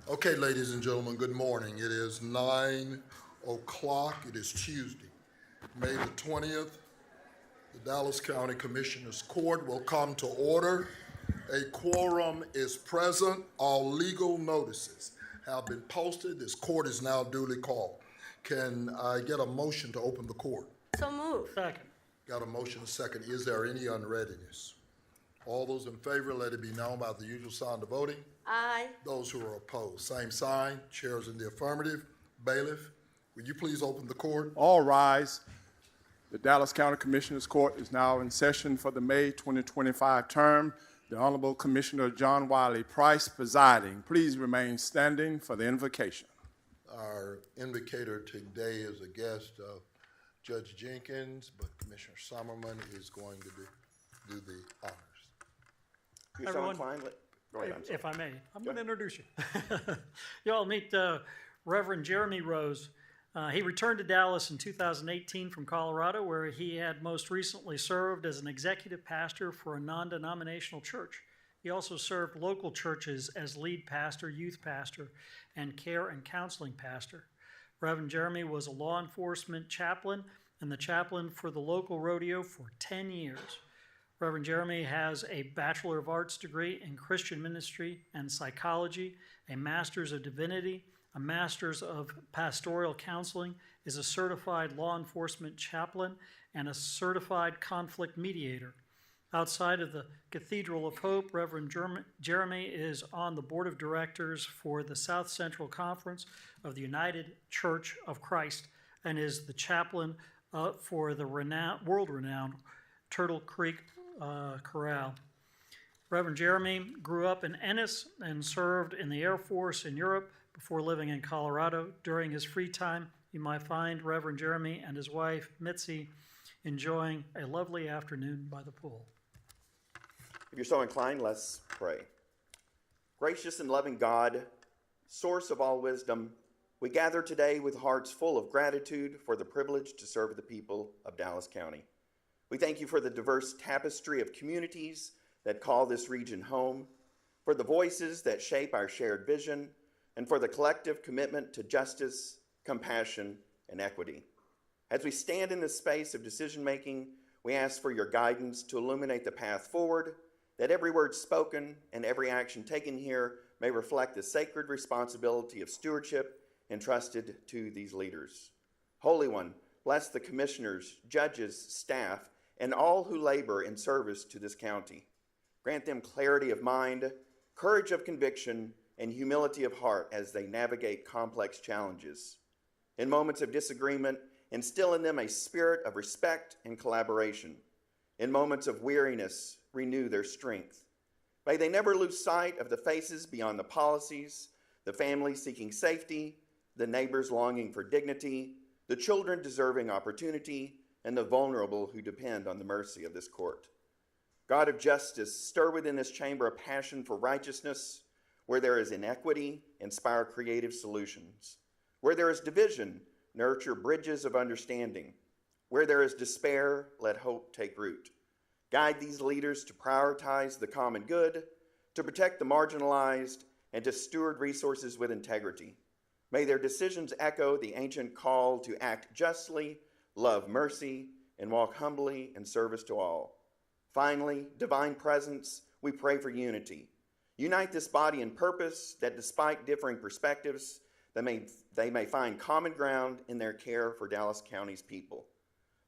Okay, ladies and gentlemen, good morning. It is 9 o'clock. It is Tuesday, May the 20th. The Dallas County Commissioners Court will come to order. A quorum is present. All legal notices have been posted. This court is now duly called. Can I get a motion to open the court? So move. Second. Got a motion, a second. Is there any unreadiness? All those in favor, let it be known by the usual sign of voting. Aye. Those who are opposed, same sign. Chairs in the affirmative. Bailiff, would you please open the court? All rise. The Dallas County Commissioners Court is now in session for the May 2025 term. The Honorable Commissioner John Wiley Price presiding. Please remain standing for the invocation. Our invocator today is a guest of Judge Jenkins, but Commissioner Sommerman is going to do the honors. You're so inclined. Go ahead, I'm sorry. If I may, I'm going to introduce you. Y'all meet Reverend Jeremy Rose. He returned to Dallas in 2018 from Colorado, where he had most recently served as an executive pastor for a non-denominational church. He also served local churches as lead pastor, youth pastor, and care and counseling pastor. Reverend Jeremy was a law enforcement chaplain and the chaplain for the local rodeo for 10 years. Reverend Jeremy has a Bachelor of Arts degree in Christian ministry and psychology, a Master's of Divinity, a Master's of Pastoral Counseling, is a certified law enforcement chaplain, and a certified conflict mediator. Outside of the Cathedral of Hope, Reverend Jeremy is on the board of directors for the South Central Conference of the United Church of Christ and is the chaplain for the world-renowned Turtle Creek Corral. Reverend Jeremy grew up in Ennis and served in the Air Force in Europe before living in Colorado. During his free time, you might find Reverend Jeremy and his wife, Mitzi, enjoying a lovely afternoon by the pool. If you're so inclined, let's pray. Gracious and loving God, source of all wisdom, we gather today with hearts full of gratitude for the privilege to serve the people of Dallas County. We thank you for the diverse tapestry of communities that call this region home, for the voices that shape our shared vision, and for the collective commitment to justice, compassion, and equity. As we stand in this space of decision-making, we ask for your guidance to illuminate the path forward, that every word spoken and every action taken here may reflect the sacred responsibility of stewardship entrusted to these leaders. Holy One, bless the commissioners, judges, staff, and all who labor in service to this county. Grant them clarity of mind, courage of conviction, and humility of heart as they navigate complex challenges. In moments of disagreement, instill in them a spirit of respect and collaboration. In moments of weariness, renew their strength. May they never lose sight of the faces beyond the policies, the families seeking safety, the neighbors longing for dignity, the children deserving opportunity, and the vulnerable who depend on the mercy of this court. God of justice, stir within this chamber a passion for righteousness. Where there is inequity, inspire creative solutions. Where there is division, nurture bridges of understanding. Where there is despair, let hope take root. Guide these leaders to prioritize the common good, to protect the marginalized, and to steward resources with integrity. May their decisions echo the ancient call to act justly, love mercy, and walk humbly in service to all. Finally, divine presence, we pray for unity. Unite this body in purpose, that despite differing perspectives, they may find common ground in their care for Dallas County's people.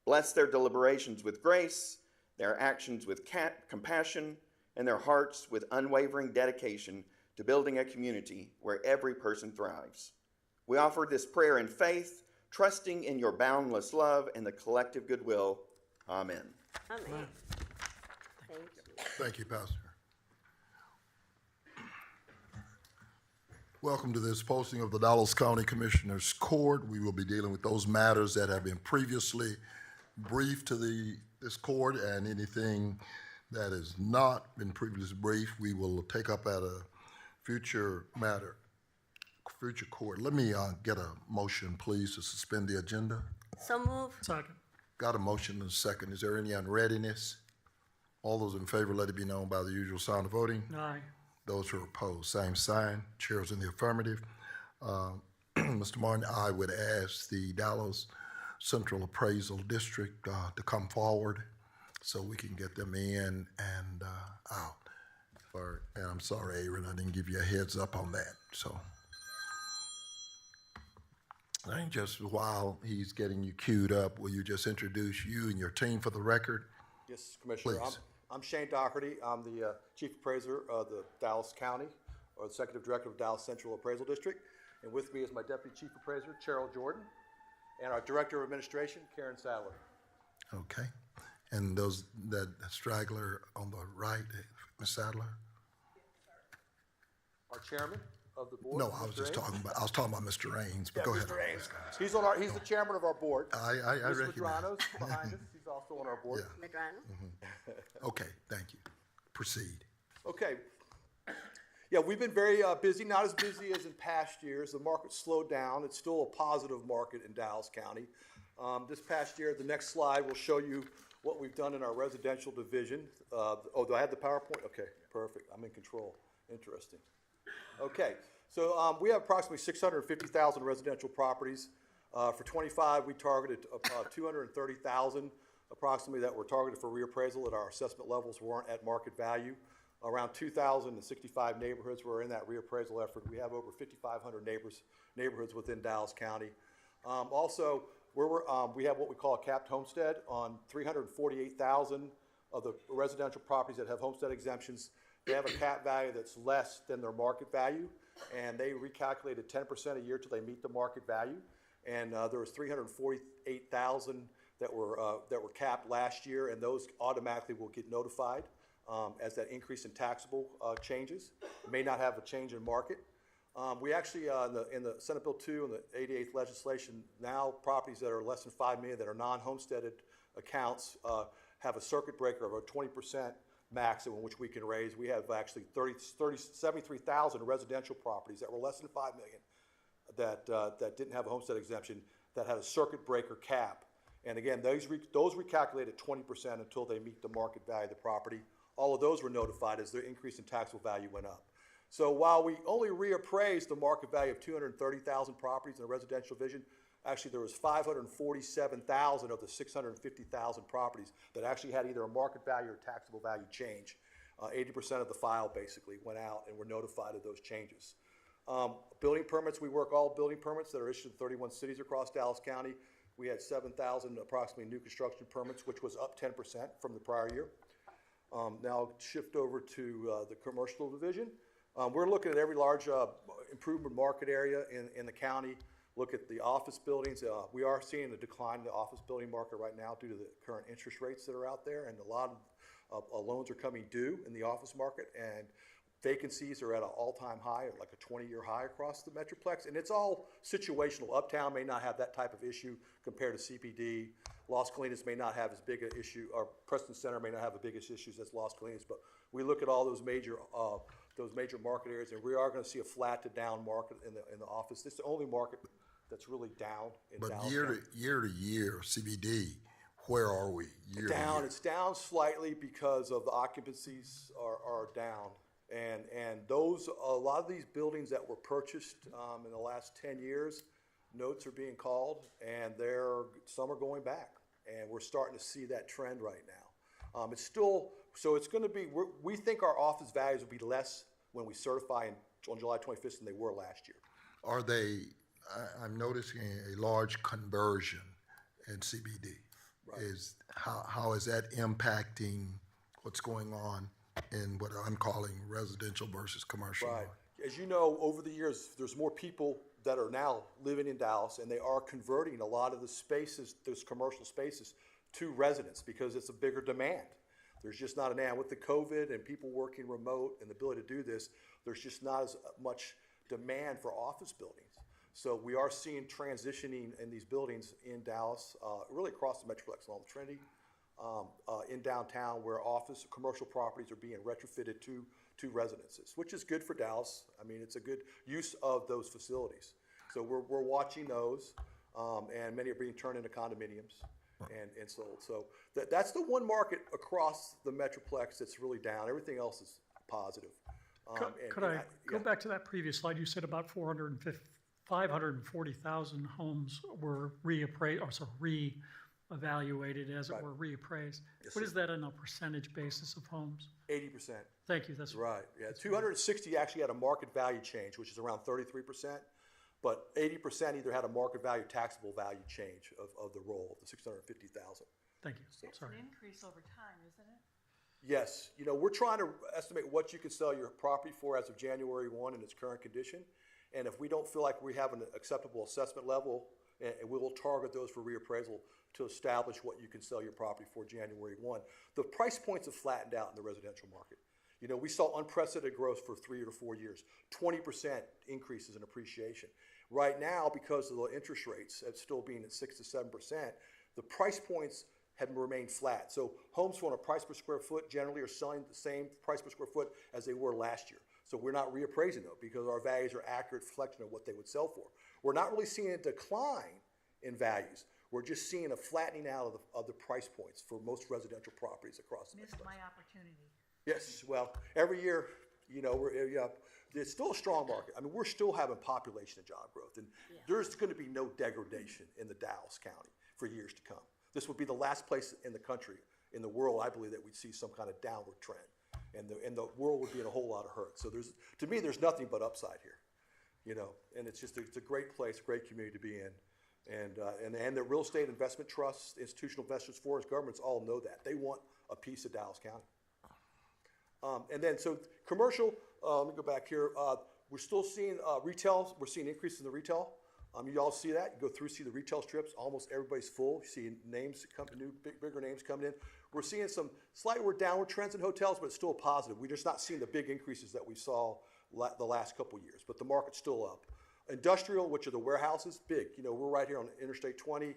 Bless their deliberations with grace, their actions with compassion, and their hearts with unwavering dedication to building a community where every person thrives. We offer this prayer in faith, trusting in your boundless love and the collective goodwill. Amen. Amen. Thank you. Thank you, Pastor. Welcome to this posting of the Dallas County Commissioners Court. We will be dealing with those matters that have been previously briefed to this court, and anything that has not been previously briefed, we will take up at a future court. Let me get a motion, please, to suspend the agenda. So move. Second. Got a motion and a second. Is there any unreadiness? All those in favor, let it be known by the usual sign of voting. Aye. Those who are opposed, same sign. Chair is in the affirmative. Mr. Martin, I would ask the Dallas Central Appraisal District to come forward so we can get them in and out. And I'm sorry, Aaron, I didn't give you a heads up on that. So I think just while he's getting you queued up, will you just introduce you and your team for the record? Yes, Commissioner. Please. I'm Shane Doherty. I'm the Chief Appraiser of the Dallas County, or the Executive Director of Dallas Central Appraisal District. And with me is my Deputy Chief Appraiser, Cheryl Jordan, and our Director of Administration, Karen Sadler. Okay. And that straggler on the right, Ms. Sadler? Our Chairman of the Board. No, I was just talking about Mr. Raines, but go ahead. Mr. Ames. He's the Chairman of our board. I Mr. recognize. Madrano's behind us. He's also on our board. Yeah. Medrano? Okay, thank you. Proceed. Okay. Yeah, we've been very busy, not as busy as in past years. The market slowed down. It's still a positive market in Dallas County. This past year, the next slide will show you what we've done in our residential division. Do I have the PowerPoint? Okay, perfect. I'm in control. Interesting. Okay, so we have approximately 650,000 residential properties. For 25, we targeted 230,000 approximately that were targeted for reappraisal that our assessment levels weren't at market value. Around 2,065 neighborhoods were in that reappraisal effort. We have over 5,500 neighborhoods within Dallas County. Also, we have what we call a capped homestead on 348,000 of the residential properties that have homestead exemptions. They have a cap value that's less than their market value, and they recalculated 10% a year till they meet the market value. And there was 348,000 that were capped last year, and those automatically will get notified as that increase in taxable changes. It may not have a change in market. We actually, in the Senate Bill 2 and the 88th legislation, now properties that are less than $5 million that are non-homesteaded accounts have a circuit breaker of a 20% maximum, which we can raise. We have actually 73,000 residential properties that were less than $5 million that didn't have a homestead exemption that had a circuit breaker cap. And again, those recalculated 20% until they meet the market value of the property. All of those were notified as their increase in taxable value went up. So while we only reappraised the market value of 230,000 properties in the residential division, actually there was 547,000 of the 650,000 properties that actually had either a market value or taxable value change. 80% of the file basically went out and were notified of those changes. Building permits, we work all building permits that are issued in 31 cities across Dallas County. We had 7,000 approximately new construction permits, which was up 10% from the prior year. Now I'll shift over to the commercial division. We're looking at every large improvement market area in the county. Look at the office buildings. We are seeing a decline in the office building market right now due to the current interest rates that are out there, and a lot of loans are coming due in the office market, and vacancies are at an all-time high, like a 20-year high across the Metroplex, and it's all situational. Uptown may not have that type of issue compared to CBD. Las Colinas may not have as big an issue, or Preston Center may not have the biggest issues as Las Colinas, but we look at all those major market areas, and we are going to see a flat to down market in the office. It's the only market that's really down in Dallas. But year to year, CBD, where are we? Year to year? It's down slightly because of the occupancies are down. And a lot of these buildings that were purchased in the last 10 years, notes are being called, and some are going back. And we're starting to see that trend right now. It's going to be, we think our office values will be less when we certify on July 25th than they were last year. Are they, I'm noticing a large conversion in CBD. Right. How is that impacting what's going on in what I'm calling residential versus commercial? Right. As you know, over the years, there's more people that are now living in Dallas, and they are converting a lot of the spaces, those commercial spaces, to residents because it's a bigger demand. There's just not an with the COVID and people working remote and the ability to do this, there's just not as much demand for office buildings. So we are seeing transitioning in these buildings in Dallas, really across the Metroplex along the Trinity, in downtown, where office commercial properties are being retrofitted to residences, which is good for Dallas. I mean, it's a good use of those facilities. So we're watching those, and many are being turned into condominiums and sold. So that's the one market across the Metroplex that's really down. Everything else is positive. Could I go back to that previous slide? You said about 540,000 homes were re-evaluated, as it were, reappraised. What is that on a percentage basis of homes? 80%. Thank you, that's Right, yeah. 260 actually had a market value change, which is around 33%, but 80% either had a market value, taxable value change of the roll, of the 650,000. Thank you, It's sorry. an increase over time, isn't it? Yes, we're trying to estimate what you can sell your property for as of January 1 in its current condition. And if we don't feel like we have an acceptable assessment level, and we will target those for reappraisal to establish what you can sell your property for January 1. The price points have flattened out in the residential market. We saw unprecedented growth for 3 or 4 years, 20% increases in appreciation. Right now, because of the interest rates still being at 6 to 7%, the price points have remained flat. So homes for a price per square foot generally are selling the same price per square foot as they were last year. So we're not reappraising them because our values are accurate reflection of what they would sell for. We're not really seeing a decline in values. We're just seeing a flattening out of the price points for most residential properties across the Missed Midwest. my opportunity. Yes, well, every year, it's still a strong market. I mean, we're still having population and job growth, and there's going to be no degradation in the Dallas County for years to come. This would be the last place in the country, in the world, I believe, that we'd see some kind of downward trend, and the world would be in a whole lot of hurt. So to me, there's nothing but upside here, and it's a great place, great community to be in. And the real estate investment trusts, institutional investors, foreign governments all know that. They want a piece of Dallas County. And then, so commercial, let me go back here. We're still seeing retail. We're seeing increases in the retail. You all see that. You go through, see the retail strips. Almost everybody's full. You see names coming, bigger names coming in. We're seeing some slightly downward trends in hotels, but it's still positive. We're just not seeing the big increases that we saw the last couple years, but the market's still up. Industrial, which are the warehouses, big. We're right here on Interstate 20,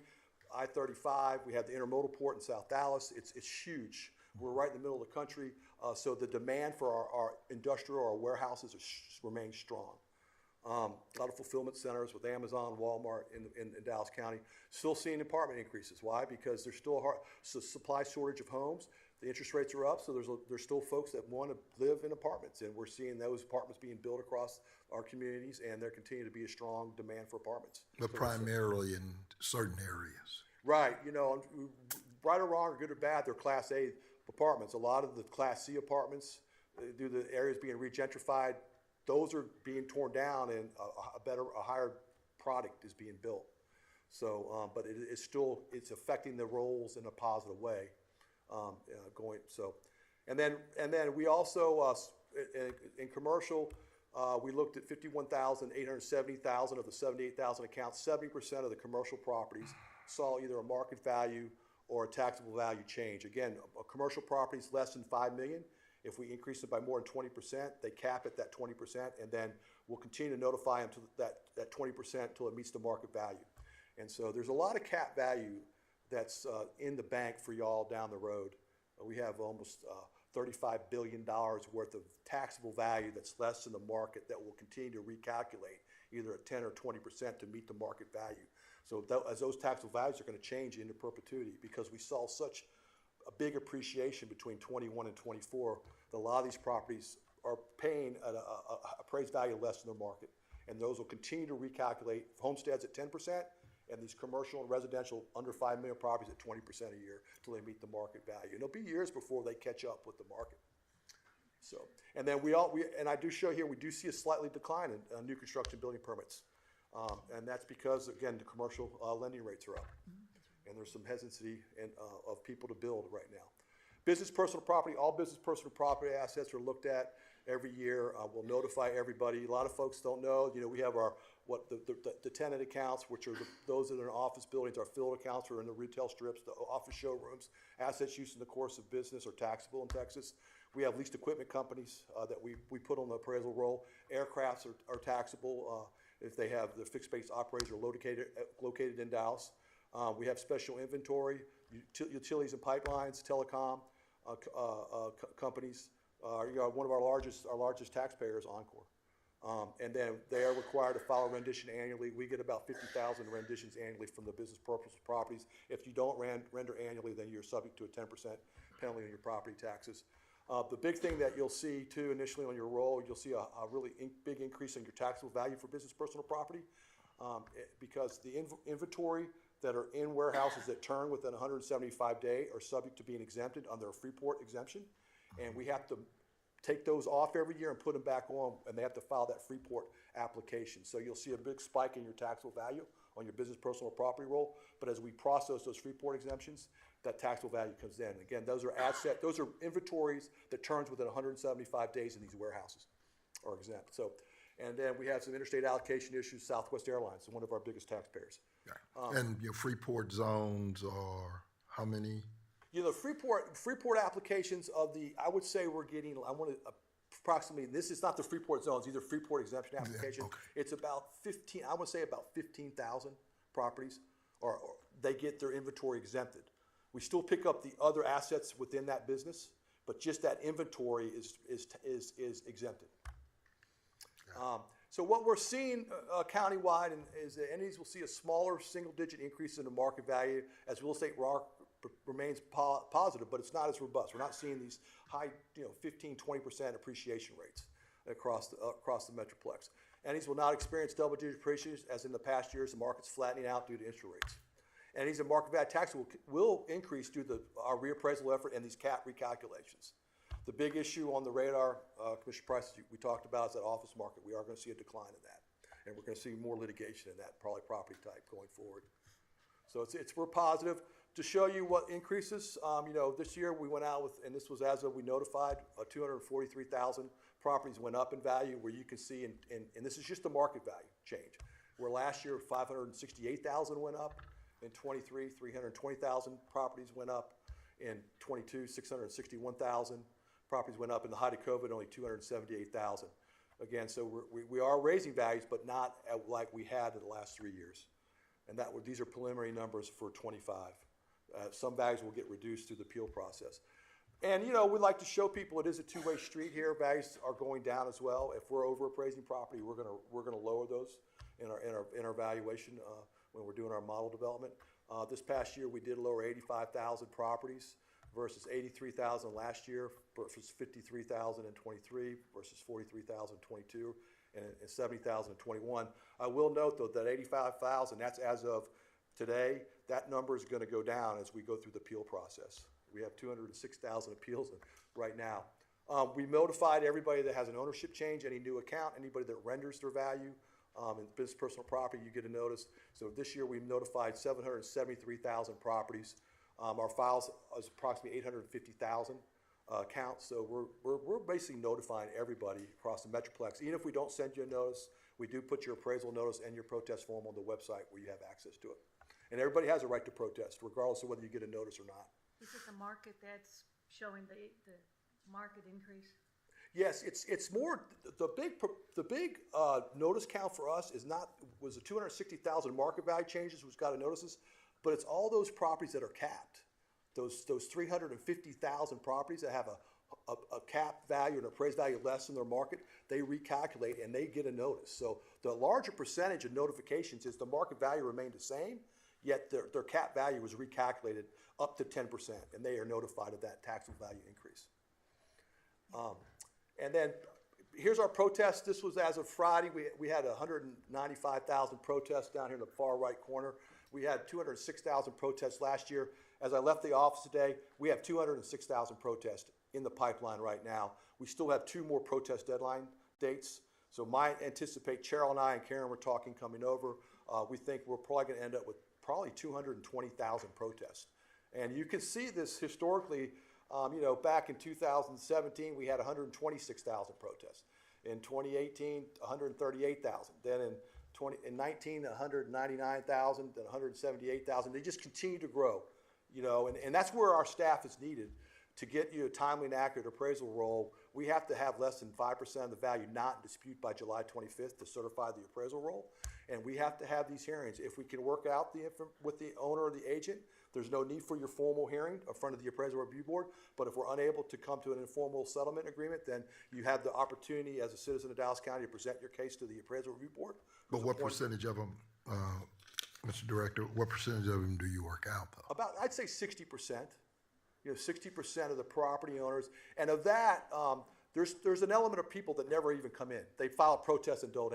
I-35. We have the intermodal port in South Dallas. It's huge. We're right in the middle of the country, so the demand for our industrial, our warehouses remains strong. A lot of fulfillment centers with Amazon, Walmart in Dallas County. Still seeing apartment increases. Why? Because there's still a supply shortage of homes. The interest rates are up, so there's still folks that want to live in apartments, and we're seeing those apartments being built across our communities, and there continue to be a strong demand for apartments. But primarily in certain areas. Right, right or wrong, or good or bad, they're Class A apartments. A lot of the Class C apartments, due to the areas being regentrified, those are being torn down, and a higher product is being built. So, but it's affecting the rolls in a positive way. And then we also in commercial, we looked at 51,870,000 of the 78,000 accounts. 70% of the commercial properties saw either a market value or a taxable value change. Again, a commercial property is less than $5 million. If we increase it by more than 20%, they cap it at 20%, and then we'll continue to notify them to that 20% until it meets the market value. And so there's a lot of cap value that's in the bank for y'all down the road. We have almost $35 billion worth of taxable value that's less than the market that will continue to recalculate either at 10 or 20% to meet the market value. So as those taxable values are going to change into perpetuity, because we saw such a big appreciation between 21 and 24, that a lot of these properties are paying at a appraised value less than their market. And those will continue to recalculate homesteads at 10%, and these commercial and residential under 5 million properties at 20% a year until they meet the market value. And it'll be years before they catch up with the market. So, and then and I do show here, we do see a slightly decline in new construction building permits. And that's because, again, the commercial lending rates are up. And there's some hesitancy of people to build right now. Business personal property, all business personal property assets are looked at every year. We'll notify everybody. A lot of folks don't know. We have the tenant accounts, which are those that are in office buildings. Our field accounts are in the retail strips, the office showrooms. Assets used in the course of business are taxable in Texas. We have leased equipment companies that we put on the appraisal roll. Aircrafts are taxable if they have the fixed base operators are located in Dallas. We have special inventory, utilities and pipelines, telecom companies. One of our largest taxpayers, Encore. And then they are required to file a rendition annually. We get about 50,000 renditions annually from the business purpose properties. If you don't render annually, then you're subject to a 10% penalty on your property taxes. The big thing that you'll see too initially on your roll, you'll see a really big increase in your taxable value for business personal property, because the inventory that are in warehouses that turn within 175 days are subject to being exempted under a Freeport exemption, and we have to take those off every year and put them back on, and they have to file that Freeport application. So you'll see a big spike in your taxable value on your business personal property roll, but as we process those Freeport exemptions, that taxable value comes in. Again, those are inventories that turns within 175 days in these warehouses are exempt. So, and then we have some interstate allocation issues. Southwest Airlines, one of our biggest taxpayers. And your Freeport zones are how many? You know, Freeport applications of the, I would say we're getting, I want to approximately, this is not the Freeport zones, these are Freeport exemption applications. okay. It's about 15, I would say about 15,000 properties, or they get their inventory exempted. We still pick up the other assets within that business, but just that inventory is exempted. So what we're seeing countywide is that entities will see a smaller single-digit increase in the market value as real estate remains positive, but it's not as robust. We're not seeing these high, 15, 20% appreciation rates across the Metroplex. Entities will not experience double-digit appreciation as in the past years. The market's flattening out due to interest rates. Entities and market value tax will increase due to our reappraisal effort and these cap recalculations. The big issue on the radar, Commissioner Price, we talked about is that office market. We are going to see a decline in that, and we're going to see more litigation in that, probably property type going forward. So we're positive. To show you what increases, this year we went out with, and this was as of we notified, 243,000 properties went up in value, where you can see, and this is just the market value change, where last year 568,000 went up, in 23, 320,000 properties went up, in 22, 661,000 properties went up. In the height of COVID, only 278,000. Again, so we are raising values, but not like we had in the last 3 years. And these are preliminary numbers for 25. Some values will get reduced through the appeal process. And, we'd like to show people it is a two-way street here. Values are going down as well. If we're overappraising property, we're gonna lower those in our valuation when we're doing our model development. This past year, we did lower 85,000 properties versus 83,000 last year, versus 53,000 in 23, versus 43,000 in 22, and 70,000 in 21. I will note, though, that 85,000, that's as of today, that number is going to go down as we go through the appeal process. We have 206,000 appeals right now. We notified everybody that has an ownership change, any new account, anybody that renders their value in business personal property, you get a notice. So this year we notified 773,000 properties. Our files is approximately 850,000 accounts. So we're basically notifying everybody across the Metroplex. Even if we don't send you a notice, we do put your appraisal notice and your protest form on the website where you have access to it. And everybody has a right to protest, regardless of whether you get a notice or not. Is it the market that's showing the market increase? Yes, it's more, the big notice count for us was the 260,000 market value changes, which got a notices, but it's all those properties that are capped. Those 350,000 properties that have a cap value and appraised value less than their market, they recalculate and they get a notice. So the larger percentage of notifications is the market value remained the same, yet their cap value was recalculated up to 10%, and they are notified of that taxable value increase. And then here's our protest. This was as of Friday. We had 195,000 protests down here in the far right corner. We had 206,000 protests last year. As I left the office today, we have 206,000 protests in the pipeline right now. We still have 2 more protest deadline dates. So might anticipate, Cheryl and I and Karen were talking coming over. We think we're probably going to end up with probably 220,000 protests. And you can see this historically. Back in 2017, we had 126,000 protests. In 2018, 138,000. Then in 2019, 199,000, then 178,000. They just continue to grow, and that's where our staff is needed to get you a timely and accurate appraisal roll. We have to have less than 5% of the value not in dispute by July 25th to certify the appraisal roll. And we have to have these hearings. If we can work out with the owner or the agent, there's no need for your formal hearing in front of the appraisal review board. But if we're unable to come to an informal settlement agreement, then you have the opportunity as a citizen of Dallas County to present your case to the appraisal review board. But what percentage of them, Mr. Director, what percentage of them do you work out, though? I'd say 60%. 60% of the property owners, and of that, there's an element of people that never even come in. They file a protest and don't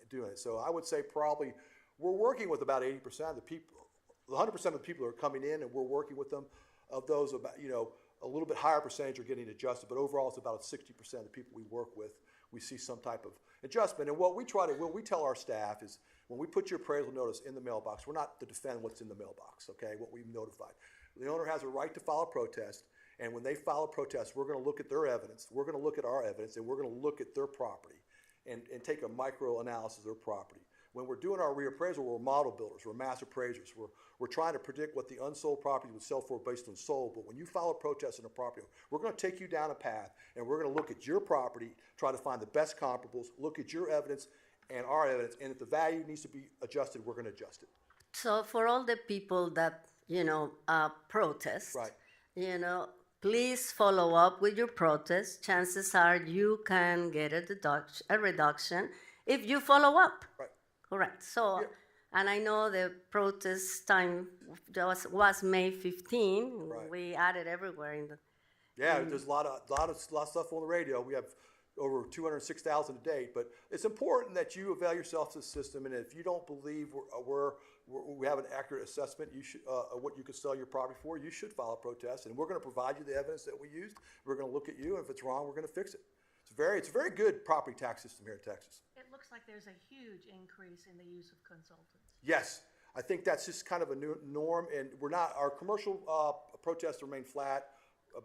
do it. So I would say probably we're working with about 80% of the people, 100% of the people are coming in, and we're working with them. Of those, about a little bit higher percentage are getting adjusted, but overall it's about 60% of the people we work with, we see some type of adjustment. And what we tell our staff is, when we put your appraisal notice in the mailbox, we're not to defend what's in the mailbox, okay, what we've notified. The owner has a right to file a protest, and when they file a protest, we're going to look at their evidence, we're going to look at our evidence, and we're going to look at their property and take a micro analysis of their property. When we're doing our reappraisal, we're model builders, we're mass appraisers. We're trying to predict what the unsold property would sell for based on sold. But when you file a protest in a property, we're going to take you down a path, and we're going to look at your property, try to find the best comparables, look at your evidence and our evidence, and if the value needs to be adjusted, we're going to adjust it. So for all the people that, protest, Right. Please follow up with your protest. Chances are you can get a reduction if you follow up. Right. Correct. So, Yeah. and I know the protest time was May 15. Right. We added everywhere in the. Yeah, there's a lot of stuff on the radio. We have over 206,000 to date, but it's important that you avail yourself to the system. And if you don't believe we have an accurate assessment, you should of what you could sell your property for, you should file a protest, and we're going to provide you the evidence that we used. We're going to look at you, and if it's wrong, we're going to fix it. It's a very good property tax system here in Texas. It looks like there's a huge increase in the use of consultants. Yes, I think that's just kind of a new norm, and our commercial protests remain flat.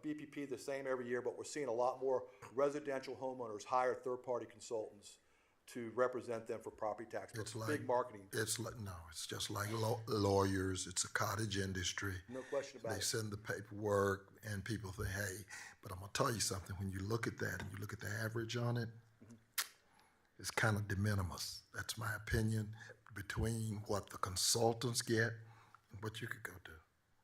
BPP the same every year, but we're seeing a lot more residential homeowners hire third-party consultants to represent them for property tax. It's big marketing. It's just like lawyers. It's a cottage industry. No question about They it. send the paperwork, and people think, hey, but I'm going to tell you something. When you look at that and you look at the average on it, it's kind of de minimis. That's my opinion, between what the consultants get and what you could go do.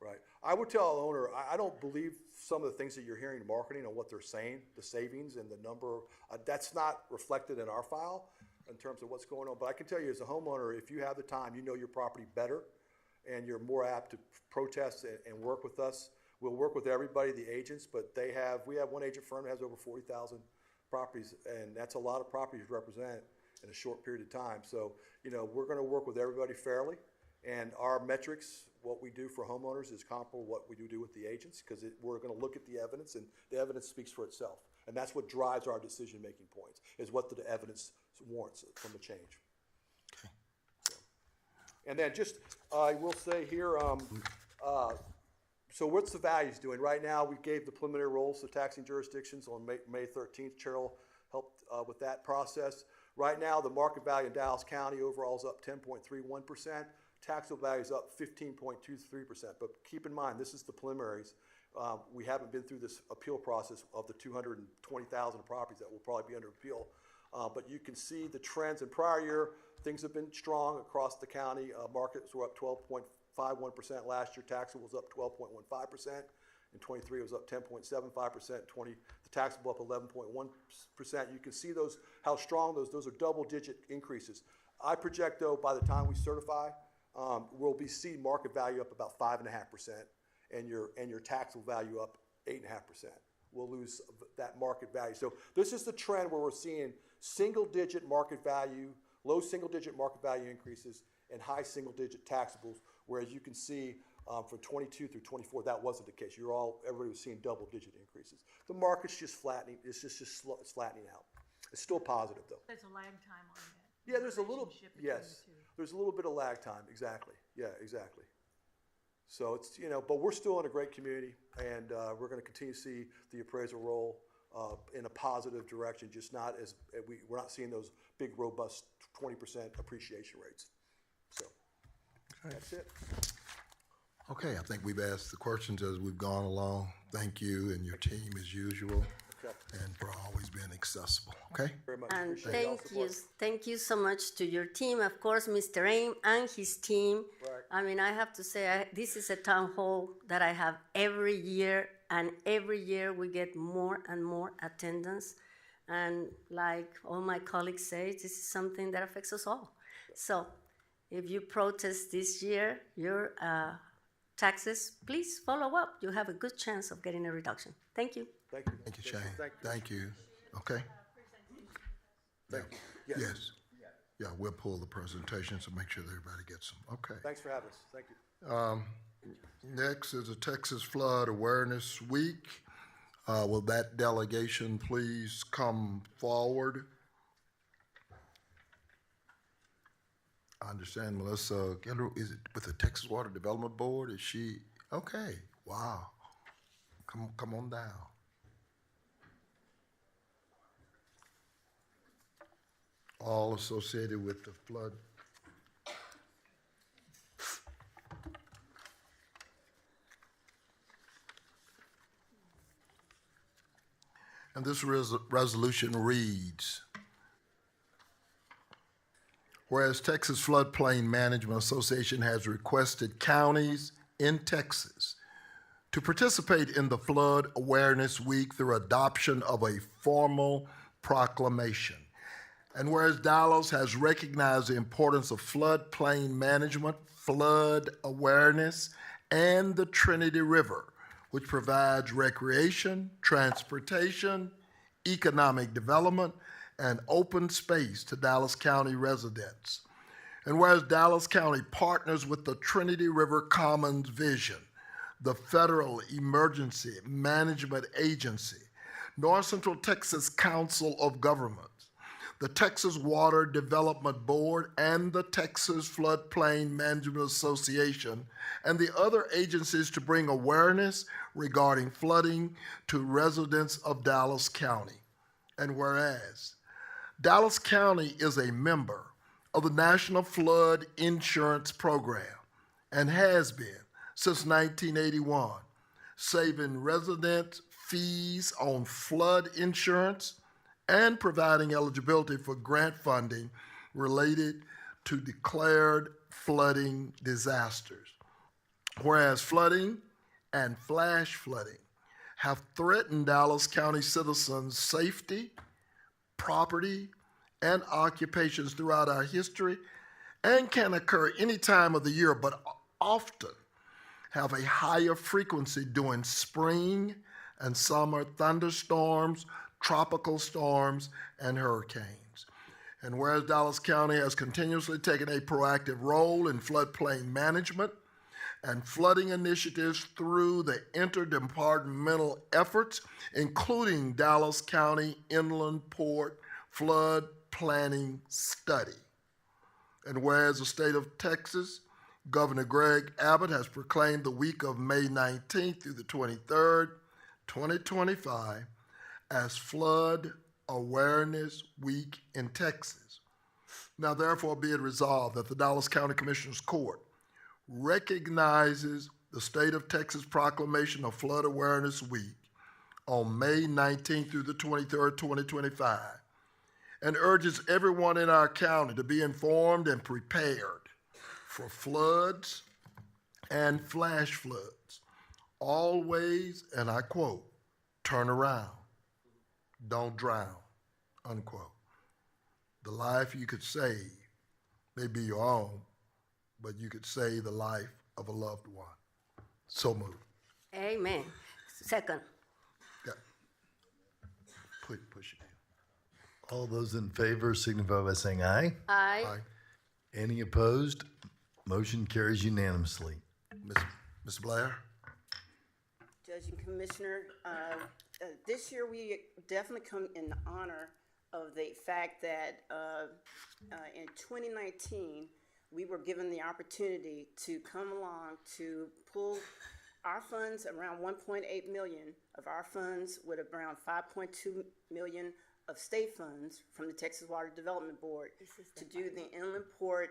Right. I would tell an owner, I don't believe some of the things that you're hearing in marketing and what they're saying, the savings and the number, that's not reflected in our file in terms of what's going on. But I can tell you as a homeowner, if you have the time, you know your property better, and you're more apt to protest and work with us. We'll work with everybody, the agents, but we have one agent firm that has over 40,000 properties, and that's a lot of properties to represent in a short period of time. So, we're going to work with everybody fairly, and our metrics, what we do for homeowners, is comparable to what we do with the agents, because we're going to look at the evidence, and the evidence speaks for itself. And that's what drives our decision-making points, is what the evidence warrants from the change. Okay. And then just, I will say here, so what's the values doing? Right now, we gave the preliminary rolls to taxing jurisdictions on May 13th. Cheryl helped with that process. Right now, the market value in Dallas County overall is up 10.31%. Taxable value is up 15.23%. But keep in mind, this is the preliminaries. We haven't been through this appeal process of the 220,000 properties that will probably be under appeal. But you can see the trends in prior year. Things have been strong across the county. Markets were up 12.51% last year. Taxable was up 12.15%. In 23, it was up 10.75%. The taxable up 11.1%. You can see how strong those are double-digit increases. I project, though, by the time we certify, we'll see market value up about 5.5%, and your taxable value up 8.5%. We'll lose that market value. So this is the trend where we're seeing single-digit market value, low single-digit market value increases, and high single-digit taxables. Whereas you can see from 22 through 24, that wasn't the case. Everybody was seeing double-digit increases. The market's just flattening. It's just flattening out. It's still positive, though. There's a lag time on that. Yeah, there's a little, Relationship between yes, the two. there's a little bit of lag time, exactly. Yeah, exactly. So it's, but we're still in a great community, and we're going to continue to see the appraisal roll in a positive direction, just not we're not seeing those big, robust 20% appreciation rates. So that's it. Okay, I think we've asked the questions as we've gone along. Thank you and your team as usual, Okay. and for always being accessible, okay? Very much And appreciate y'all's support. thank you so much to your team, of course, Mr. Aim and his team. Right. I mean, I have to say, this is a town hall that I have every year, and every year we get more and more attendance. And like all my colleagues say, this is something that affects us all. So if you protest this year, you're taxes, please follow up. You have a good chance of getting a reduction. Thank you. Thank you. Thank you, Shane. Thank you. Thank you. Okay? Thank you. Yes. Yes. Yeah, we'll pull the presentation so make sure that everybody gets them. Okay. Thanks for having us. Thank you. Next is the Texas Flood Awareness Week. Will that delegation please come forward? I understand Melissa Gendro, is it with the Texas Water Development Board? Is she, okay, wow. Come on down. All associated with the flood. And this resolution reads, whereas Texas Floodplain Management Association has requested counties in Texas to participate in the Flood Awareness Week through adoption of a formal proclamation. And whereas Dallas has recognized the importance of floodplain management, flood awareness, and the Trinity River, which provides recreation, transportation, economic development, and open space to Dallas County residents. And whereas Dallas County partners with the Trinity River Commons Vision, the Federal Emergency Management Agency, North Central Texas Council of Governments, the Texas Water Development Board, and the Texas Floodplain Management Association, and the other agencies to bring awareness regarding flooding to residents of Dallas County. And whereas Dallas County is a member of the National Flood Insurance Program and has been since 1981, saving residents fees on flood insurance and providing eligibility for grant funding related to declared flooding disasters. Whereas flooding and flash flooding have threatened Dallas County citizens' safety, property, and occupations throughout our history and can occur any time of the year, but often have a higher frequency during spring and summer thunderstorms, tropical storms, and hurricanes. And whereas Dallas County has continuously taken a proactive role in floodplain management and flooding initiatives through the interdepartmental efforts, including Dallas County Inland Port Flood Planning Study. And whereas the state of Texas, Governor Greg Abbott has proclaimed the week of May 19th through the 23rd, 2025, as Flood Awareness Week in Texas. Now therefore be it resolved that the Dallas County Commissioners Court recognizes the state of Texas proclamation of Flood Awareness Week on May 19th through the 23rd, 2025, and urges everyone in our county to be informed and prepared for floods and flash floods. Always, and I quote, turn around, don't drown, unquote. The life you could save may be your own, but you could save the life of a loved one. So moved. Amen. Second. Yeah. Push it in. All those in favor signify by saying aye. Aye. Aye. Any opposed? Motion carries unanimously. Ms. Blair? Judge and Commissioner, this year we definitely come in honor of the fact that in 2019, we were given the opportunity to come along to pull our funds, around 1.8 million of our funds, with around 5.2 million of state funds from the Texas Water Development Board to do the Inland Port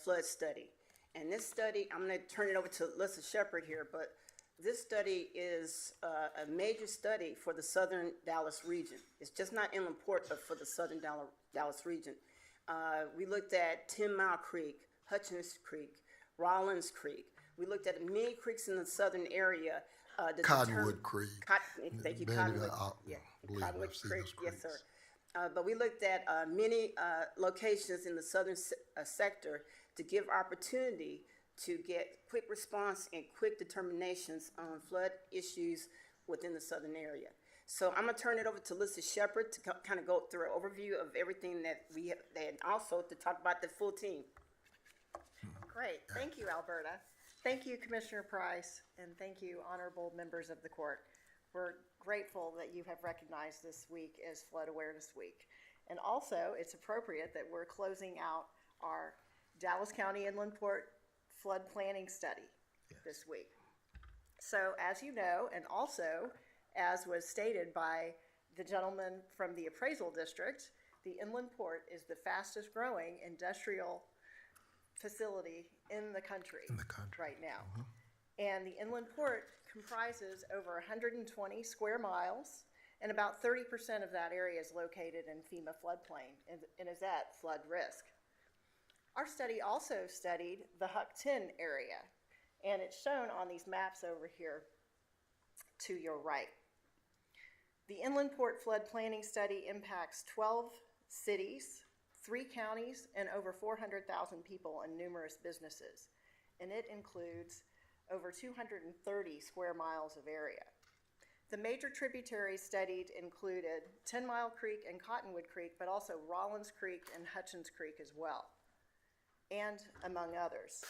flood study. And this study, I'm going to turn it over to Alyssa Shepard here, but this study is a major study for the southern Dallas region. It's just not Inland Port, but for the southern Dallas region. We looked at 10 Mile Creek, Hutchins Creek, Rollins Creek. We looked at many creeks in the southern area. Cottonwood Creek. Thank you, Many Cottonwood. I believe Cottonwood I've seen Creek, those yes, creeks. sir. But we looked at many locations in the southern sector to give opportunity to get quick response and quick determinations on flood issues within the southern area. So I'm gonna turn it over to Lisa Shepherd to kind of go through an overview of everything that we have, and also to talk about the full team. Great, thank you, Alberta. Thank you, Commissioner Price, and thank you, honorable members of the court. We're grateful that you have recognized this week as Flood Awareness Week. And also, it's appropriate that we're closing out our Dallas County Inland Port Flood Planning Study this week. So as you know, and also as was stated by the gentleman from the appraisal district, the Inland Port is the fastest growing industrial facility in the country right now. And the Inland Port comprises over 120 square miles, and about 30% of that area is located in FEMA floodplain and is at flood risk. Our study also studied the Huck-10 area, and it's shown on these maps over here to your right. The Inland Port Flood Planning Study impacts 12 cities, 3 counties, and over 400,000 people and numerous businesses. And it includes over 230 square miles of area. The major tributaries studied included 10 Mile Creek and Cottonwood Creek, but also Rollins Creek and Hutchins Creek as well, and among others.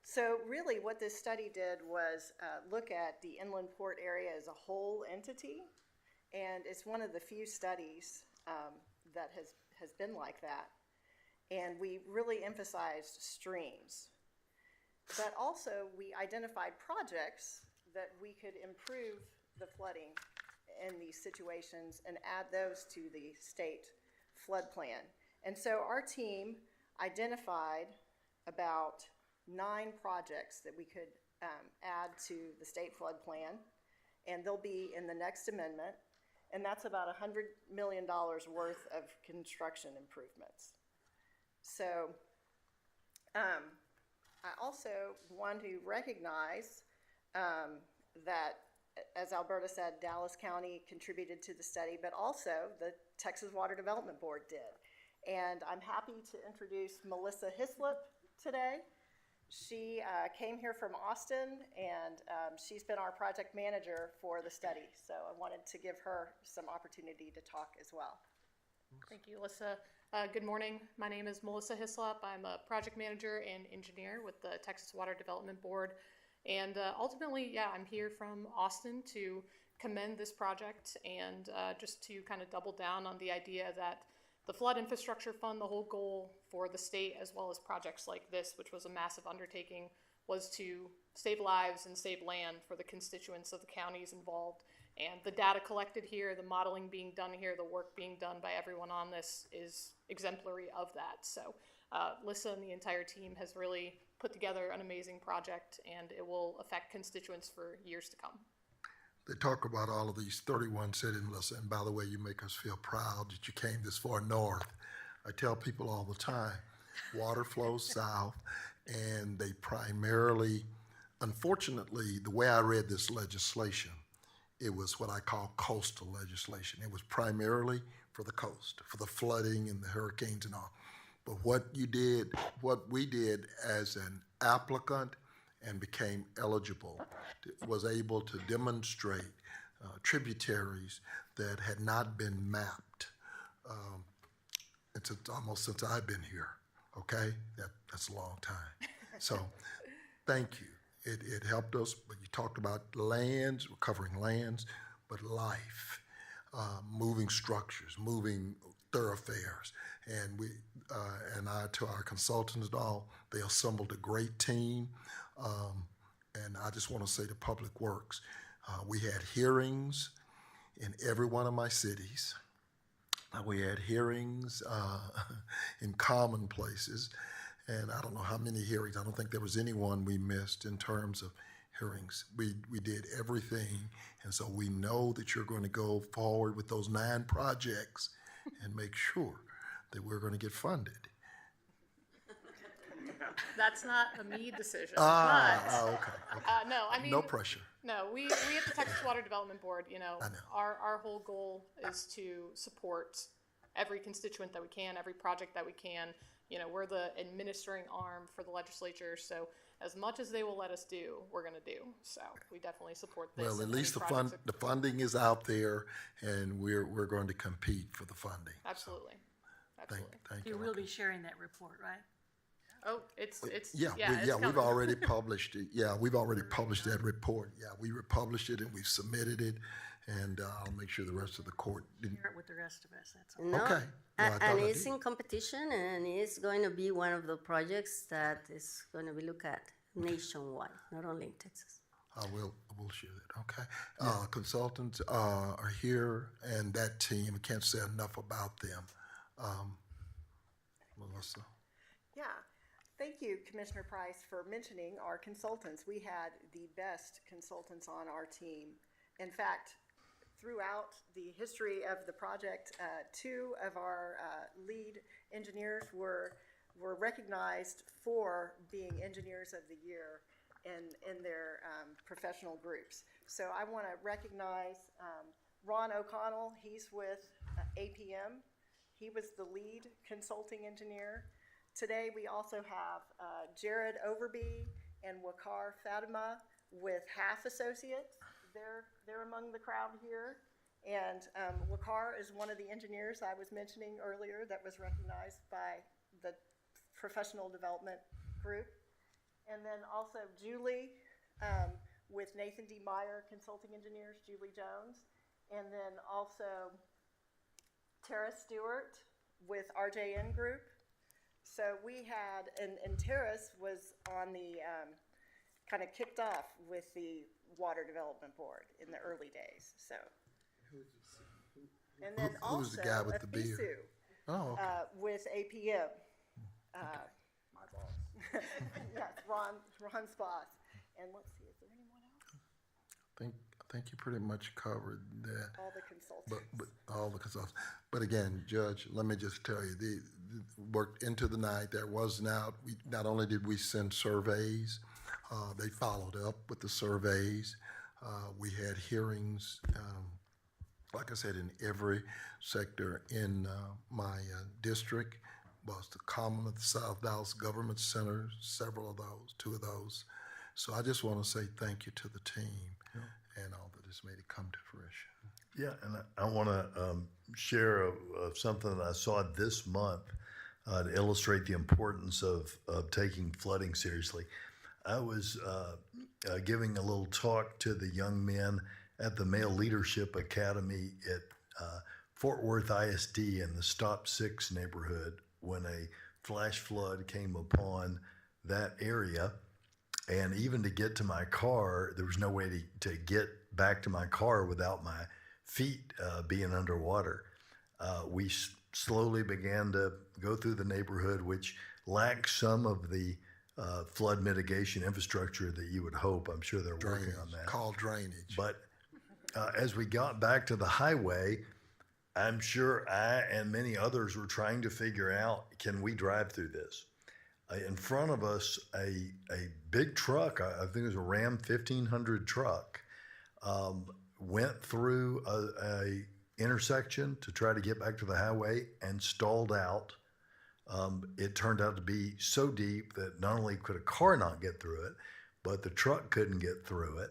So really what this study did was look at the inland port area as a whole entity, and it's one of the few studies that has been like that. And we really emphasized streams. But also we identified projects that we could improve the flooding in these situations and add those to the state flood plan. And so our team identified about 9 projects that we could add to the state flood plan, and they'll be in the next amendment, and that's about $100 million worth of construction improvements. So I also want to recognize that, as Alberta said, Dallas County contributed to the study, but also the Texas Water Development Board did. And I'm happy to introduce Melissa Hislop today. She came here from Austin, and she's been our project manager for the study. So I wanted to give her some opportunity to talk as well. Thank you, Alyssa. Good morning. My name is Melissa Hislop. I'm a project manager and engineer with the Texas Water Development Board. And ultimately, yeah, I'm here from Austin to commend this project and just to kind of double down on the idea that the Flood Infrastructure Fund, the whole goal for the state, as well as projects like this, which was a massive undertaking, was to save lives and save land for the constituents of the counties involved. And the data collected here, the modeling being done here, the work being done by everyone on this is exemplary of that. So Lissa and the entire team has really put together an amazing project, and it will affect constituents for years to come. They talk about all of these 31 cities, Melissa, and by the way, you make us feel proud that you came this far north. I tell people all the time, water flows south, and they primarily, unfortunately, the way I read this legislation, it was what I call coastal legislation. It was primarily for the coast, for the flooding and the hurricanes and all. But what we did as an applicant and became eligible, was able to demonstrate tributaries that had not been mapped. It's almost since I've been here, okay? That's a long time. So thank you. It helped us, but you talked about lands, recovering lands, but life, moving structures, moving thoroughfares. And to our consultants and all, they assembled a great team. And I just want to say to Public Works, we had hearings in every one of my cities. We had hearings in common places. And I don't know how many hearings. I don't think there was anyone we missed in terms of hearings. We did everything. And so we know that you're going to go forward with those 9 projects and make sure that we're going to get funded. That's not a me decision. Okay. No, I mean, no pressure. No, we at the Texas Water Development Board, you know, our whole goal is to support every constituent that we can, every project that we can. You know, we're the administering arm for the legislature, so as much as they will let us do, we're going to do. So we definitely support this. Well, at and least any projects the funding is out there, and we're going to compete for the funding. Absolutely. Absolutely. Thank You you. will be sharing that report, right? Oh, it's Yeah, it's we've coming. already published it. Yeah, we've already published that report. Yeah, we published it and we've submitted it, and I'll make sure the rest of the court didn't. Share it with the rest of us, that's all. No, Okay. No, I thought and I it's did. in competition, and it's going to be one of the projects that is going to be looked at nationwide, not only in Texas. We'll share that. Okay. Consultants are here, and that team. I can't say enough about them. Melissa. Yeah, thank you, Commissioner Price, for mentioning our consultants. We had the best consultants on our team. In fact, throughout the history of the project, two of our lead engineers were recognized for being Engineers of the Year in their professional groups. So I want to recognize Ron O'Connell. He's with APM. He was the lead consulting engineer. Today we also have Jared Overby and Wakar Fatima with Half Associates. They're among the crowd here. And Wakar is one of the engineers I was mentioning earlier that was recognized by the professional development group. And then also Julie with Nathan D. Meyer Consulting Engineers, Julie Jones. And then also Tara Stewart with RJN Group. So we had, and Terrace was on the, kind of kicked off with the Water Development Board in the early days, so. And then Who was also the guy with the beard? Afisu, Oh, okay. with APM. My boss. Yes, Ron Sposs. And let's see, is there anyone else? I think you pretty much covered that. All the consultants. But all the consultants. But again, Judge, let me just tell you, the worked into the night. There was not only did we send surveys, they followed up with the surveys. We had hearings, like I said, in every sector in my district. Was the Commonwealth South Dallas Government Center, several of those, two of those. So I just want to say thank you to the team and all that has made it come to fruition. Yeah, and I want to share something that I saw this month to illustrate the importance of taking flooding seriously. I was giving a little talk to the young men at the Male Leadership Academy at Fort Worth ISD in the Stop 6 neighborhood when a flash flood came upon that area. And even to get to my car, there was no way to get back to my car without my feet being underwater. We slowly began to go through the neighborhood, which lacks some of the flood mitigation infrastructure that you would hope. I'm sure they're working on that. Called drainage. But as we got back to the highway, I'm sure I and many others were trying to figure out, can we drive through this? In front of us, a big truck, I think it was a Ram 1500 truck, went through a intersection to try to get back to the highway and stalled out. It turned out to be so deep that not only could a car not get through it, but the truck couldn't get through it.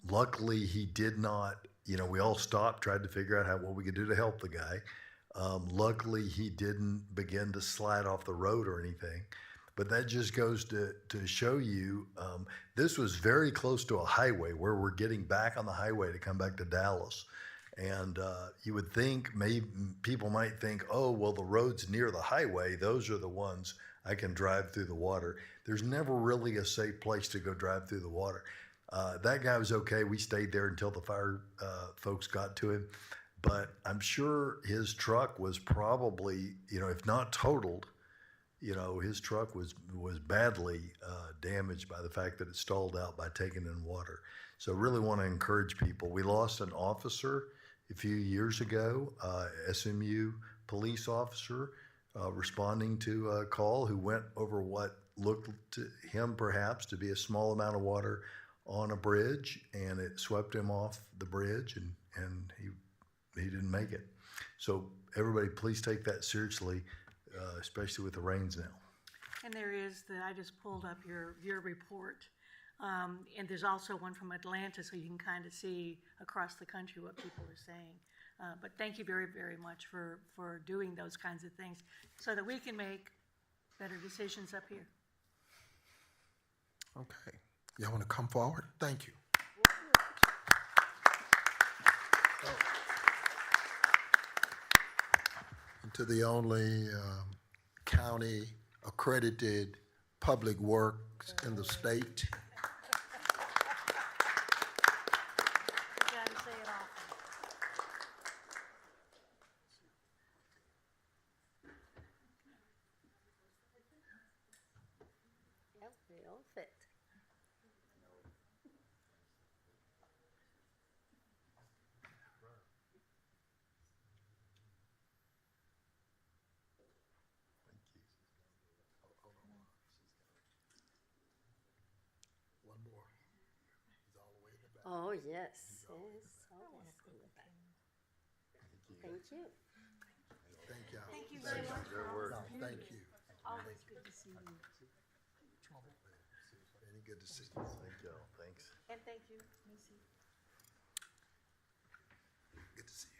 Luckily, he did not, we all stopped, tried to figure out what we could do to help the guy. Luckily, he didn't begin to slide off the road or anything. But that just goes to show you, this was very close to a highway where we're getting back on the highway to come back to Dallas. And you would think, maybe people might think, oh, well, the roads near the highway, those are the ones I can drive through the water. There's never really a safe place to go drive through the water. That guy was okay. We stayed there until the fire folks got to him. But I'm sure his truck was probably, if not totaled, his truck was badly damaged by the fact that it stalled out by taking in water. So really want to encourage people. We lost an officer a few years ago, SMU police officer responding to a call who went over what looked to him perhaps to be a small amount of water on a bridge, and it swept him off the bridge, and he didn't make it. So everybody, please take that seriously, especially with the rains now. And there is I just pulled up your report. And there's also one from Atlanta, so you can kind of see across the country what people are saying. But thank you very, very much for doing those kinds of things so that we can make better decisions up here. Okay. Y'all want to come forward? Thank you. And to the only county accredited public works in the state. You gotta say it often. Yep, they all fit. One more. He's all the way in the back. Oh, yes, yes, always in the back. Thank you. Thank y'all. Thank you very much for all No, this thank community. you. Always good to see you. Very good to see you. Thank y'all. Thanks. And thank you, Missy. Good to see you.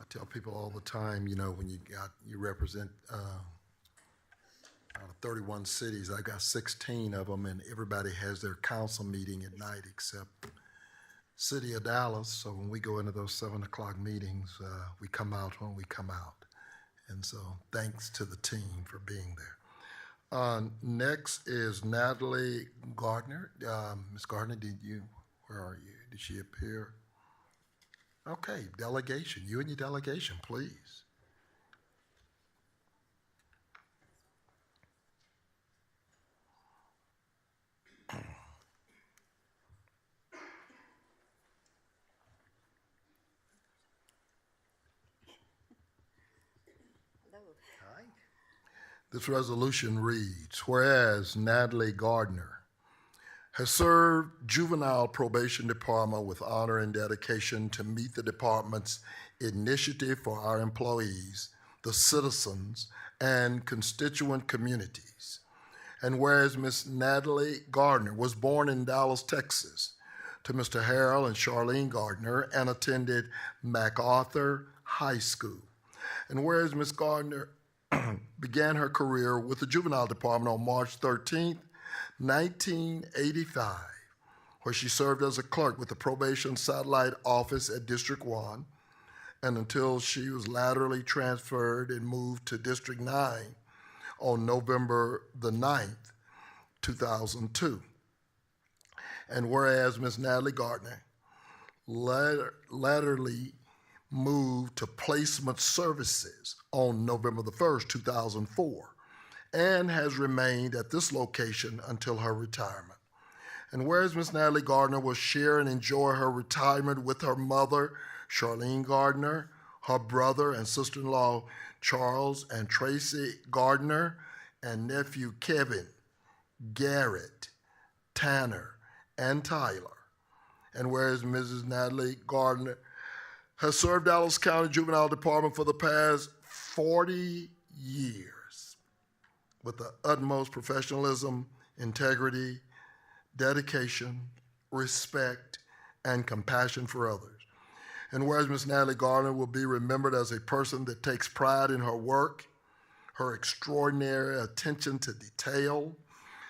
I tell people all the time, you know, when you represent out of 31 cities, I got 16 of them, and everybody has their council meeting at night except City of Dallas. So when we go into those 7 o'clock meetings, we come out when we come out. And so thanks to the team for being there. Next is Natalie Gardner. Ms. Gardner, where are you? Did she appear? Okay, delegation. You and your delegation, please. Hi. This resolution reads, whereas Natalie Gardner has served Juvenile Probation Department with honor and dedication to meet the department's initiative for our employees, the citizens, and constituent communities. And whereas Ms. Natalie Gardner was born in Dallas, Texas, to Mr. Harold and Charlene Gardner, and attended MacArthur High School. And whereas Ms. Gardner began her career with the Juvenile Department on March 13th, 1985, where she served as a clerk with the Probation Satellite Office at District 1, and until she was laterally transferred and moved to District 9 on November the 9th, 2002. And whereas Ms. Natalie Gardner laterally moved to Placement Services on November the 1st, 2004, and has remained at this location until her retirement. And whereas Ms. Natalie Gardner will share and enjoy her retirement with her mother, Charlene Gardner, her brother and sister-in-law, Charles and Tracy Gardner, and nephew Kevin, Garrett, Tanner, and Tyler. And whereas Mrs. Natalie Gardner has served Dallas County Juvenile Department for the past 40 years with the utmost professionalism, integrity, dedication, respect, and compassion for others. And whereas Ms. Natalie Gardner will be remembered as a person that takes pride in her work, her extraordinary attention to detail,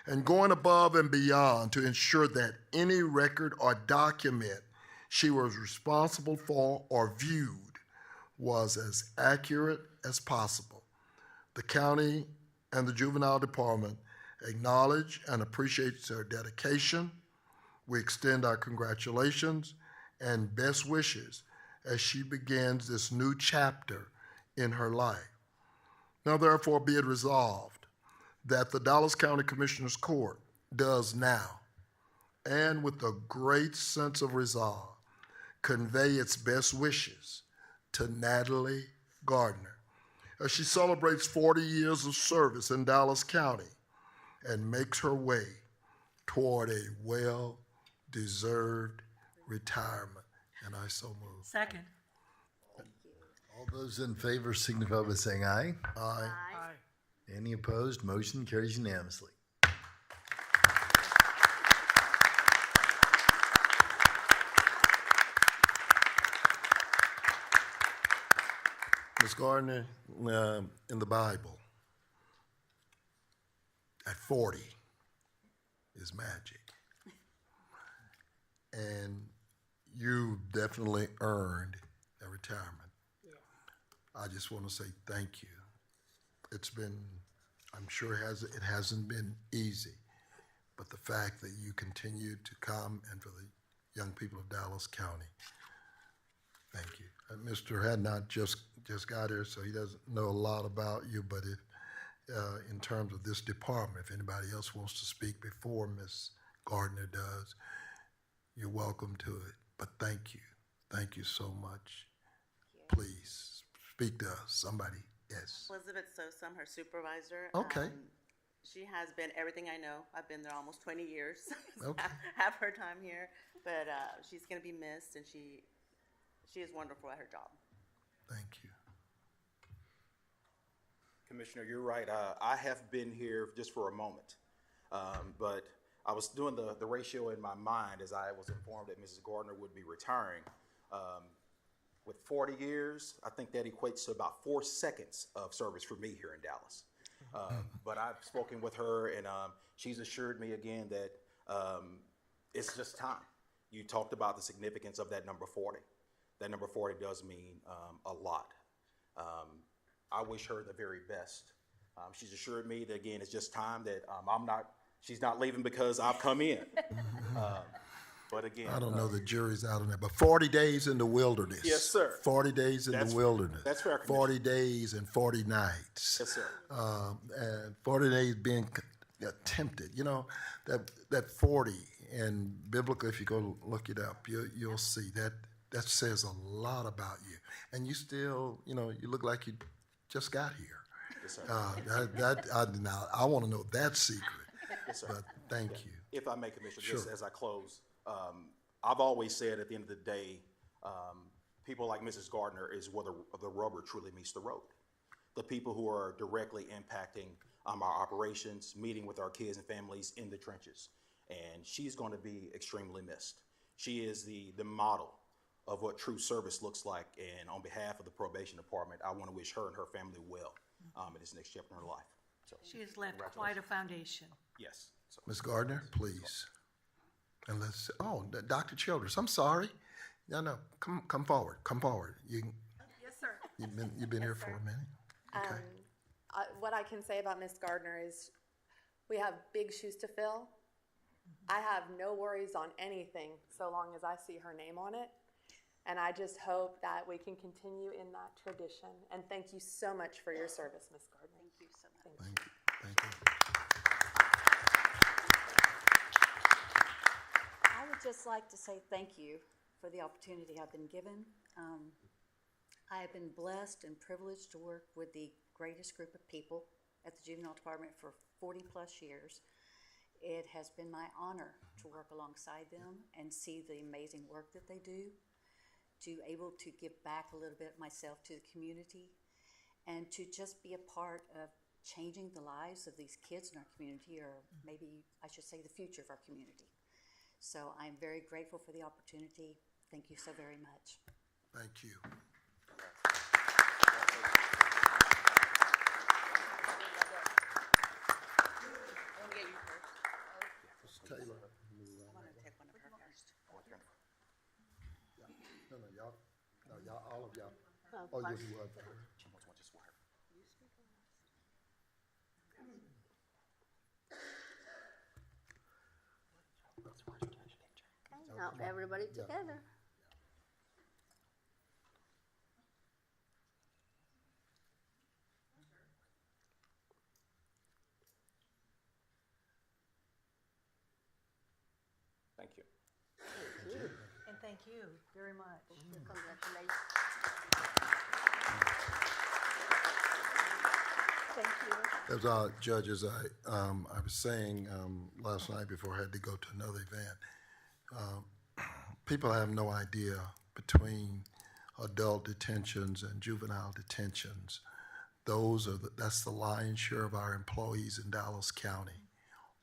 and going above and beyond to ensure that any record or document she was responsible for or viewed was as accurate as possible. The county and the Juvenile Department acknowledge and appreciate her dedication. We extend our congratulations and best wishes as she begins this new chapter in her life. Now, therefore, be it resolved that the Dallas County Commissioners Court does now, and with a great sense of resolve, convey its best wishes to Natalie Gardner as she celebrates 40 years of service in Dallas County and makes her way toward a well-deserved retirement. And I so move. Second. All those in favor signify by saying aye. Aye. Aye. Any opposed? Motion carries unanimously. Ms. Gardner, in the Bible, at 40 is magic. And you definitely earned a retirement. I just want to say thank you. It's been, I'm sure it hasn't been easy, but the fact that you continue to come and for the young people of Dallas County, thank you. Mr. Hadnot just got here, so he doesn't know a lot about you, but if, in terms of this department, if anybody else wants to speak before Ms. Gardner does, you're welcome to it. But thank you. Thank you so much. Please, speak to us, somebody. Yes. Elizabeth Sosa, I'm her supervisor. Okay. She has been everything I know. I've been there almost 20 years. Okay. Half her time here, but she's going to be missed, and she is wonderful at her job. Thank you. Commissioner, you're right. I have been here just for a moment, but I was doing the ratio in my mind as I was informed that Mrs. Gardner would be retiring. With 40 years, I think that equates to about 4 seconds of service for me here in Dallas. But I've spoken with her, and she's assured me again that it's just time. You talked about the significance of that number 40. That number 40 does mean a lot. I wish her the very best. She's assured me that, again, it's just time, that she's not leaving because I've come in. But again, I don't know, the jury's out on that, but 40 days in the wilderness. Yes, sir. 40 days in the wilderness. That's fair, Commissioner. 40 days and 40 nights. Yes, sir. And 40 days being tempted. You know, that 40, and biblically, if you go look it up, you'll see that says a lot about you. And you still, you know, you look like you just got here. Yes, sir. Now, I want to know that secret. Yes, sir. But thank you. If I may, Commissioner, Sure. just as I close, I've always said at the end of the day, people like Mrs. Gardner is where the rubber truly meets the road. The people who are directly impacting our operations, meeting with our kids and families in the trenches. And she's going to be extremely missed. She is the model of what true service looks like. And on behalf of the probation department, I want to wish her and her family well in this next chapter in her life. So, She has left quite a foundation. yes. So, Ms. Gardner, please. And let's, Dr. Childers, I'm sorry. No, come forward, come forward. Yes, sir. You've been here for a minute. Okay. What I can say about Miss Gardner is we have big shoes to fill. I have no worries on anything so long as I see her name on it. And I just hope that we can continue in that tradition. And thank you so much for your service, Miss Gardner. Thank you so much. Thank you. Thank you. I would just like to say thank you for the opportunity I've been given. I have been blessed and privileged to work with the greatest group of people at the Juvenile Department for 40 plus years. It has been my honor to work alongside them and see the amazing work that they do, to able to give back a little bit myself to the community, and to just be a part of changing the lives of these kids in our community, or maybe I should say the future of our community. So I'm very grateful for the opportunity. Thank you so very much. Thank you. Taylor. I want to take one of her first. No, y'all, all of y'all. Oh, yes, you were. Now everybody together. thank you. And thank you very much. Congratulations. Thank you. As judges, I was saying last night before I had to go to another event, people have no idea between adult detentions and juvenile detentions. That's the lion's share of our employees in Dallas County.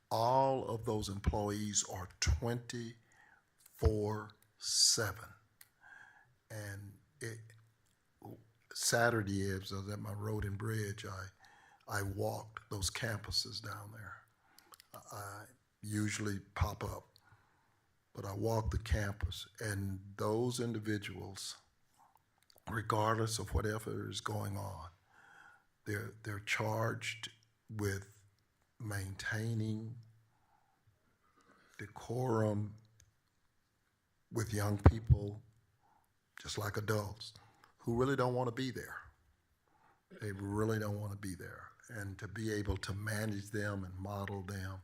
All of those employees are 24/7. And Saturday, as I was at my road and bridge, I walked those campuses down there. I usually pop up, but I walked the campus, and those individuals, regardless of whatever is going on, they're charged with maintaining decorum with young people, just like adults, who really don't want to be there. They really don't want to be there. And to be able to manage them and model them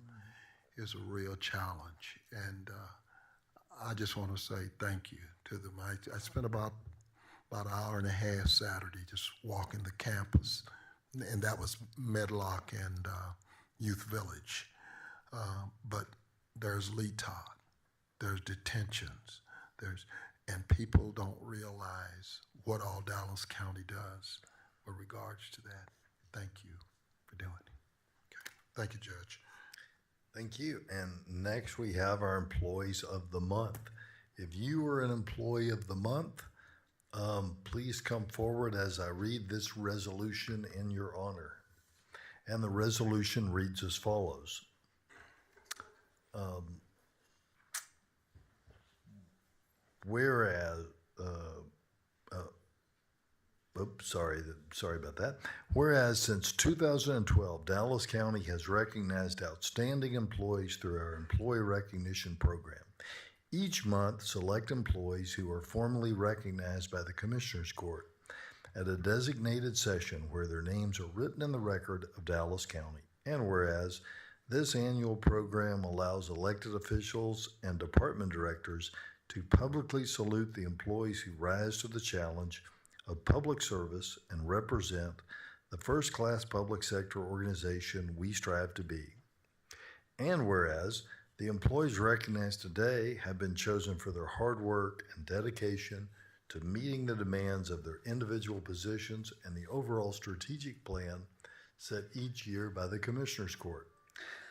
is a real challenge. And I just want to say thank you to them. I spent about an hour and a half Saturday just walking the campus, and that was Medlock and Youth Village. But there's Lee Todd, there's detentions, and people don't realize what all Dallas County does with regards to that. Thank you for doing it. Okay. Thank you, Judge. Thank you. And next we have our employees of the month. If you are an employee of the month, please come forward as I read this resolution in your honor. And the resolution reads as follows. Whereas, sorry about that. Whereas since 2012, Dallas County has recognized outstanding employees through our Employee Recognition Program. Each month, select employees who are formally recognized by the Commissioners Court at a designated session where their names are written in the record of Dallas County. And whereas this annual program allows elected officials and department directors to publicly salute the employees who rise to the challenge of public service and represent the first-class public sector organization we strive to be. And whereas the employees recognized today have been chosen for their hard work and dedication to meeting the demands of their individual positions and the overall strategic plan set each year by the Commissioners Court.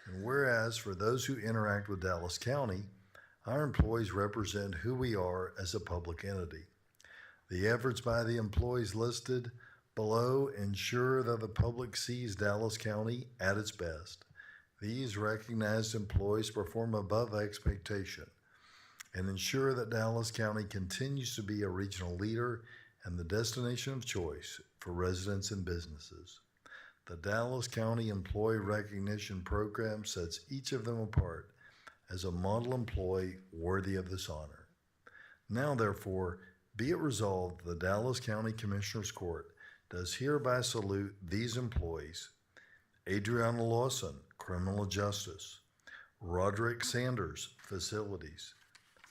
And whereas for those who interact with Dallas County, our employees represent who we are as a public entity. The efforts by the employees listed below ensure that the public sees Dallas County at its best. These recognized employees perform above expectation and ensure that Dallas County continues to be a regional leader and the destination of choice for residents and businesses. The Dallas County Employee Recognition Program sets each of them apart as a model employee worthy of this honor. Now, therefore, be it resolved, the Dallas County Commissioners Court does hereby salute these employees: Adriana Lawson, Criminal Justice; Roderick Sanders, Facilities;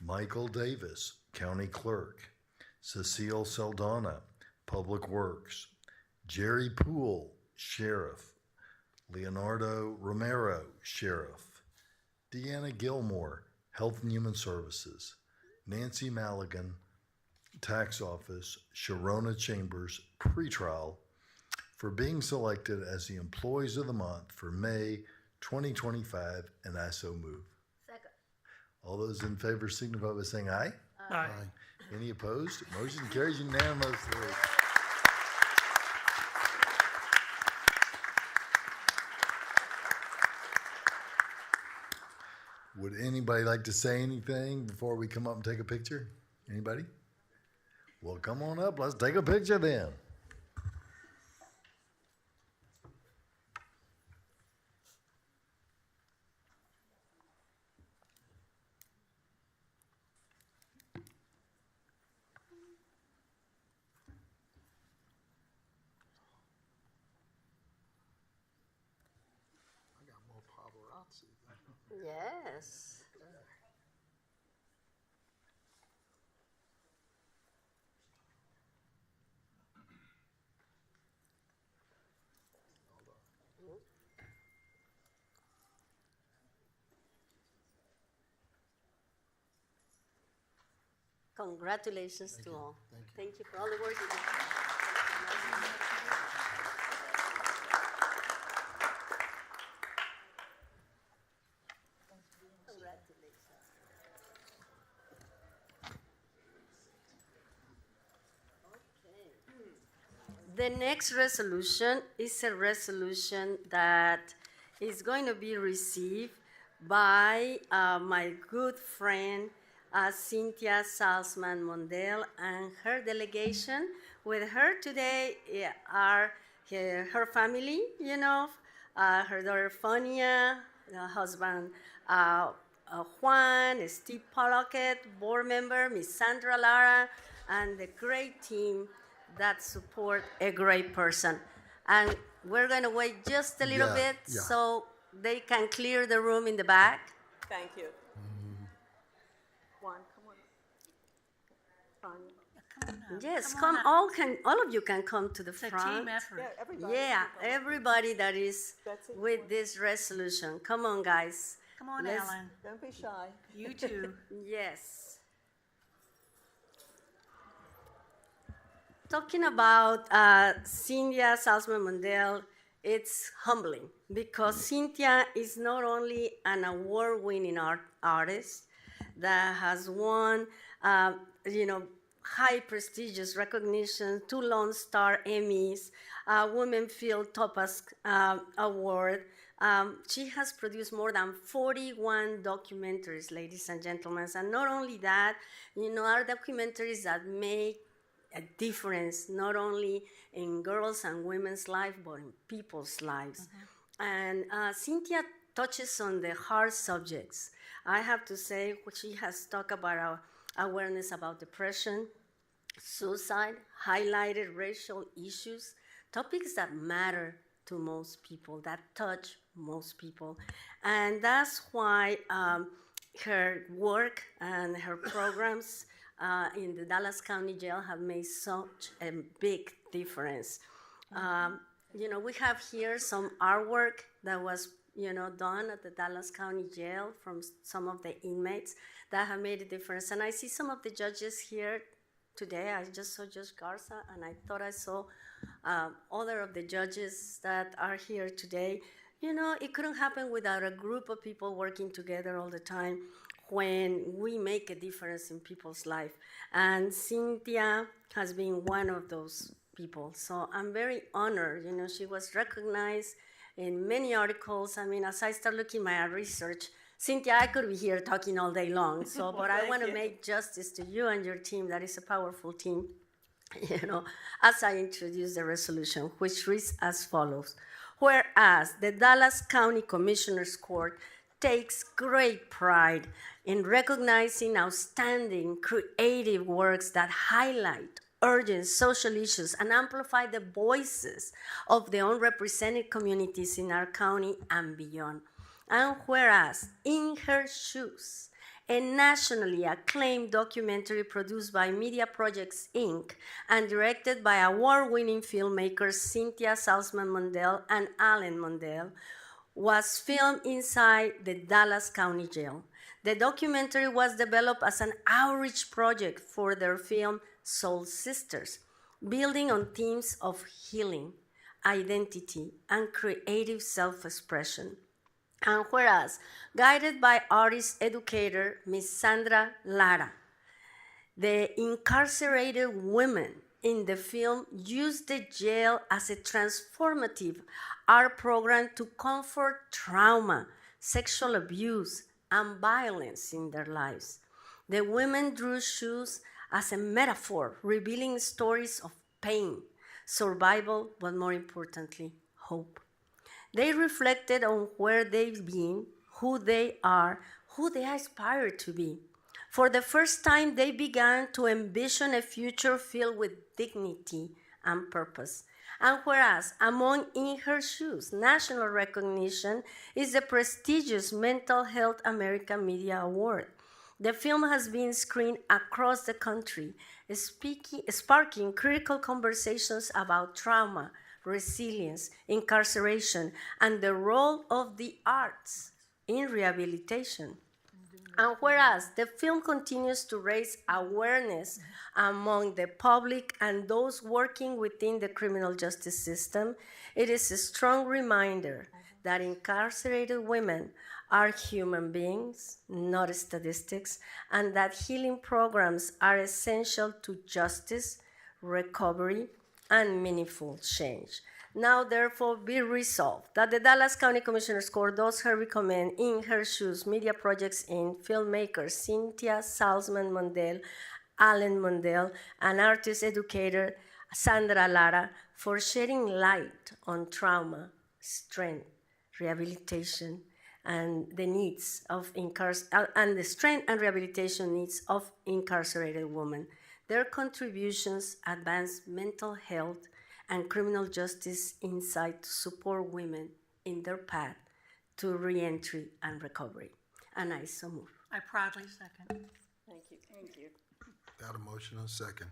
Michael Davis, County Clerk; Cecile Saldana, Public Works; Jerry Poole, Sheriff; Leonardo Romero, Sheriff; Deanna Gilmore, Health and Human Services; Nancy Maligan, Tax Office; Sharona Chambers, Pretrial, for being selected as the Employees of the Month for May 2025, and I so move. Second. All those in favor signify by saying aye. Aye. Any opposed? Motion carries unanimously. Would anybody like to say anything before we come up and take a picture? Anybody? Well, come on up. Let's take a picture then. I got more paparazzi. Yes. Congratulations to all. Thank you for all the work you did. The next resolution is a resolution that is going to be received by my good friend Cynthia Salzman Mondale and her delegation. With her today are her family, you know, her daughter Fonia, the husband Juan, Steve Pollockett, board member Miss Sandra Lara, and the great team that support a great person. And we're going to wait just a little bit so they can clear the room in the back. Thank you. Juan, come on. Yes, Come on all of you can come to the It's a front. team effort. Yeah, everybody that is with this resolution. Come on, guys. Come on, Let's- Alan. Don't be shy. You too. Yes. Talking about Cynthia Salzman Mondale, it's humbling because Cynthia is not only an award-winning artist that has won, high prestigious recognition, 2 Lone Star Emmys, Women Field Topaz Award. She has produced more than 41 documentaries, ladies and gentlemen. And not only that, are documentaries that make a difference, not only in girls' and women's life, but in people's lives. And Cynthia touches on the hard subjects. I have to say, she has talked about our awareness about depression, suicide, highlighted racial issues, topics that matter to most people, that touch most people. And that's why her work and her programs in the Dallas County Jail have made such a big difference. We have here some artwork that was, done at the Dallas County Jail from some of the inmates that have made a difference. And I see some of the judges here today. I just saw Judge Garza, and I thought I saw other of the judges that are here today. It couldn't happen without a group of people working together all the time when we make a difference in people's life. And Cynthia has been one of those people. So I'm very honored. She was recognized in many articles. I mean, as I start looking at my research, Cynthia, I could be here talking all day long. So, but I want to make justice to you and your team. That is a powerful team. As I introduce the resolution, which reads as follows. Whereas the Dallas County Commissioners Court takes great pride in recognizing outstanding creative works that highlight urgent social issues and amplify the voices of the unrepresented communities in our county and beyond. And whereas In Her Shoes, a nationally acclaimed documentary produced by Media Projects, Inc. and directed by award-winning filmmakers Cynthia Salzman Mondale and Alan Mondale, was filmed inside the Dallas County Jail. The documentary was developed as an outreach project for their film Soul Sisters, building on themes of healing, identity, and creative self-expression. And whereas, guided by artist-educator Ms. Sandra Lara, the incarcerated women in the film used the jail as a transformative art program to comfort trauma, sexual abuse, and violence in their lives. The women drew shoes as a metaphor, revealing stories of pain, survival, but more importantly, hope. They reflected on where they've been, who they are, who they aspire to be. For the first time, they began to envision a future filled with dignity and purpose. And whereas among In Her Shoes, national recognition is the prestigious Mental Health American Media Award. The film has been screened across the country, sparking critical conversations about trauma, resilience, incarceration, and the role of the arts in rehabilitation. And whereas the film continues to raise awareness among the public and those working within the criminal justice system, it is a strong reminder that incarcerated women are human beings, not statistics, and that healing programs are essential to justice, recovery, and meaningful change. Now, therefore, be resolved that the Dallas County Commissioners Court does her recommend In Her Shoes Media Projects in filmmakers Cynthia Salzman Mondel, Alan Mondel, and artist educator Sandra Lara for shedding light on trauma, strength, rehabilitation, and the needs of and the strength and rehabilitation needs of incarcerated women. Their contributions advance mental health and criminal justice insight to support women in their path to reentry and recovery. And I so move. I proudly second. Thank you, thank you. Got a motion and a second.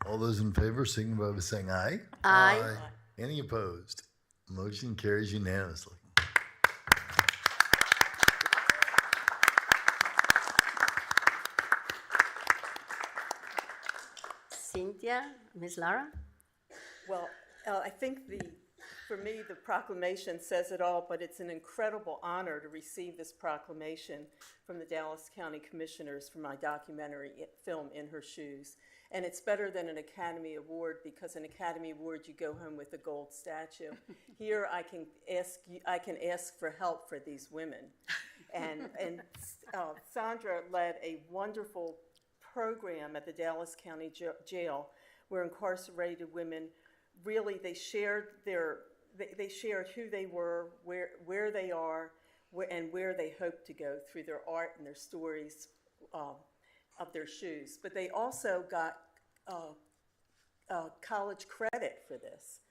All those in favor, signify by saying aye. Aye. Any opposed? Motion carries unanimously. Cynthia, Ms. Lara? Well, I think for me, the proclamation says it all, but it's an incredible honor to receive this proclamation from the Dallas County Commissioners for my documentary film In Her Shoes. And it's better than an Academy Award, because an Academy Award, you go home with a gold statue. Here, I can ask for help for these women. And Sandra led a wonderful program at the Dallas County Jail where incarcerated women really, they shared who they were, where they are, and where they hope to go through their art and their stories of their shoes. But they also got college credit for this.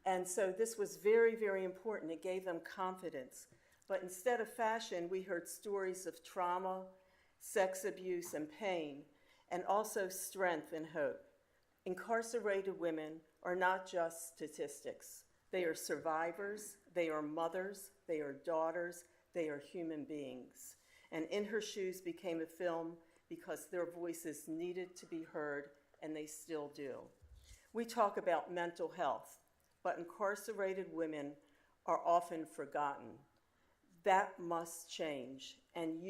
And so this was very, very important. It gave them confidence. But instead of fashion, we heard stories of trauma, sex abuse, and pain, and also strength and hope. Incarcerated women are not just statistics. They are survivors, they are mothers, they are daughters, they are human beings. And In Her Shoes became a film because their voices needed to be heard, and they still do. We talk about mental health, but incarcerated women are often forgotten. That must change, and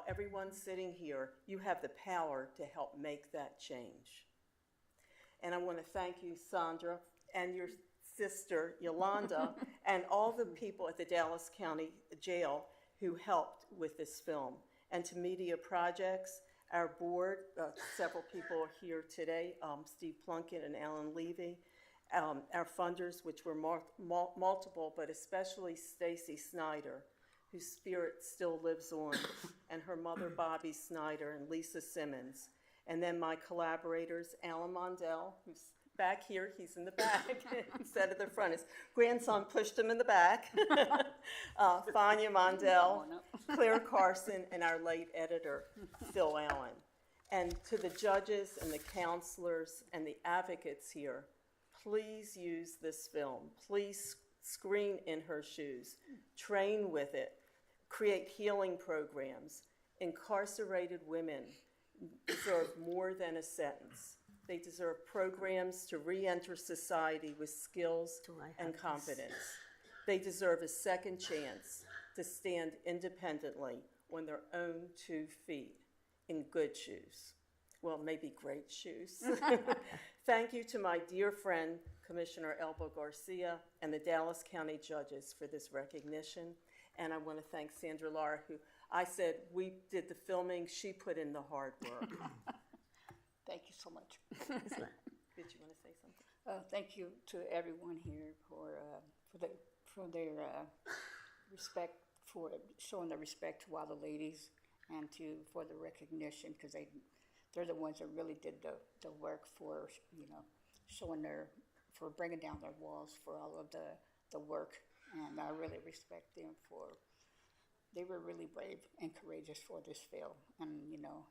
everyone sitting here, you have the power to help make that change. And I want to thank you, Sandra, and your sister, Yolanda, and all the people at the Dallas County Jail who helped with this film. And to Media Projects, our board, several people are here today, Steve Plunkett and Alan Levy, our funders, which were multiple, but especially Stacy Snyder, whose spirit still lives on, and her mother, Bobby Snyder, and Lisa Simmons. And then my collaborators, Alan Mondell, who's back here, he's in the back instead of the front. His grandson pushed him in the back. Fania Mondell, Claire Carson, and our late editor, Phil Allen. And to the judges and the counselors and the advocates here, please use this film. Please screen In Her Shoes. Train with it. Create healing programs. Incarcerated women deserve more than a sentence. They deserve programs to re-enter society with skills and confidence. They deserve a second chance to stand independently on their own 2 feet in good shoes. Well, maybe great shoes. Thank you to my dear friend, Commissioner ELBA Garcia, and the Dallas County judges for this recognition. And I want to thank Sandra Lara, who I said we did the filming, she put in the hard work. Thank you so much. Did you want to say something? Thank you to everyone here for their respect, for showing the respect to all the ladies, and for the recognition, because they're the ones that really did the work for for bringing down their walls, for all of the work, and I really respect them they were really brave and courageous for this film. And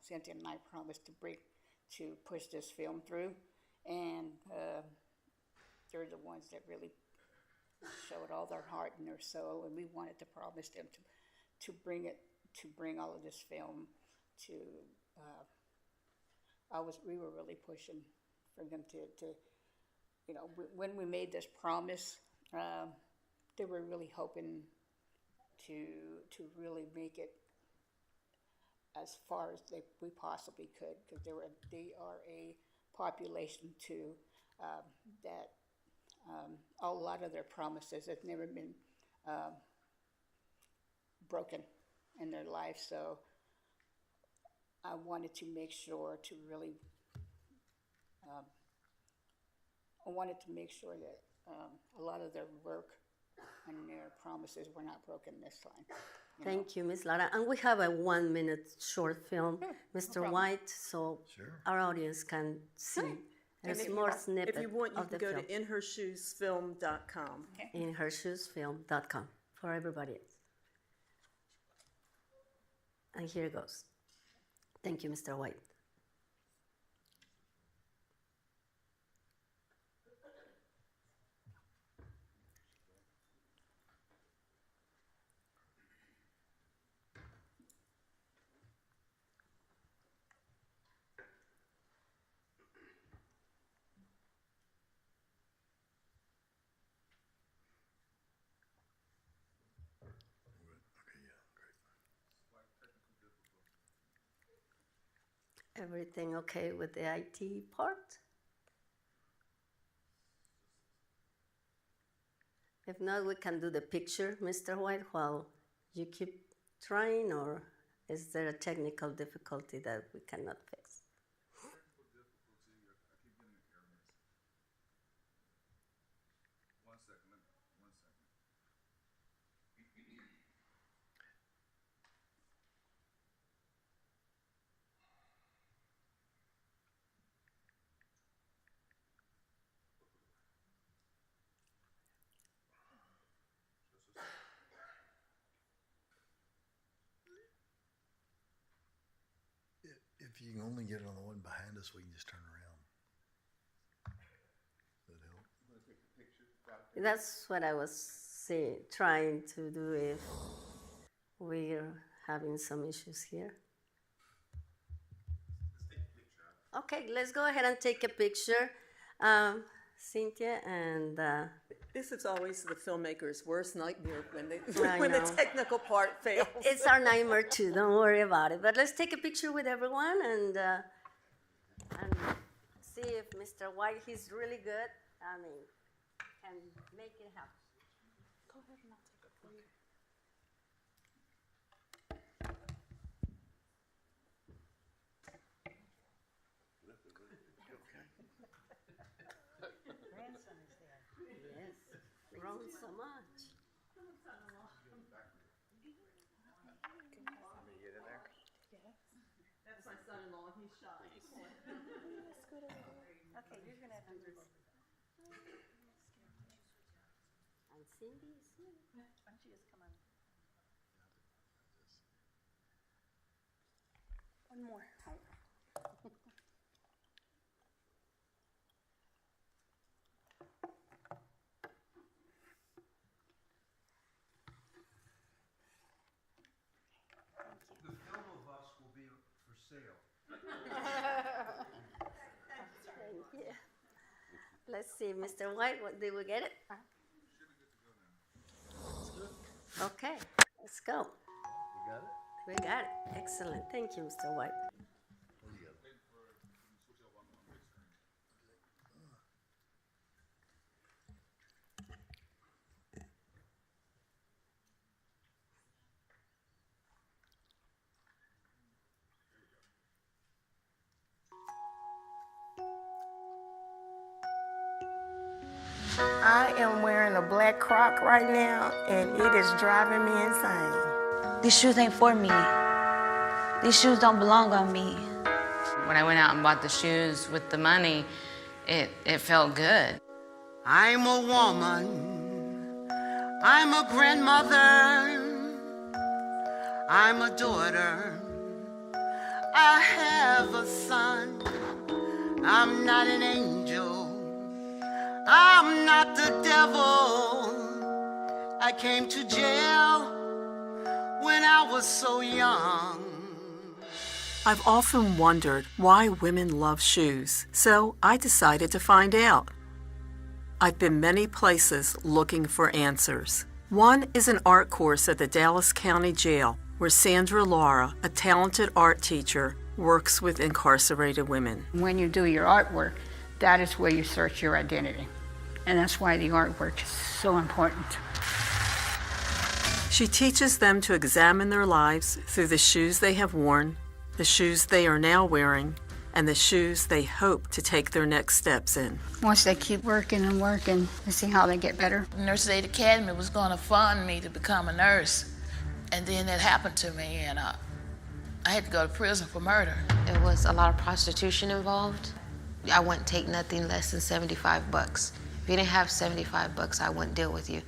Cynthia and I promised to push this film through, and they're the ones that really showed all their heart and their soul, and we wanted to promise them bring all of this film to, we were really pushing for them to you know, when we made this promise, they were really hoping to really make it as far as we possibly could, because they are a population too that a lot of their promises have never been broken in their life. So I wanted to make sure to really, that a lot of their work and their promises were not broken this time. Thank you, Ms. Lara. And we have a 1-minute short film, Mr. White, so our audience can see. There's more snippet If you want, you of can the go film. to inhershoesfilm.com. InHerShoesFilm.com for everybody else. And here it goes. Thank you, Mr. White. Everything okay with the IT part? If not, we can do the picture, Mr. White, while you keep trying, or is there a technical difficulty that we cannot fix? If you can only get it on the one behind us, we can just turn around. Does that help? That's what I was trying to do if we're having some issues here. Okay, let's go ahead and take a picture. Cynthia and... This is always the filmmaker's worst nightmare when I when the know. technical part fails. It's our nightmare too, don't worry about it. But let's take a picture with everyone and see if Mr. White, he's really good. I mean, can make it happen. Go ahead and I'll take it for you. Grandson is there. Yes, grown so much. That's my son-in-law. He's shy. Okay, you're gonna have to do this. And Cindy, Why don't you just come on? one more. The film of us will be for sale. Thank you. Let's see, Mr. White, did we get it? Okay, let's go. We got it? We got it. Excellent. Thank you, Mr. White. What do you got? I am wearing a black Croc right now, and it is driving me insane. These shoes ain't for me. These shoes don't belong on me. When I went out and bought the shoes with the money, it felt good. I'm a woman. I'm a grandmother. I'm a daughter. I have a son. I'm not an angel. I'm not the devil. I came to jail when I was so young. I've often wondered why women love shoes, so I decided to find out. I've been many places looking for answers. One is an art course at the Dallas County Jail, where Sandra Lara, a talented art teacher, works with incarcerated women. When you do your artwork, that is where you search your identity. And that's why the artwork is so important. She teaches them to examine their lives through the shoes they have worn, the shoes they are now wearing, and the shoes they hope to take their next steps in. Once they keep working and working and see how they get better. Nurses Aid Academy was going to fund me to become a nurse, and then it happened to me, and I had to go to prison for murder. There was a lot of prostitution involved. I wouldn't take nothing less than $75. If you didn't have $75, I wouldn't deal with you.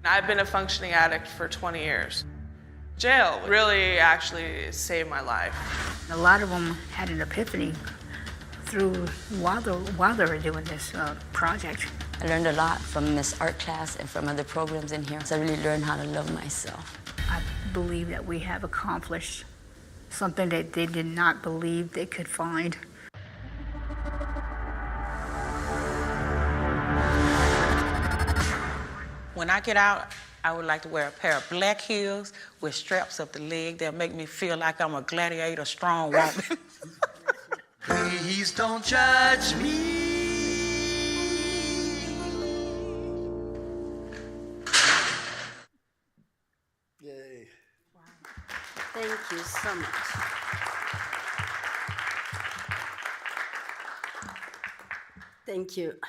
I've been a functioning addict for 20 years. Jail really actually saved my life. A lot of them had an epiphany while they were doing this project. I learned a lot from this art class and from other programs in here. So I really learned how to love myself. I believe that we have accomplished something that they did not believe they could find. When I get out, I would like to wear a pair of black heels with straps up the leg that make me feel like I'm a gladiator, strong woman. Please don't judge me. Yay. Thank you so much. Thank you,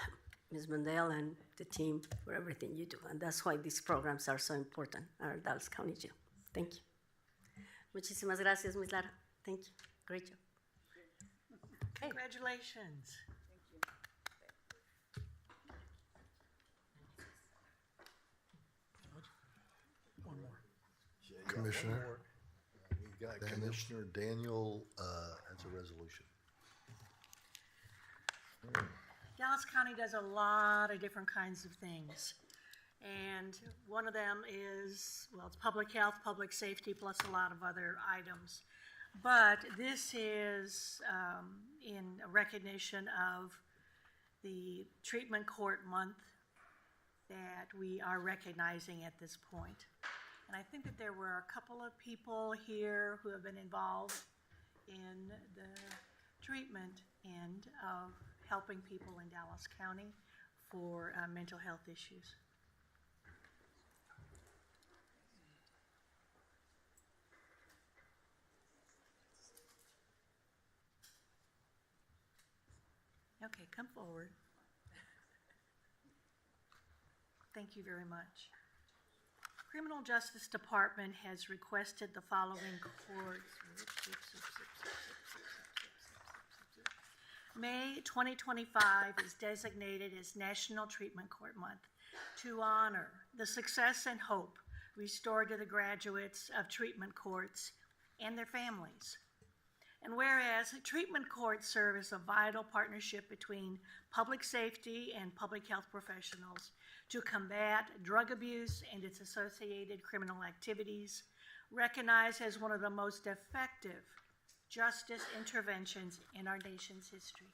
Ms. Mandel and the team for everything you do. And that's why these programs are so important at our Dallas County Jail. Thank you. Muchísimas gracias, Ms. Lara. Thank you. Great job. Okay. Congratulations. One more. Commissioner. We've got Commissioner Daniel as a resolution. Dallas County does a lot of different kinds of things. And one of them is, well, it's public health, public safety, plus a lot of other items. But this is in recognition of the Treatment Court Month that we are recognizing at this point. And I think that there were a couple of people here who have been involved in the treatment end of helping people in Dallas County for mental health issues. Okay, come forward. Thank you very much. Criminal Justice Department has requested the following courts. May 2025 is designated as National Treatment Court Month to honor the success and hope restored to the graduates of treatment courts and their families. And whereas treatment courts serve as a vital partnership between public safety and public health professionals to combat drug abuse and its associated criminal activities, recognized as one of the most effective justice interventions in our nation's history.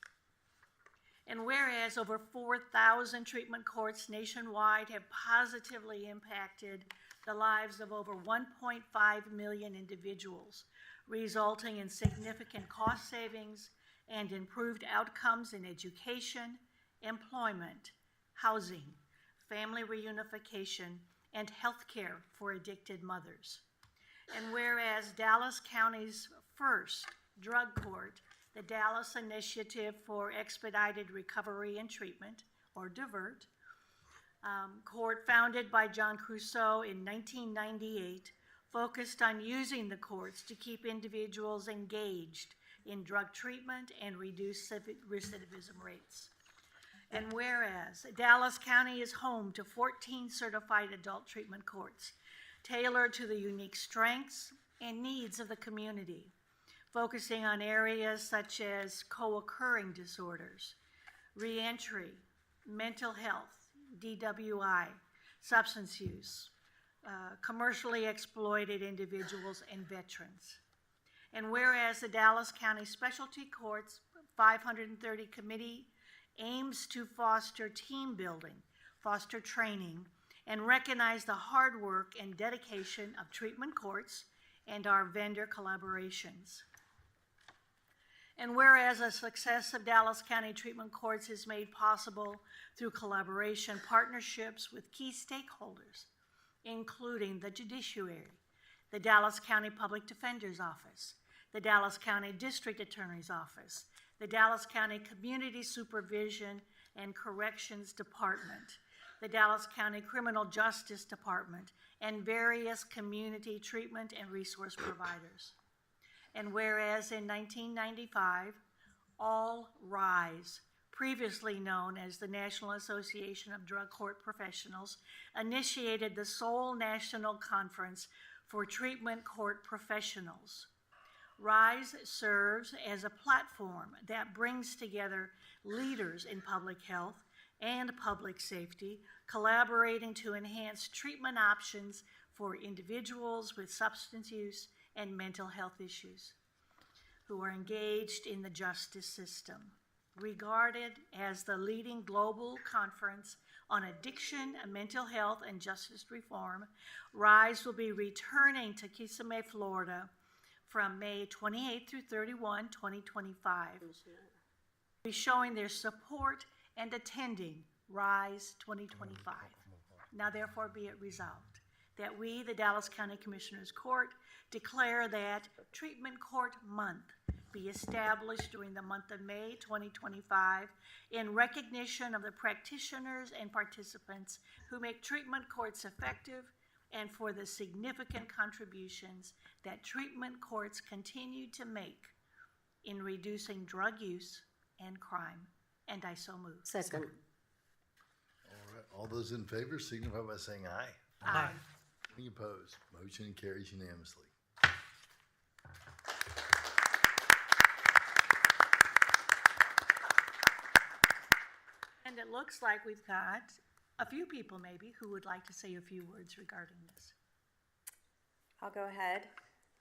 And whereas over 4,000 treatment courts nationwide have positively impacted the lives of over 1.5 million individuals, resulting in significant cost savings and improved outcomes in education, employment, housing, family reunification, and health care for addicted mothers. And whereas Dallas County's first drug court, the Dallas Initiative for Expedited Recovery and Treatment, or DIVERT, court founded by John Crusoe in 1998, focused on using the courts to keep individuals engaged in drug treatment and reduce recidivism rates. And whereas Dallas County is home to 14 certified adult treatment courts, tailored to the unique strengths and needs of the community, focusing on areas such as co-occurring disorders, reentry, mental health, DWI, substance use, commercially exploited individuals and veterans. And whereas the Dallas County Specialty Courts 530 Committee aims to foster team building, foster training, and recognize the hard work and dedication of treatment courts and our vendor collaborations. And whereas the success of Dallas County Treatment Courts is made possible through collaboration partnerships with key stakeholders, including the Judiciary, the Dallas County Public Defender's Office, the Dallas County District Attorney's Office, the Dallas County Community Supervision and Corrections Department, the Dallas County Criminal Justice Department, and various community treatment and resource providers. And whereas in 1995, All Rise, previously known as the National Association of Drug Court Professionals, initiated the sole national conference for treatment court professionals. RISE serves as a platform that brings together leaders in public health and public safety, collaborating to enhance treatment options for individuals with substance use and mental health issues who are engaged in the justice system. Regarded as the leading global conference on addiction, mental health, and justice reform, RISE will be returning to Kissimmee, Florida from May 28 through 31, 2025. Be showing their support and attending RISE 2025. Now therefore be it resolved that we, the Dallas County Commissioners Court, declare that Treatment Court Month be established during the month of May 2025 in recognition of the practitioners and participants who make treatment courts effective and for the significant contributions that treatment courts continue to make in reducing drug use and crime. And I so move. Second. All right, all those in favor signify by saying aye. Aye. Any opposed? Motion carries unanimously. And it looks like we've got a few people maybe who would like to say a few words regarding this. I'll go ahead.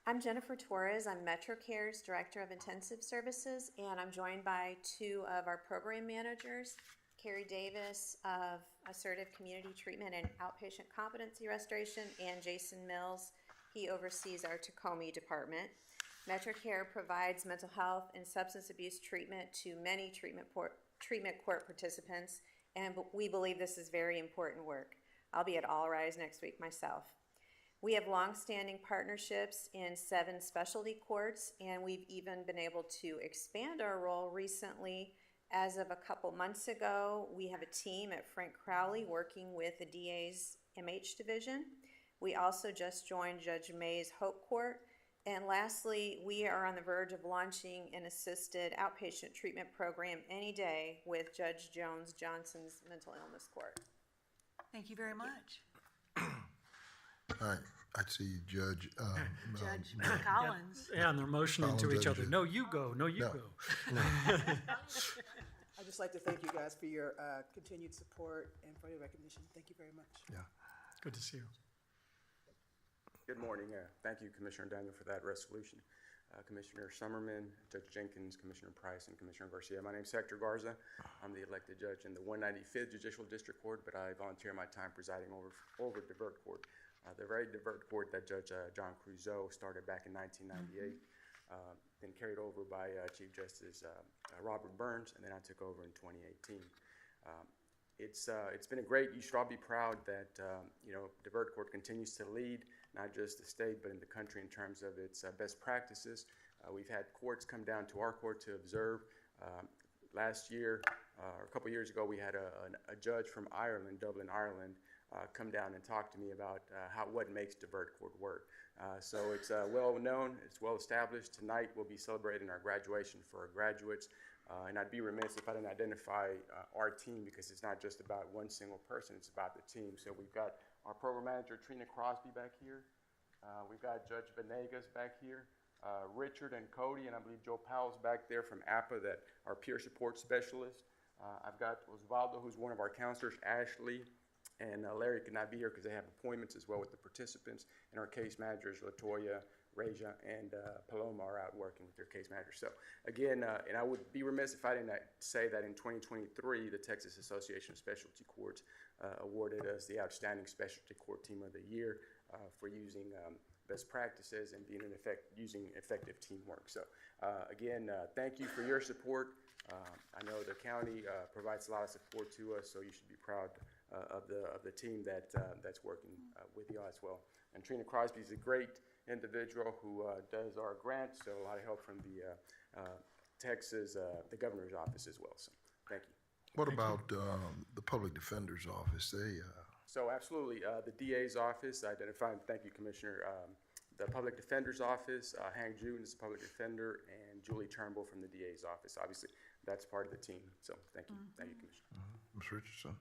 I'm Jennifer Torres. I'm MetroCare's Director of Intensive Services, and I'm joined by two of our program managers, Carrie Davis of Assertive Community Treatment and Outpatient Competency Restoration, and Jason Mills. He oversees our Tacoma department. MetroCare provides mental health and substance abuse treatment to many treatment court participants, and we believe this is very important work. I'll be at All Rise next week myself. We have long-standing partnerships in 7 specialty courts, and we've even been able to expand our role recently. As of a couple months ago, we have a team at Frank Crowley working with the DA's MH division. We also just joined Judge May's Hope Court. And lastly, we are on the verge of launching an assisted outpatient treatment program any day with Judge Jones Johnson's Mental Illness Court. Thank you very much. I see you, Judge. Judge Collins. Yeah, and they're motioning to each other. No, you go. No, you go. I'd just like to thank you guys for your continued support and for your recognition. Thank you very much. Yeah, good to see you. Good morning. Thank you, Commissioner Daniel, for that resolution. Commissioner Summerman, Judge Jenkins, Commissioner Price, and Commissioner Garcia. My name is Hector Garza. I'm the elected judge in the 195th Judicial District Court, but I volunteer my time presiding over Divert Court. The very Divert Court that Judge John Crusoe started back in 1998, then carried over by Chief Justice Robert Burns, and then I took over in 2018. It's been a great, you should all be proud that, Divert Court continues to lead, not just the state, but in the country in terms of its best practices. We've had courts come down to our court to observe. Last year, or a couple years ago, we had a judge from Ireland, Dublin, Ireland, come down and talk to me about what makes Divert Court work. So it's well known, it's well established. Tonight we'll be celebrating our graduation for our graduates. And I'd be remiss if I didn't identify our team, because it's not just about one single person, it's about the team. So we've got our program manager, Trina Crosby, back here. We've got Judge Venegas back here, Richard and Cody, and I believe Joe Powell's back there from APA, that our peer support specialist. I've got Osvaldo, who's one of our counselors, Ashley, And Larry could not be here because they have appointments as well with the participants. And our case managers, Latoya, Raja, and Paloma are out working with their case managers. So again, and I would be remiss if I didn't say that in 2023, the Texas Association of Specialty Courts awarded us the Outstanding Specialty Court Team of the Year for using best practices and using effective teamwork. So again, thank you for your support. I know the county provides a lot of support to us, so you should be proud of the team that's working with you all as well. And Trina Crosby is a great individual who does our grants, so a lot of help from the Texas, the governor's office as well. So thank you. What about the public defender's office? So absolutely, the DA's office identified, thank you, Commissioner, the public defender's office, Hank Juden is the public defender, and Julie Turnbull from the DA's office. Obviously, that's part of the team. So thank you, thank you, Commissioner. Ms. Richardson.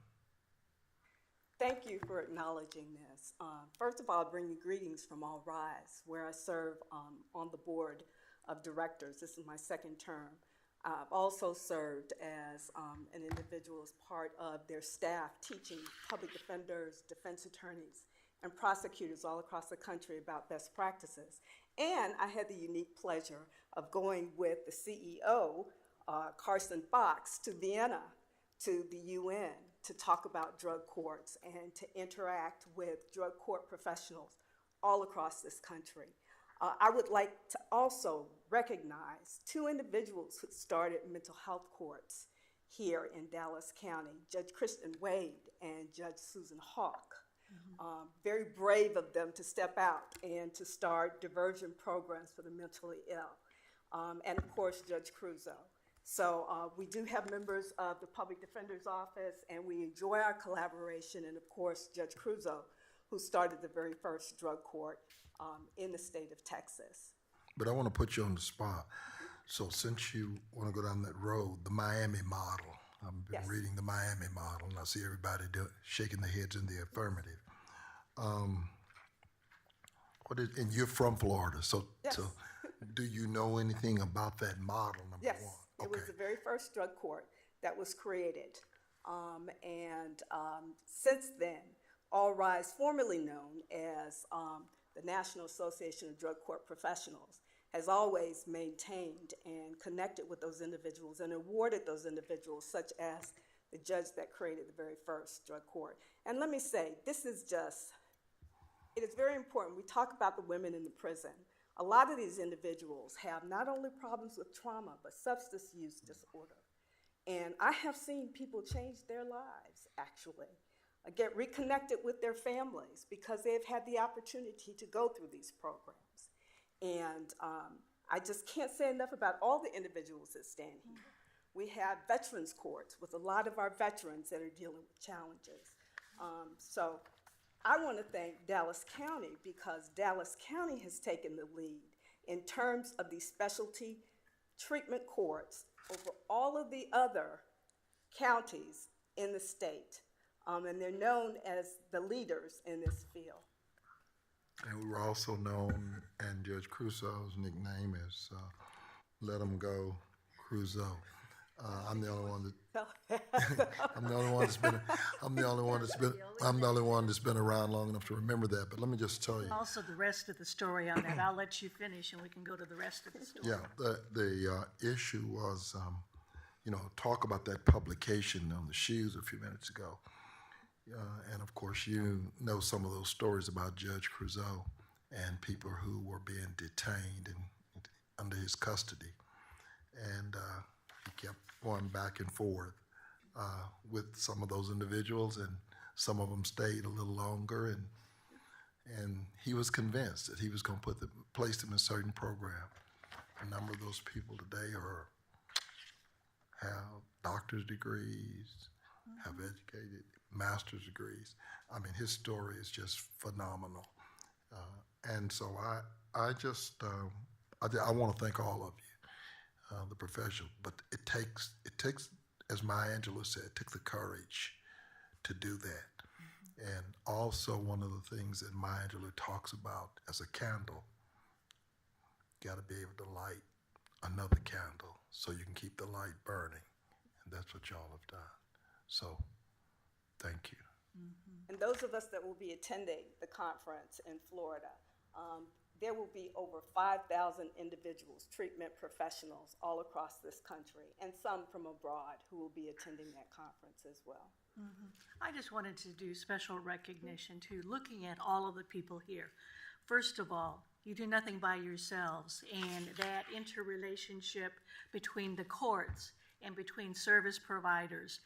Thank you for acknowledging this. First of all, I bring you greetings from All Rise, where I serve on the board of directors. This is my second term. I've also served as an individual as part of their staff teaching public defenders, defense attorneys, and prosecutors all across the country about best practices. And I had the unique pleasure of going with the CEO, Carson Fox, to Vienna, to the UN, to talk about drug courts and to interact with drug court professionals all across this country. I would like to also recognize two individuals who started mental health courts here in Dallas County, Judge Kristen Wade and Judge Susan Hawk. Very brave of them to step out and to start diversion programs for the mentally ill. And of course, Judge Cruzo. So we do have members of the Public Defender's Office, and we enjoy our collaboration, and of course, Judge Cruzo, who started the very first drug court in the state of Texas. But I want to put you on the spot. So since you want to go down that road, the Miami model, I've been reading the Miami model, and I see everybody shaking their heads in the affirmative. And you're from Florida, so do you know anything about that model, number one? Yes, it was the very first drug court that was created. Since then, All Rise, formerly known as the National Association of Drug Court Professionals, has always maintained and connected with those individuals and awarded those individuals, such as the judge that created the very first drug court. And let me say, it is very important. We talk about the women in the prison. A lot of these individuals have not only problems with trauma, but substance use disorder. And I have seen people change their lives, actually, get reconnected with their families because they've had the opportunity to go through these programs. And I just can't say enough about all the individuals that stand here. We have veterans courts with a lot of our veterans that are dealing with challenges. So I want to thank Dallas County because Dallas County has taken the lead in terms of these specialty treatment courts over all of the other counties in the state. And they're known as the leaders in this field. And we were also known, and Judge Crusoe's nickname is Let 'em Go Cruzo. I'm the only one that's been around long enough to remember that. But let me just tell you. Also, the rest of the story on that. I'll let you finish, and we can go to the rest of the story. Yeah, the issue was, talk about that publication on the shoes a few minutes ago. And of course, you know some of those stories about Judge Cruzo and people who were being detained and under his custody. And he kept going back and forth with some of those individuals, and some of them stayed a little longer. And he was convinced that he was going to place them in a certain program. A number of those people today have doctor's degrees, have educated master's degrees. I mean, his story is just phenomenal. And so I want to thank all of you, the professionals, but it takes, as Maya Angelou said, it takes the courage to do that. And also one of the things that Maya Angelou talks about as a candle, you got to be able to light another candle so you can keep the light burning. And that's what y'all have done. So thank you. And those of us that will be attending the conference in Florida, there will be over 5,000 individuals, treatment professionals all across this country, and some from abroad who will be attending that conference as well. I just wanted to do special recognition too, looking at all of the people here. First of all, you do nothing by yourselves, and that interrelationship between the courts and between service providers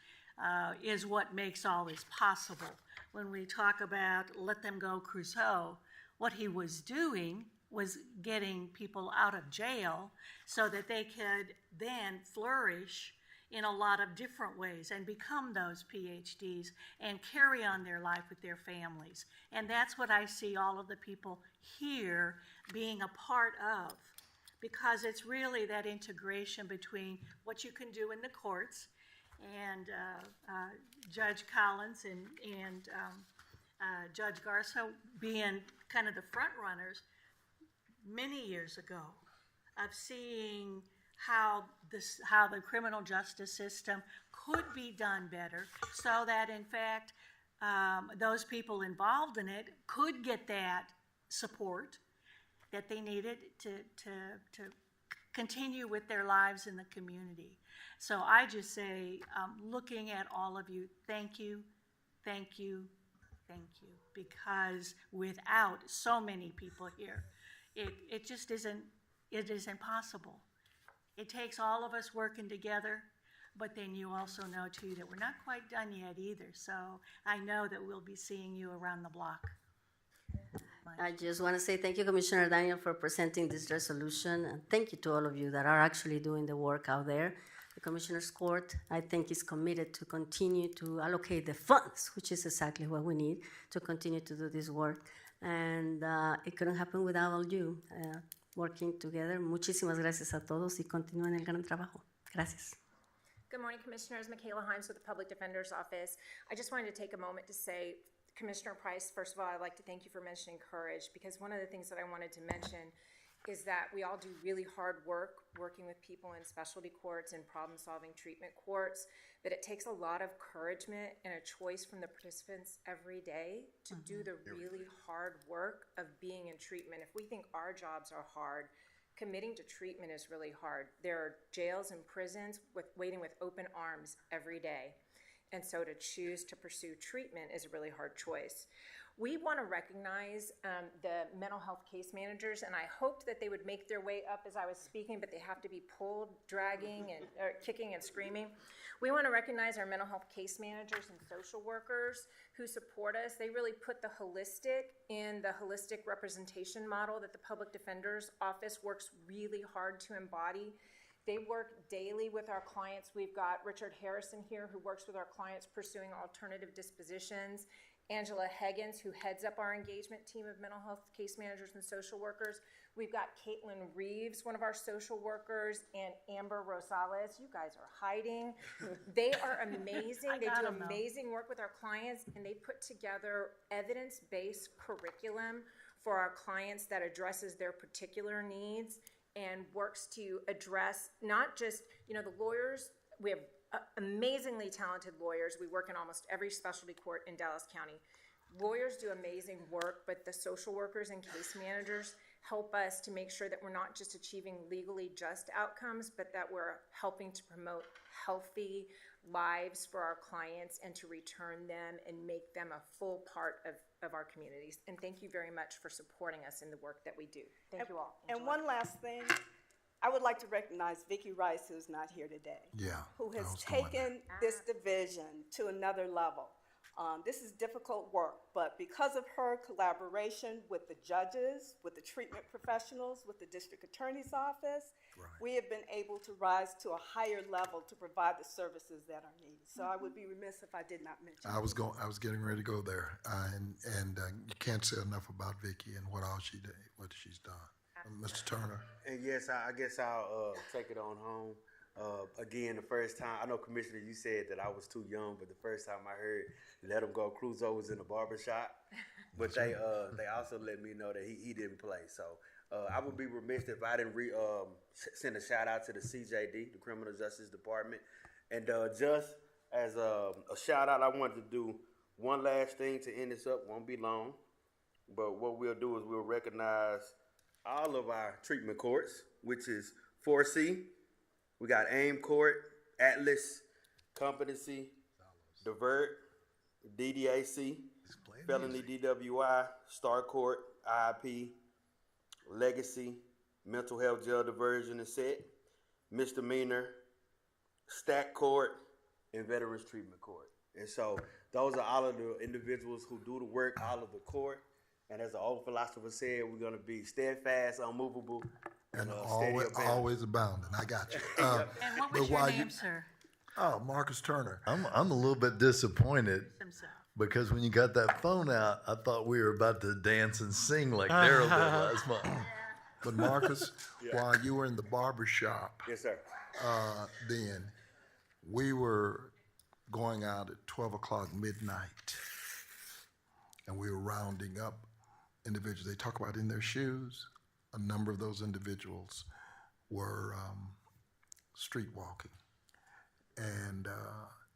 is what makes all this possible. When we talk about Let Them Go Crusoe, what he was doing was getting people out of jail so that they could then flourish in a lot of different ways and become those PhDs and carry on their life with their families. And that's what I see all of the people here being a part of, because it's really that integration between what you can do in the courts and Judge Collins and Judge GARCIA being kind of the front runners many years ago of seeing how the criminal justice system could be done better, so that in fact those people involved in it could get that support that they needed to continue with their lives in the community. So I just say, looking at all of you, thank you, thank you, thank you, because without so many people here, it just isn't possible. It takes all of us working together, but then you also know too that we're not quite done yet either. So I know that we'll be seeing you around the block. I just want to say thank you, Commissioner Daniel, for presenting this resolution, and thank you to all of you that are actually doing the work out there. The Commissioner's Court, I think, is committed to continue to allocate the funds, which is exactly what we need to continue to do this work. And it couldn't happen without all you working together. Muchísimas gracias a todos y continúen el gran trabajo. Gracias. Good morning, Commissioners. Michaela Himes with the Public Defender's Office. I just wanted to take a moment to say, Commissioner Price, first of all, I'd like to thank you for mentioning courage, because one of the things that I wanted to mention is that we all do really hard work working with people in specialty courts and problem-solving treatment courts, that it takes a lot of encouragement and a choice from the participants every day to do the really hard work of being in treatment. If we think our jobs are hard, committing to treatment is really hard. There are jails and prisons waiting with open arms every day. And so to choose to pursue treatment is a really hard choice. We want to recognize the mental health case managers, and I hoped that they would make their way up as I was speaking, but they have to be pulled, dragging, and kicking and screaming. We want to recognize our mental health case managers and social workers who support us. They really put the holistic in the holistic representation model that the Public Defender's Office works really hard to embody. They work daily with our clients. We've got Richard Harrison here, who works with our clients pursuing alternative dispositions. Angela Higgins, who heads up our engagement team of mental health case managers and social workers. We've got Caitlin Reeves, one of our social workers, and Amber Rosales. You guys are hiding. They are amazing. They do amazing work with our clients, and they put together evidence-based curriculum for our clients that addresses their particular needs and works to address not just, the lawyers. We have amazingly talented lawyers. We work in almost every specialty court in Dallas County. Lawyers do amazing work, but the social workers and case managers help us to make sure that we're not just achieving legally just outcomes, but that we're helping to promote healthy lives for our clients and to return them and make them a full part of our communities. And thank you very much for supporting us in the work that we do. Thank you all. And one last thing, I would like to recognize Vicki Rice, who's not here today. Yeah. Who has taken this division to another level. This is difficult work, but because of her collaboration with the judges, with the treatment professionals, with the district attorney's office, we have been able to rise to a higher level to provide the services that are needed. So I would be remiss if I did not mention. I was getting ready to go there, and you can't say enough about Vicki and what all she did, what she's done. Mr. Turner. And yes, I guess I'll take it on home. Again, the first time, I know, Commissioner, you said that I was too young, but the first time I heard Let Him Go Crusoe was in the barbershop. But they also let me know that he didn't play. So I would be remiss if I didn't send a shout out to the CJD, the Criminal Justice Department. And just as a shout out, I wanted to do One last thing to end this up, won't be long, but what we'll do is we'll recognize all of our treatment courts, which is 4C. We got AIM Court, Atlas, Competency, Divert, DDAC, Felony DWI, Star Court, IIP, Legacy, Mental Health Jail Diversion and Set, Misdemeanor, Stack Court, and Veterans Treatment Court. And so those are all of the individuals who do the work, all of the court. And as the old philosopher said, we're going to be steadfast, unmovable, and always abounding. I got you. And what was your name, sir? Oh, Marcus Turner. I'm a little bit disappointed Himself. because when you got that phone out, I thought we were about to dance and sing like Daryl did last month. But Marcus, while you were in the barber shop, yes, sir. Then we were going out at 12 o'clock midnight, and we were rounding up individuals. They talk about in their shoes. A number of those individuals were street walking, and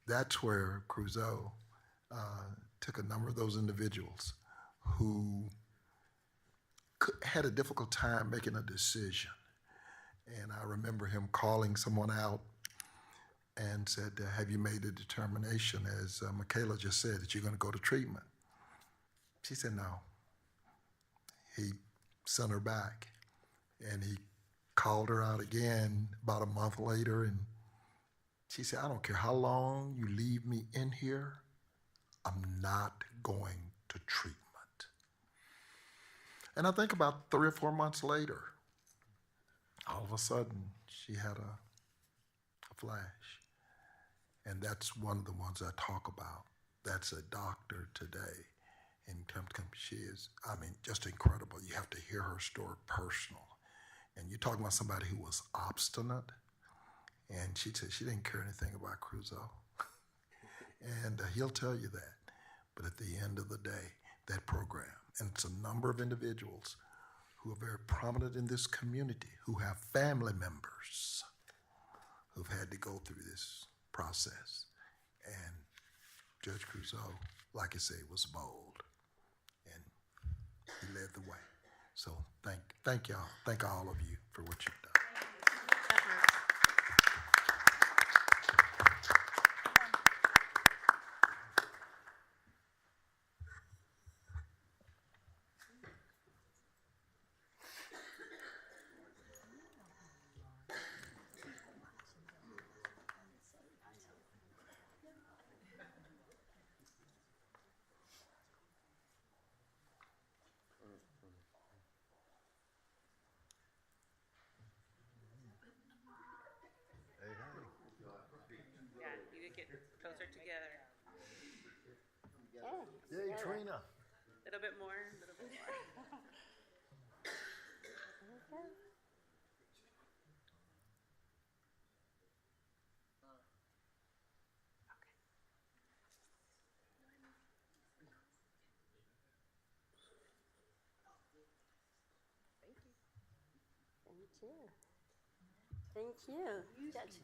that's where Crusoe took a number of those individuals who had a difficult time making a decision. And I remember him calling someone out and said, have you made a determination, as Michaela just said, that you're going to go to treatment? She said no. He sent her back, and he called her out again about a month later, and she said, I don't care how long you leave me in here, I'm not going to treatment. And I think about 3 or 4 months later, all of a sudden, she had a flash. And that's one of the ones I talk about. That's a doctor today. In terms of, she is, I mean, just incredible. You have to hear her story personal. And you're talking about somebody who was obstinate. And she said she didn't care anything about Crusoe. And he'll tell you that. But at the end of the day, that program, and it's a number of individuals who are very prominent in this community, who have family members who've had to go through this process. And Judge Crusoe, like I say, was bold, and he led the way. So thank y'all. Thank all of you for what you've done. Closer together. Yay, Trina. A little bit more, a little bit more. Thank you. Judge.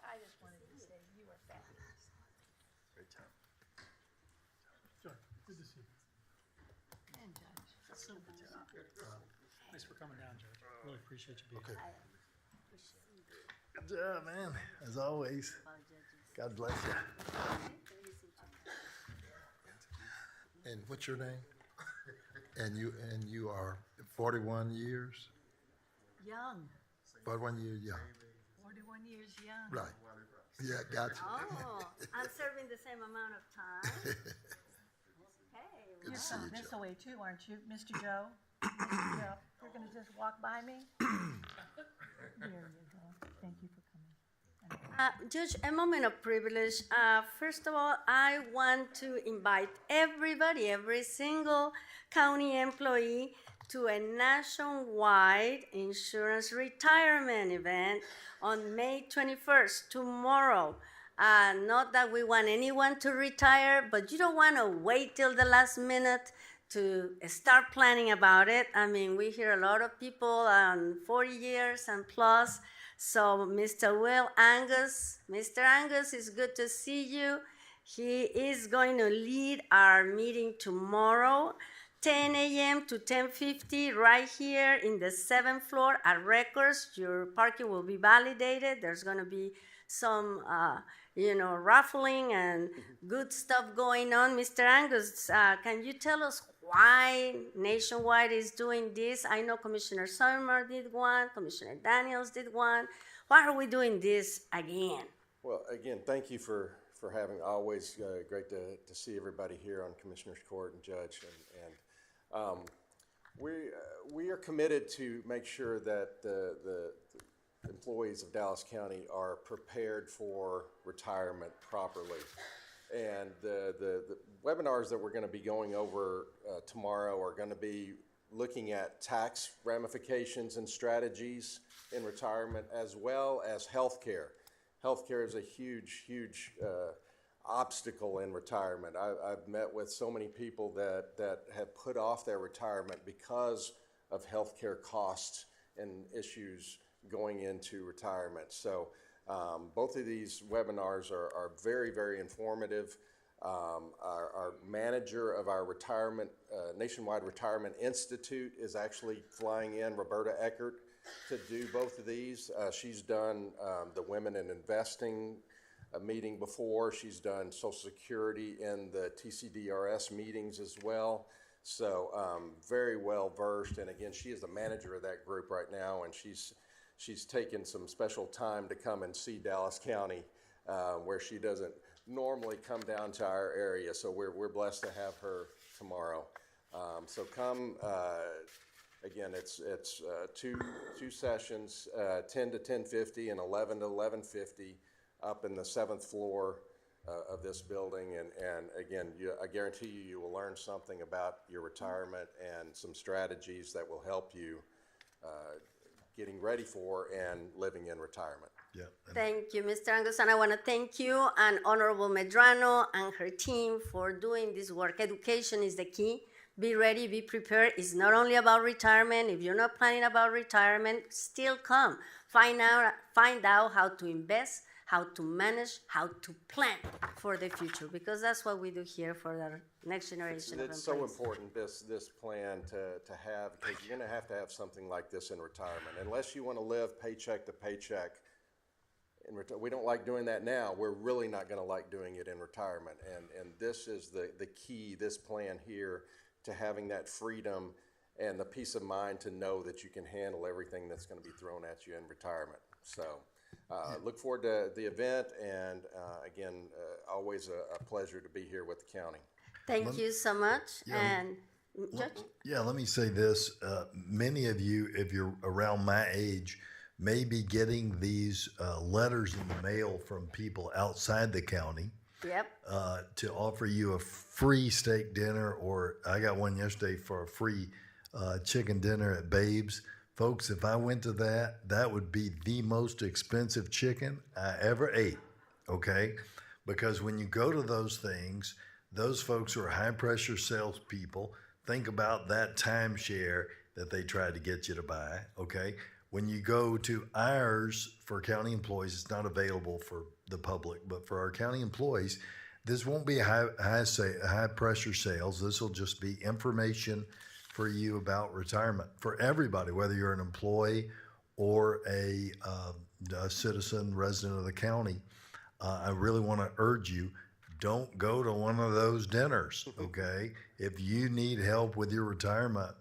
I just wanted to say you were fabulous. Great job. Sure. Good to see you. And Judge. So good job. Thanks for coming down, Judge. Really appreciate you being here. Good job, man. As always. God bless you. And what's your name? And you are 41 years? Young. 41 years young. 41 years young. Right. Yeah, gotcha. Oh, I'm serving the same amount of time. Hey, You're to see from you, this Joe. way too, aren't you, Mr. Joe? Mr. Joe, you're gonna just walk by me? Here you go. Thank you for coming. Judge, a moment of privilege. First of all, I want to invite everybody, every single county employee, to a nationwide insurance retirement event on May 21st, tomorrow. Not that we want anyone to retire, but you don't want to wait till the last minute to start planning about it. I mean, we hear a lot of people on 40 years and plus. So Mr. Angus, it's good to see you. He is going to lead our meeting tomorrow, 10 a.m. to 10:50, right here in the 7th floor at Records. Your parking will be validated. There's going to be some, raffling and good stuff going on. Mr. Angus, can you tell us why Nationwide is doing this? I know Commissioner Summer did one, Commissioner Daniels did one. Why are we doing this again? Well, again, thank you for having, always great to see everybody here on Commissioner's Court and Judge. And we are committed to make sure that the employees of Dallas County are prepared for retirement properly. And the webinars that we're going to be going over tomorrow are going to be looking at tax ramifications and strategies in retirement, as well as healthcare. Healthcare is a huge obstacle in retirement. I've met with so many people that have put off their retirement because of healthcare costs and issues going into retirement. So both of these webinars are very informative. Our manager of our retirement, Nationwide Retirement Institute, is actually flying in, Roberta Eckert, to do both of these. She's done the Women in Investing meeting before. She's done Social Security in the TCDRS meetings as well. So very well versed. And again, she is the manager of that group right now, and she's taken some special time to come and see Dallas County, where she doesn't normally come down to our area. So we're blessed to have her tomorrow. So come. Again, it's two sessions, 10 to 10:50 and 11 to 11:50, up in the 7th floor of this building. And again, I guarantee you will learn something about your retirement and some strategies that will help you getting ready for and living in retirement. Yeah. Thank you, Mr. Angus, and I want to thank you and Honorable Medrano and her team for doing this work. Education is the key. Be ready, be prepared. It's not only about retirement. If you're not planning about retirement, still come. Find out how to invest, how to manage, how to plan for the future, because that's what we do here for the next generation of employees. It's so important, this plan to have, because you're going to have something like this in retirement. Unless you want to live paycheck to paycheck, we don't like doing that now. We're really not going to like doing it in retirement. And this is the key, this plan here, to having that freedom and the peace of mind to know that you can handle everything that's going to be thrown at you in retirement. So look forward to the event, and again, always a pleasure to be here with the county. Thank you so much. And Judge? Yeah, let me say this. Many of you, if you're around my age, may be getting these letters in the mail from people outside the county. Yep. To offer you a free steak dinner, or I got one yesterday for a free chicken dinner at Babe's. Folks, if I went to that would be the most expensive chicken I ever ate, okay? Because when you go to those things, those folks are high-pressure salespeople. Think about that timeshare that they tried to get you to buy, okay? When you go to ours for county employees, it's not available for the public, but for our county employees, this won't be high pressure sales. This will just be information for you about retirement for everybody, whether you're an employee or a citizen, resident of the county. I really want to urge you, don't go to one of those dinners, okay? If you need help with your retirement,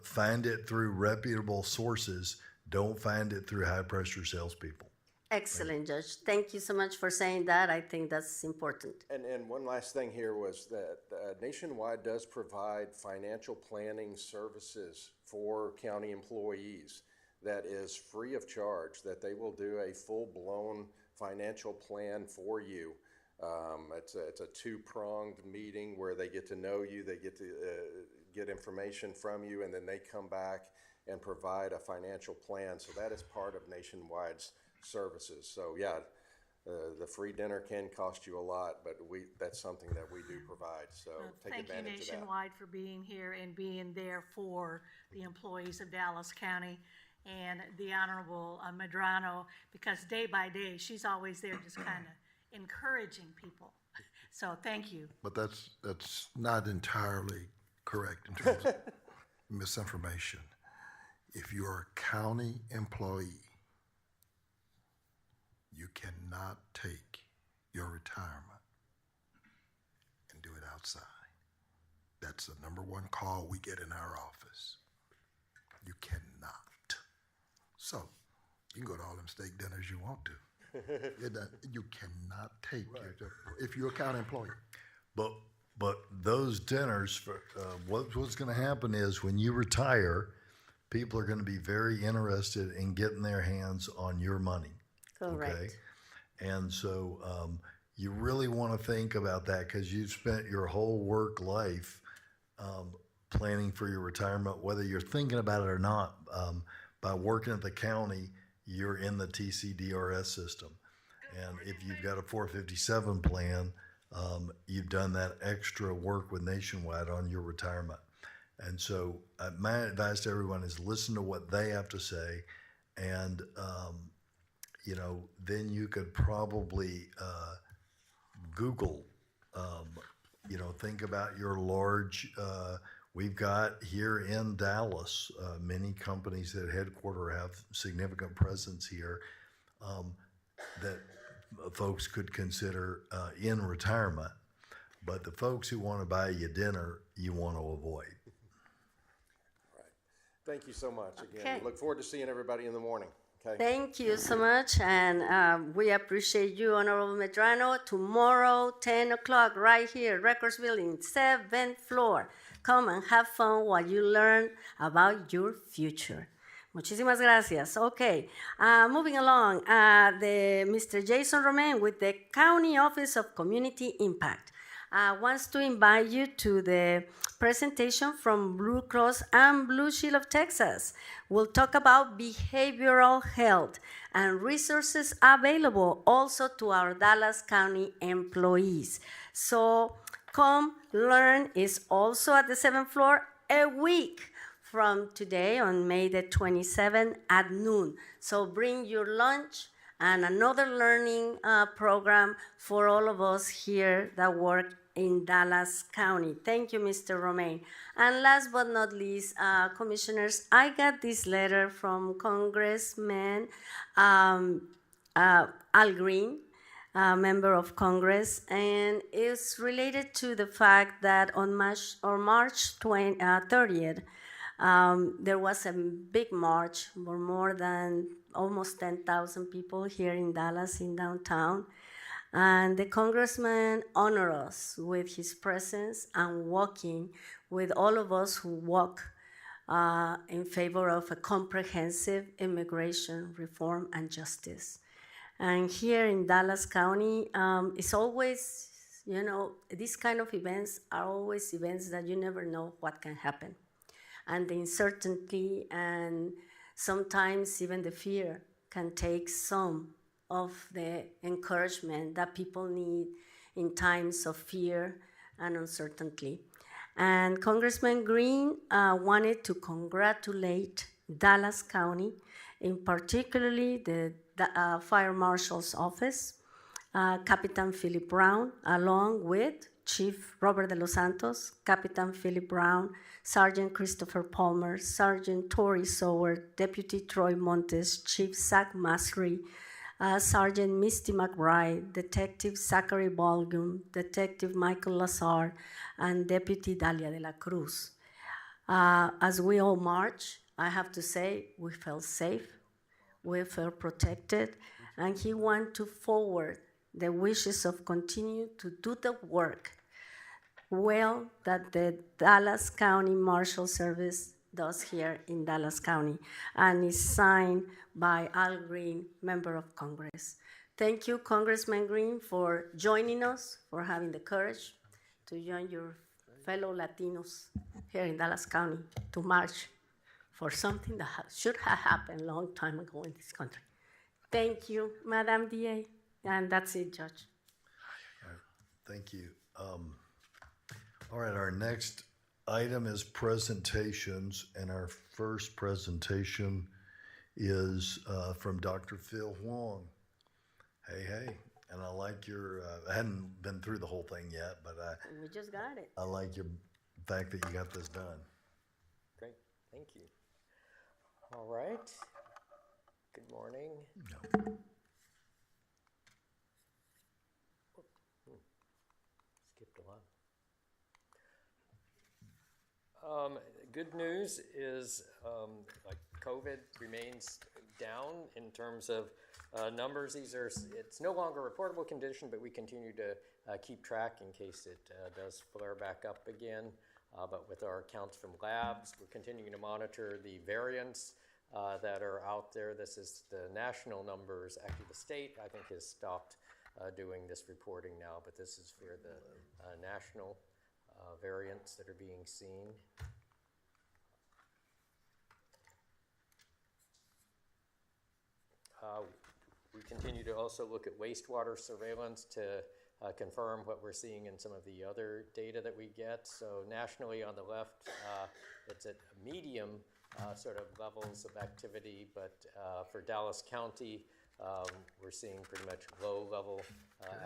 find it through reputable sources. Don't find it through high-pressure salespeople. Excellent, Judge. Thank you so much for saying that. I think that's important. And one last thing here was that Nationwide does provide financial planning services for county employees that is free of charge, that they will do a full-blown financial plan for you. It's a two-pronged meeting where they get to know you, they get to get information from you, and then they come back and provide a financial plan. So that is part of Nationwide's services. So yeah, the free dinner can cost you a lot, but that's something that we do provide. So take advantage of that. Thank you, Nationwide, for being here and being there for the employees of Dallas County, and the Honorable Medrano, because day by day, she's always there just kind of encouraging people. So thank you. But that's not entirely correct in terms of misinformation. If you're a county employee, you cannot take your retirement and do it outside. That's the number one call we get in our office. You cannot. So you can go to all them steak dinners you want to. You cannot take if you're a county employee. But those dinners, what's going to happen is when you retire, people are going to be very interested in getting their hands on your money. Correct. Okay? And so you really want to think about that because you've spent your whole work life planning for your retirement, whether you're thinking about it or not. By working at the county, you're in the TCDRS system. And if you've got a 457 plan, you've done that extra work with Nationwide on your retirement. And so my advice to everyone is listen to what they have to say. And, then you could probably Google, think about your large, we've got here in Dallas, many companies that headquarter have significant presence here that folks could consider in retirement. But the folks who want to buy you dinner, you want to avoid. All right. Thank you so much again. Okay. We look forward to seeing everybody in the morning. Okay. Thank you so much, and we appreciate you, Honorable Medrano. Tomorrow, 10 o'clock, right here, Records Building, 7th floor. Come and have fun while you learn about your future. Muchísimas gracias. Okay, moving along, Mr. Jason Romain with the County Office of Community Impact wants to invite you to the presentation from Blue Cross and Blue Shield of Texas. We'll talk about behavioral health and resources available also to our Dallas County employees. So come learn is also at the 7th floor a week from today on May the 27th at noon. So bring your lunch and another learning program for all of us here that work in Dallas County. Thank you, Mr. Romain. And last but not least, commissioners, I got this letter from Congressman Al Green, member of Congress, and it's related to the fact that on March 30th, there was a big march for more than almost 10,000 people here in Dallas, in downtown. And the congressman honored us with his presence and walking with all of us who walk in favor of a comprehensive immigration reform and justice. And here in Dallas County, it's always, these kind of events are always events that you never know what can happen. And the uncertainty and sometimes even the fear can take some of the encouragement that people need in times of fear and uncertainty. And Congressman Green wanted to congratulate Dallas County, in particularly the Fire Marshal's Office, Captain Philip Brown, along with Chief Robert de los Santos, Captain Philip Brown, Sergeant Christopher Palmer, Sergeant Tori Sower, Deputy Troy Montes, Chief Zach Masry, Sergeant Misty McBride, Detective Zachary Balgum, Detective Michael Lazar, and Deputy Dalia de la Cruz. As we all march, I have to say, we felt safe, we felt protected, and he wanted to forward the wishes of continue to do the work well that the Dallas County Marshal Service does here in Dallas County, and is signed by Al Green, member of Congress. Thank you, Congressman Green, for joining us, for having the courage to join your fellow Latinos here in Dallas County to march for something that should have happened a long time ago in this country. Thank you, Madam DA, and that's it, Judge. Thank you. All right, our next item is presentations, and our first presentation is from Dr. Phil Huang. Hey, And I like your, I hadn't been through the whole thing yet, but We just got it. I like your fact that you got this done. Great, thank you. All right. Good morning. Skipped a lot. Good news is like COVID remains down in terms of numbers. It's no longer a reportable condition, but we continue to keep track in case it does flare back up again. But with our counts from labs, we're continuing to monitor the variants that are out there. This is the national numbers. Actually, the state, I think, has stopped doing this reporting now, but this is for the national variants that are being seen. We continue to also look at wastewater surveillance to confirm what we're seeing in some of the other data that we get. So nationally on the left, it's at medium sort of levels of activity, but for Dallas County, we're seeing pretty much low level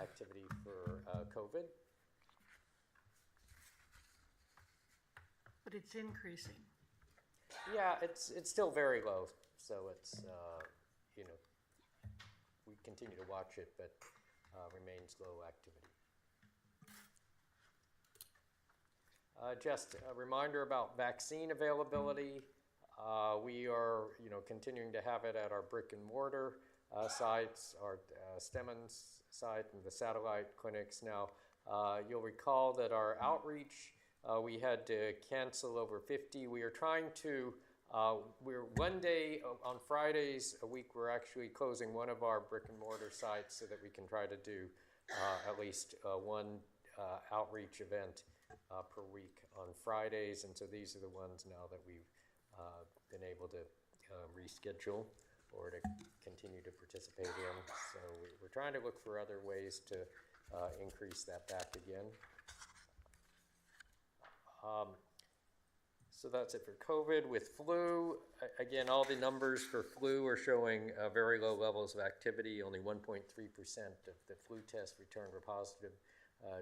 activity for COVID. But it's increasing. Yeah, it's still very low, so it's, you know, we continue to watch it, but remains low activity. Just a reminder about vaccine availability. We are, you know, continuing to have it at our brick and mortar sites, our Stemmons site and the satellite clinics. Now, you'll recall that our outreach, we had to cancel over 50. We are trying to, we're one day on Fridays a week, we're actually closing one of our brick and mortar sites so that we can try to do at least one outreach event per week on Fridays. And so these are the ones now that we've been able to reschedule or to continue to participate in. So we're trying to look for other ways to increase that back again. So that's it for COVID. With flu, again, all the numbers for flu are showing very low levels of activity. Only 1.3% of the flu tests returned were positive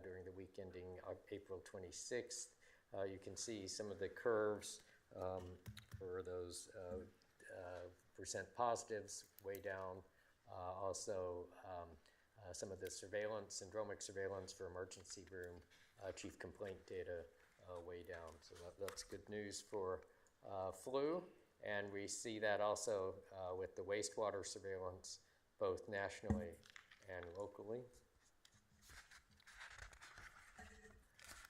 during the week ending April 26th. You can see some of the curves for those percent positives way down. Also, some of the surveillance, syndromic surveillance for emergency room chief complaint data way down. So that's good news for flu. And we see that also with the wastewater surveillance, both nationally and locally.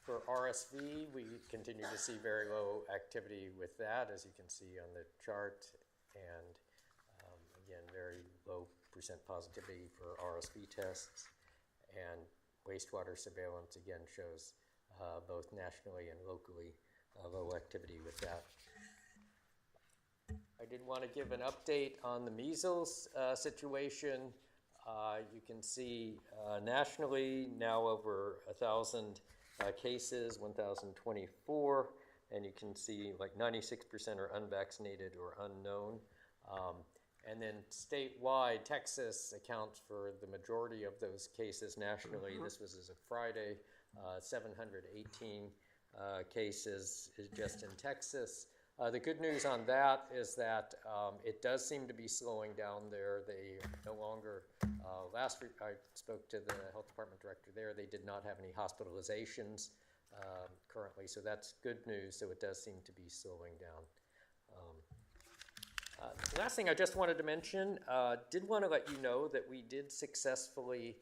For RSV, we continue to see very low activity with that, as you can see on the chart. And again, very low percent positivity for RSV tests. And wastewater surveillance again shows both nationally and locally low activity with that. I did want to give an update on the measles situation. You can see nationally now over 1,000 cases, 1,024, and you can see like 96% are unvaccinated or unknown. And then statewide, Texas accounts for the majority of those cases nationally. This was as of Friday, 718 cases just in Texas. The good news on that is that it does seem to be slowing down there. They no longer, last week I spoke to the health department director there, they did not have any hospitalizations currently, so that's good news. So it does seem to be slowing down. The last thing I just wanted to mention, did want to let you know that we did successfully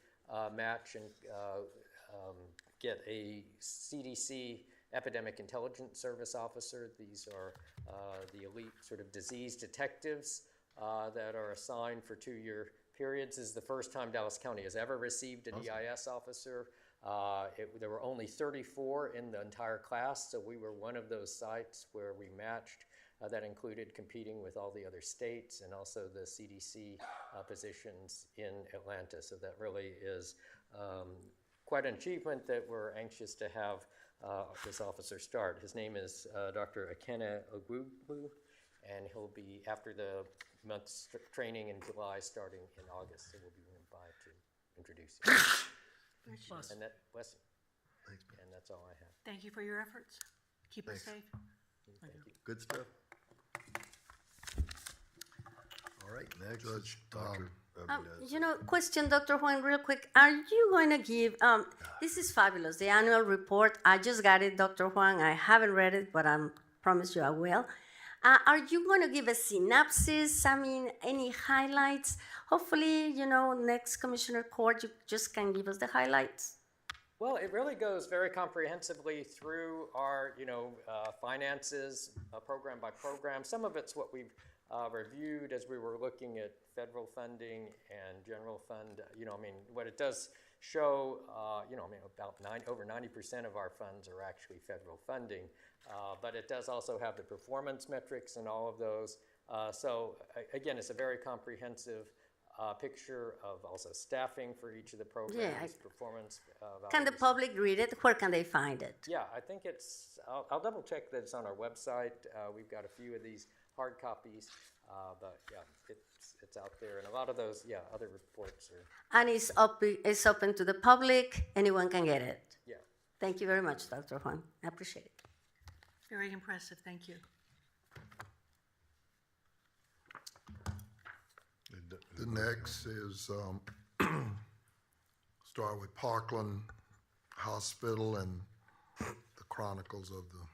match and get a CDC Epidemic Intelligence Service officer. These are the elite sort of disease detectives that are assigned for 2-year periods. This is the first time Dallas County has ever received an EIS officer. There were only 34 in the entire class, so we were one of those sites where we matched. That included competing with all the other states and also the CDC positions in Atlanta. So that really is quite an achievement that we're anxious to have this officer start. His name is Dr. Akene Ogwugwu, and he'll be, after the month's training in July, starting in August, so we'll be moving by to introduce you. Bless. And that, bless you. Thanks, man. And that's all I have. Thank you for your efforts. Keep us Thanks. safe. Thank you. Good stuff. All right, next is Dr. Question, Dr. Juan, real quick. Are you going to give, this is fabulous, the annual report. I just got it, Dr. Juan. I haven't read it, but I promise you I will. Are you going to give a synopsis? I mean, any highlights? Hopefully, next Commissioner Court, you just can give us the highlights. Well, it really goes very comprehensively through our, finances, program by program. Some of it's what we've reviewed as we were looking at federal funding and general fund. What it does show, over 90% of our funds are actually federal funding, but it does also have the performance metrics and all of those. Again, it's a very comprehensive picture of also staffing for each of the programs, performance. Can the public read it? Where can they find it? Yeah, I think I'll double check that it's on our website. We've got a few of these hard copies, but yeah, it's out there. And a lot of those, other reports are. And it's open to the public. Anyone can get it. Yeah. Thank you very much, Dr. Juan. I appreciate it. Very impressive. Thank you. The next is, start with Parkland Hospital and the chronicles of the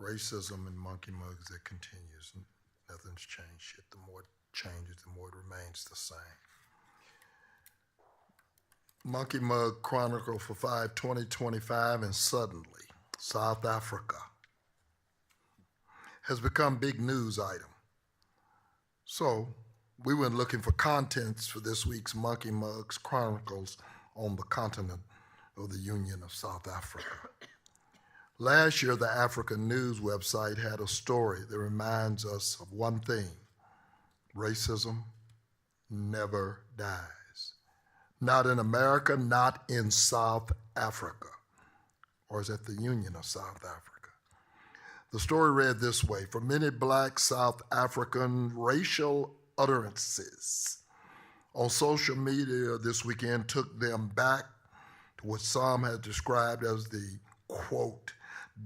racism and monkey mugs that continues. Nothing's changed yet. The more it changes, the more it remains the same. Monkey Mug Chronicle for 5/20/25, and suddenly South Africa has become big news item. So we went looking for contents for this week's Monkey Mugs Chronicles on the continent of the Union of South Africa. Last year, the Africa News website had a story that reminds us of one thing: racism never dies. Not in America, not in South Africa, or is it the Union of South Africa? The story read this way: for many Black South African racial utterances on social media this weekend took them back to what some have described as the, quote,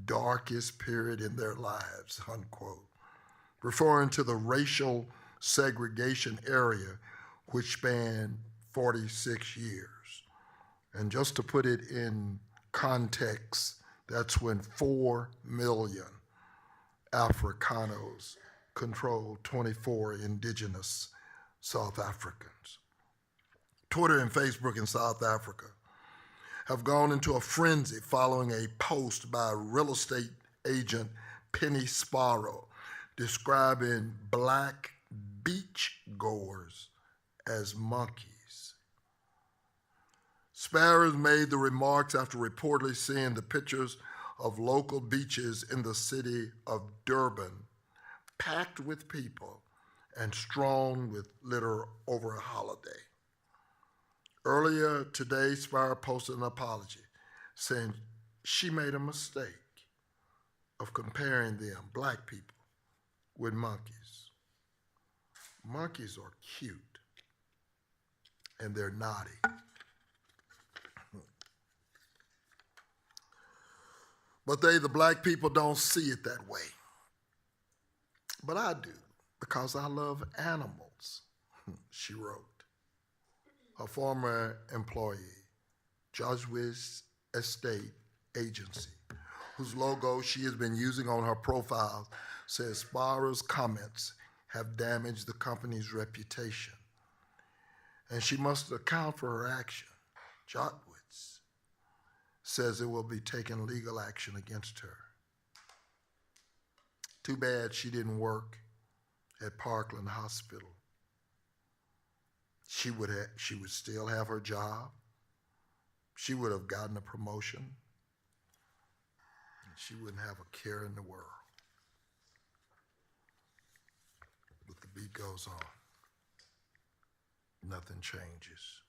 darkest period in their lives, unquote, referring to the racial segregation area which spanned 46 years. And just to put it in context, that's when 4 million Africanos controlled 24 indigenous South Africans. Twitter and Facebook in South Africa have gone into a frenzy following a post by real estate agent Penny Sparrow describing Black beach goers as monkeys. Sparrow made the remarks after reportedly seeing the pictures of local beaches in the city of Durban packed with people and strewn with litter over a holiday. Earlier today, Sparrow posted an apology saying she made a mistake of comparing them, Black people, with monkeys. Monkeys are cute and they're naughty. But they, the Black people, don't see it that way. But I do, because I love animals, she wrote. Her former employee, Judicial Estate Agency, whose logo she has been using on her profile, says Sparrow's comments have damaged the company's reputation, and she must account for her action. Jotwitz says it will be taking legal action against her. Too bad she didn't work at Parkland Hospital. She would still have her job. She would have gotten a promotion. And she wouldn't have a care in the world. But the beat goes on. Nothing changes.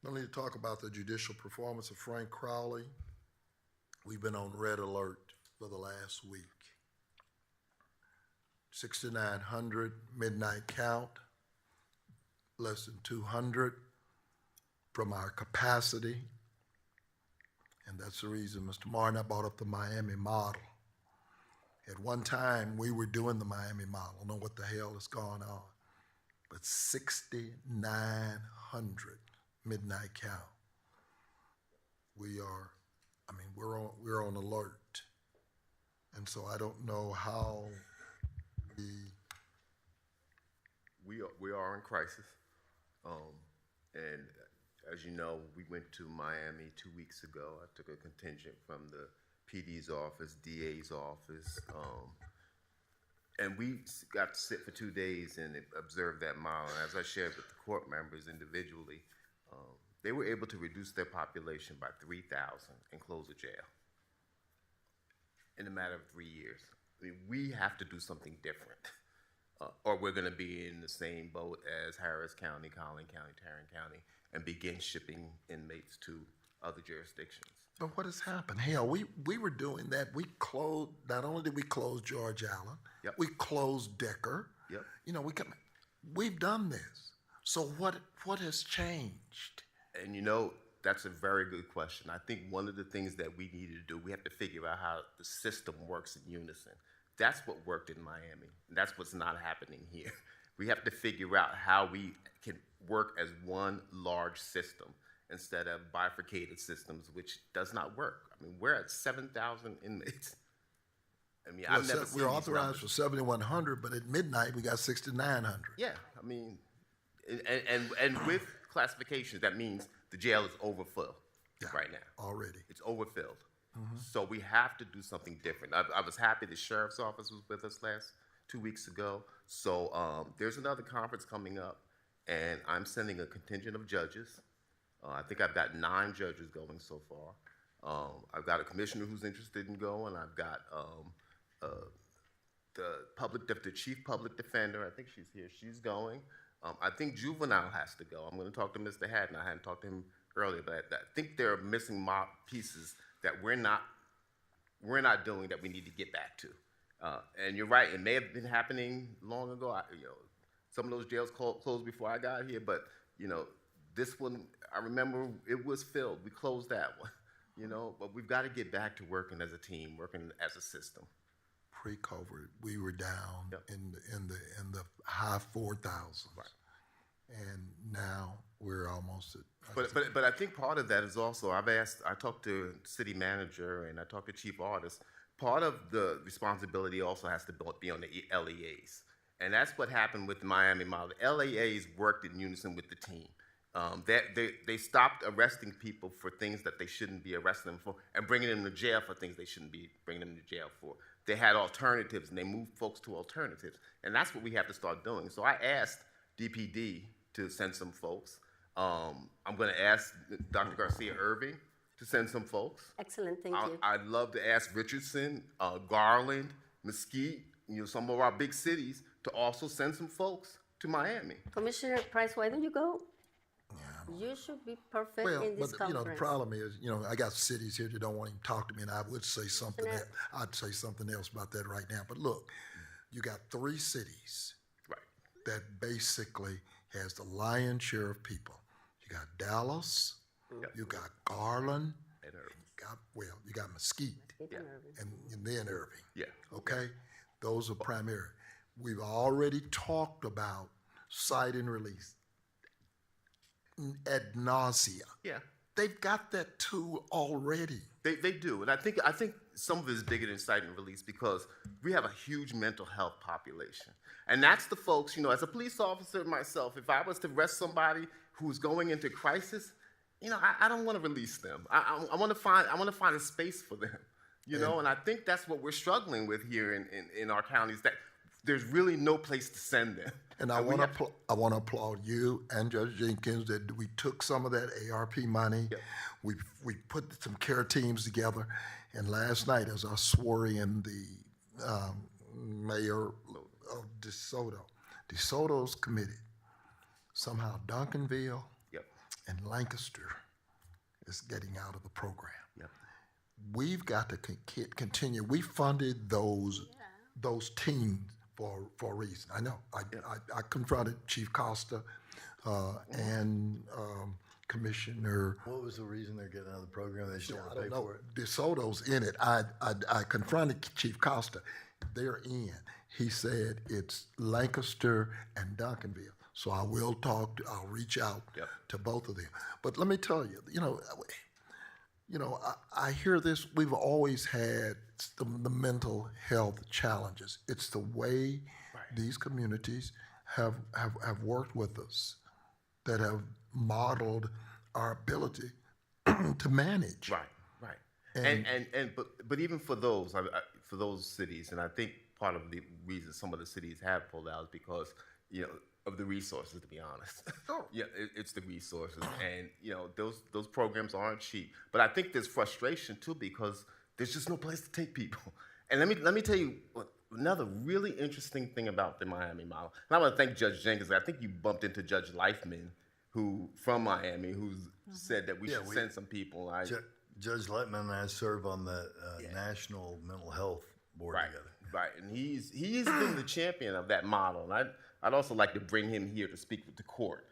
I need to talk about the judicial performance of Frank Crowley. We've been on red alert for the last week. 6,900 midnight count, less than 200 from our capacity. And that's the reason, Mr. Martin, I brought up the Miami model. At one time, we were doing the Miami model. I don't know what the hell is going on. But 6,900 midnight count. We're on alert. And so I don't know how we are in crisis. And as you know, we went to Miami 2 weeks ago. I took a contingent from the PD's office, DA's office, and we got to sit for 2 days and observe that model. And as I shared with the court members individually, they were able to reduce their population by 3,000 and close a jail in a matter of 3 years. I mean, we have to do something different, or we're going to be in the same boat as Harris County, Collin County, Tarrant County, and begin shipping inmates to other jurisdictions. But what has happened? Hell, we were doing that. We closed, not only did we close George Allen, Yep. we closed Decker. Yep. You know, we've done this. So what has changed? And you know, that's a very good question. I think one of the things that we needed to do, we have to figure out how the system works in unison. That's what worked in Miami. And that's what's not happening here. We have to figure out how we can work as one large system instead of bifurcated systems, which does not work. I mean, we're at 7,000 inmates. I mean, I've never seen We're these authorized numbers. for 7,100, but at midnight we got 6,900. Yeah, I mean, and with classifications, that means the jail is overfilled right now. Already. It's overfilled. So we have to do something different. I was happy the sheriff's office was with us 2 weeks ago. So there's another conference coming up, and I'm sending a contingent of judges. I think I've got 9 judges going so far. I've got a commissioner who's interested in going. I've got the chief public defender. I think she's here. She's going. I think Juvenile has to go. I'm going to talk to Mr. Haddon. I hadn't talked to him earlier, but I think there are missing pieces that we're not doing that we need to get back to. And you're right. It may have been happening long ago. Some of those jails closed before I got here, but this one, I remember it was filled. We closed that one. But we've got to get back to working as a team, working as a system. Pre-COVID, we were down in the high 4,000s, right. And now we're almost at. But I think part of that is also I talked to city manager and I talked to chief artist. Part of the responsibility also has to be on the LEAs, and that's what happened with the Miami model. The LEAs worked in unison with the team. They stopped arresting people for things that they shouldn't be arresting them for and bringing them to jail for things they shouldn't be bringing them to jail for. They had alternatives, and they moved folks to alternatives. And that's what we have to start doing. So I asked DPD to send some folks. I'm going to ask Dr. Garcia Irving to send some folks. Excellent, thank you. I'd love to ask Richardson, Garland, Mesquite, some of our big cities to also send some folks to Miami. Commissioner Price, why don't you go? You should be perfect in this conference. The problem is, I got cities here that don't want to even talk to me, and I would say something else. I'd say something else about that right now. But look, you got 3 cities that basically has the lion's share of people. You got Dallas, you got Garland, and you got Mesquite, and then Irving. Yeah. Okay? Those are primary. We've already talked about cite and release ad nauseum. Yeah. They've got that tool already. They do, and I think some of it is bigger than cite and release because we have a huge mental health population, and that's the folks. As a police officer myself, if I was to arrest somebody who's going into crisis, I don't want to release them. I want to find a space for them. And I think that's what we're struggling with here in our counties. That there's really no place to send them. And I want to applaud you and Judge Jenkins that we took some of that ARP money. Yep. We put some care teams together. And last night, as I swore in the mayor of DeSoto's committee, somehow Duncanville and Lancaster is getting out of the program. Yep. we've got to continue. We funded those teams for a reason. I know. I confronted Chief Costa and Commissioner. What was the reason they're getting out of the program? They just don't want to pay know. for it? DeSoto's in it. I confronted Chief Costa. They're in. He said it's Lancaster and Duncanville. So I will I'll reach out to both of them. But let me tell you, I hear this. We've always had the mental health challenges. It's the way these communities have worked with us that have modeled our ability to manage. Right. But even for those cities, and I think part of the reason some of the cities have pulled out is because of the resources. To be honest, it's the resources, and those programs aren't cheap. But I think there's frustration too because there's just no place to take people. And let me tell you another really interesting thing about the Miami model. And I want to thank Judge Jenkins. I think you bumped into Judge Leifman, from Miami, who's said that we should send some people. Judge Leitman and I serve on the National Mental Health Board together. Right, and he's been the champion of that model. And I'd also like to bring him here to speak with the court.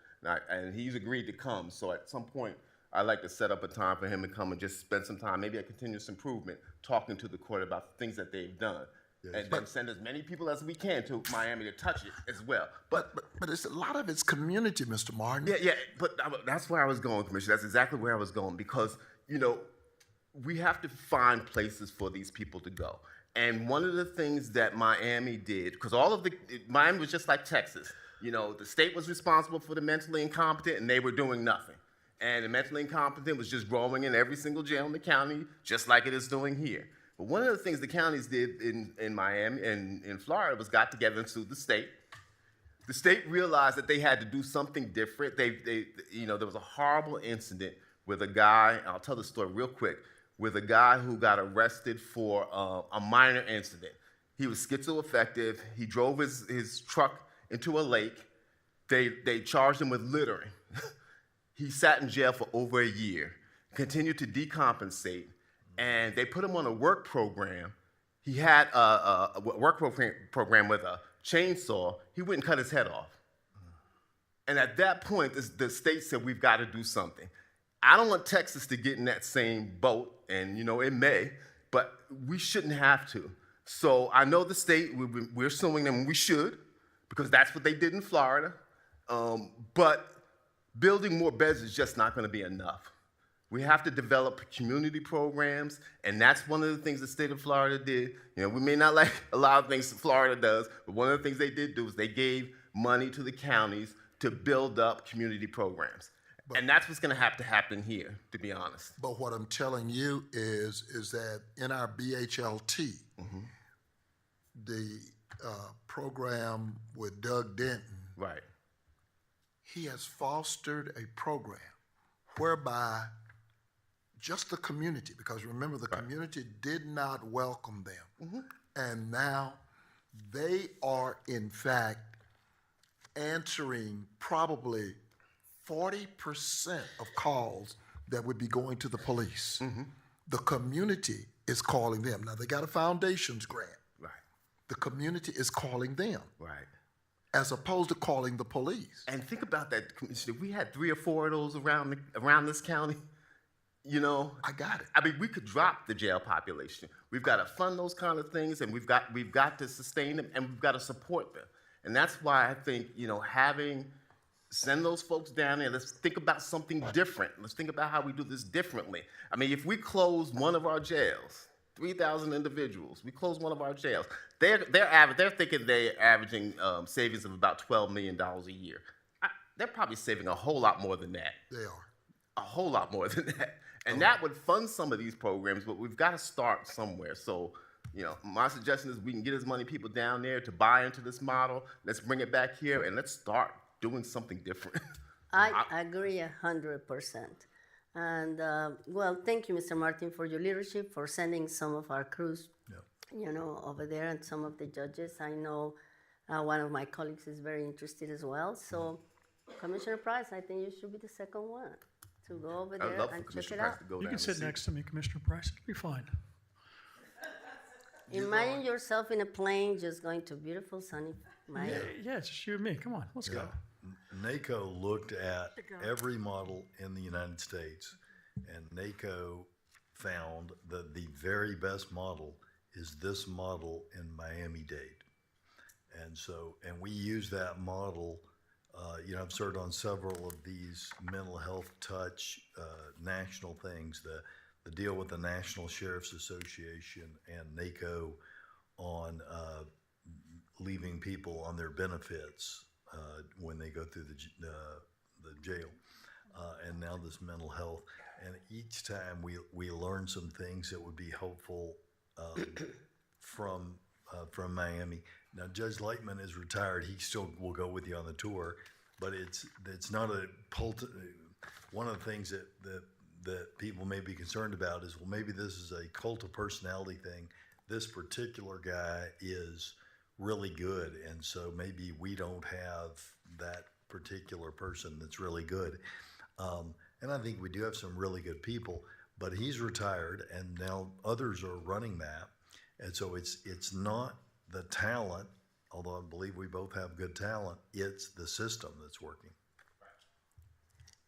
And he's agreed to come. So at some point, I'd like to set up a time for him to come and just spend some time, maybe a continuous improvement, talking to the court about things that they've done. And then send as many people as we can to Miami to touch it as well. But it's a lot of it's community, Mr. Martin. But that's where I was going, Commissioner. That's exactly where I was going because, we have to find places for these people to go. And one of the things that Miami did, because Miami was just like Texas. The state was responsible for the mentally incompetent and they were doing nothing. And the mentally incompetent was just growing in every single jail in the county, just like it is doing here. But one of the things the counties did in Miami and in Florida was got together and sued the state. The state realized that they had to do something different. There was a horrible incident with a guy, I'll tell the story real quick, with a guy who got arrested for a minor incident. He was schizoaffective. He drove his truck into a lake. They charged him with littering. He sat in jail for over a year, continued to decompensate, and they put him on a work program. He had a work program with a chainsaw. He wouldn't cut his head off. And at that point, the state said, we've got to do something. I don't want Texas to get in that same boat, and it may, but we shouldn't have to. So I know the state, we're suing them, and we should, because that's what they did in Florida. But building more beds is just not going to be enough. We have to develop community programs, and that's one of the things the state of Florida did. We may not like a lot of things Florida does, but one of the things they did do is they gave money to the counties to build up community programs. And that's what's going to have to happen here, to be honest. But what I'm telling you is that in our BHLT, the program with Doug Denton, he has fostered a program whereby just the community, because remember the community did not welcome them, and now they are in fact answering probably 40% of calls that would be going to the police. The community is calling them. Now, they got a foundations grant. The community is calling them. As opposed to calling the police. And think about that, Commissioner. We had 3 or 4 of those around this county. I got it. I mean, we could drop the jail population. We've got to fund those kind of things, and we've got to sustain them, and we've got to support them. And that's why I think, send those folks down there. Let's think about something different. Let's think about how we do this differently. I mean, if we close one of our jails, 3,000 individuals, we close one of our jails, they're thinking they're averaging savings of about $12 million a year. They're probably saving a whole lot more than that. They are. A whole lot more than that. And that would fund some of these programs, but we've got to start somewhere. So, my suggestion is we can get as many people down there to buy into this model. Let's bring it back here and let's start doing something different. I agree 100%. And thank you, Mr. Martin, for your leadership, for sending some of our crews, over there, and some of the judges. I know one of my colleagues is very interested as well. So, Commissioner Price, I think you should be the second one. to go over I'd there love for and check Commissioner it Price out. to go You down can and sit see. next to me, Commissioner Price. It'll be fine. Imagine yourself in a plane just going to beautiful sunny Miami. Yeah, it's just you and me. Come on, let's go. NACO looked at every model in the United States, and NACO found that the very best model is this model in Miami-Dade. And so, and we use that model. I've served on several of these mental health touch national things, the deal with the National Sheriff's Association and NACO on leaving people on their benefits when they go through the jail, and now this mental health. And each time we learn some things that would be helpful from Miami. Now Judge Lightman is retired. He still will go with you on the tour, but it's not a one of the things that people may be concerned about is, well, maybe this is a cult of personality thing. This particular guy is really good, and so maybe we don't have that particular person that's really good. And I think we do have some really good people, but he's retired, and now others are running that. And so it's not the talent, although I believe we both have good talent, it's the system that's working.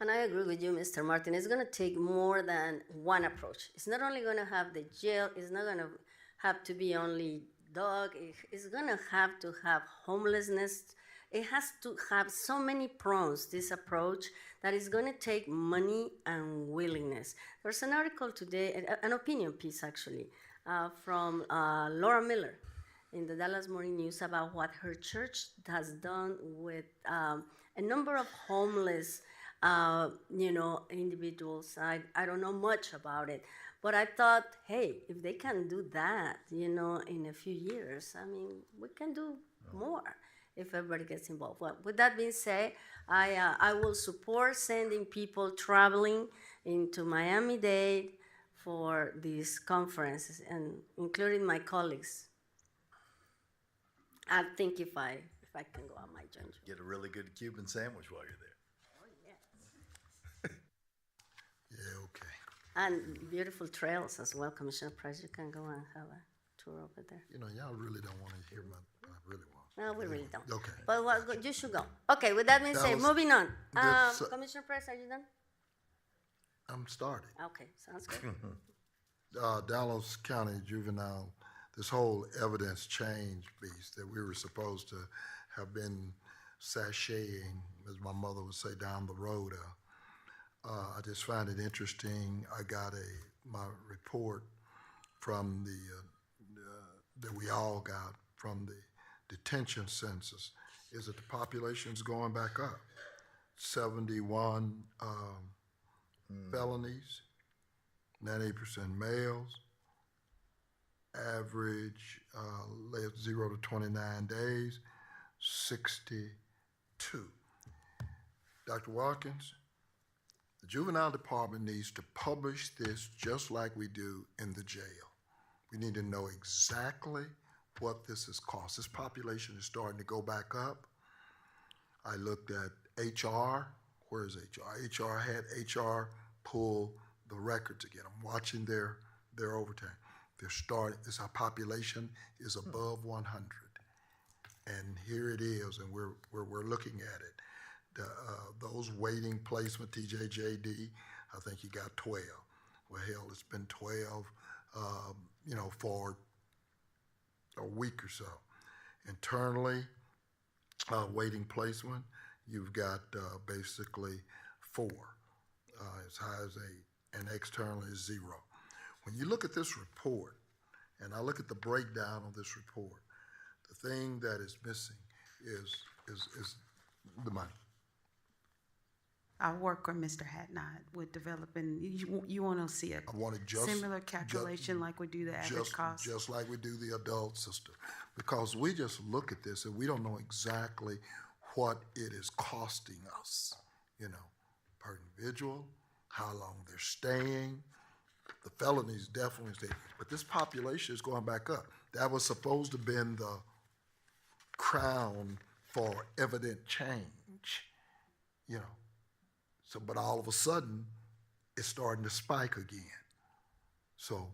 And I agree with you, Mr. Martin. It's going to take more than one approach. It's not only going to have the jail, it's not going to have to be only dog, it's going to have homelessness. It has to have so many prongs, this approach, that is going to take money and willingness. There's an article today, an opinion piece actually, from Laura Miller in the Dallas Morning News about what her church has done with a number of homeless individuals. I don't know much about it, but I thought, hey, if they can do that, in a few years, I mean, we can do more if everybody gets involved. Well, with that being said, I will support sending people traveling into Miami-Dade for these conferences, and including my colleagues. I think if I can go, I might join you. Get a really good Cuban sandwich while you're there. Yeah, okay. And beautiful trails as well, Commissioner Price. You can go and have a tour over there. Y'all really don't want to hear I really want. No, we really don't. Okay. But you should go. Okay, with that being said, moving on. Commissioner Price, are you done? I'm starting. Okay, sounds good. Dallas County Juvenile, this whole evidence change piece that we were supposed to have been sashaying, as my mother would say, down the road. I just find it interesting. I got my report from that we all got from the detention census is that the population's going back up. 71 felonies, 98% males, average 0 to 29 days, 62. Dr. Watkins, the juvenile department needs to publish this just like we do in the jail. We need to know exactly what this has cost. This population is starting to go back up. I looked at HR. Where is HR? HR had HR pull the records again. I'm watching their overtime. They're starting, our population is above 100. And here it is, and we're looking at it. Those waiting placement, TJJD, I think you got 12. Well, hell, it's been 12, for a week or so. Internally, waiting placement, you've got basically 4, as high as 8, and externally is 0. When you look at this report, and I look at the breakdown of this report, the thing that is missing is the money. I work with Mr. Hatnot with developing, you want to see a similar calculation like we do the average cost? Just like we do the adult system. Because we just look at this and we don't know exactly what it is costing us, per individual, how long they're staying. The felonies definitely stay. But this population is going back up. That was supposed to have been the crown for evident change, So, but all of a sudden, it's starting to spike again. So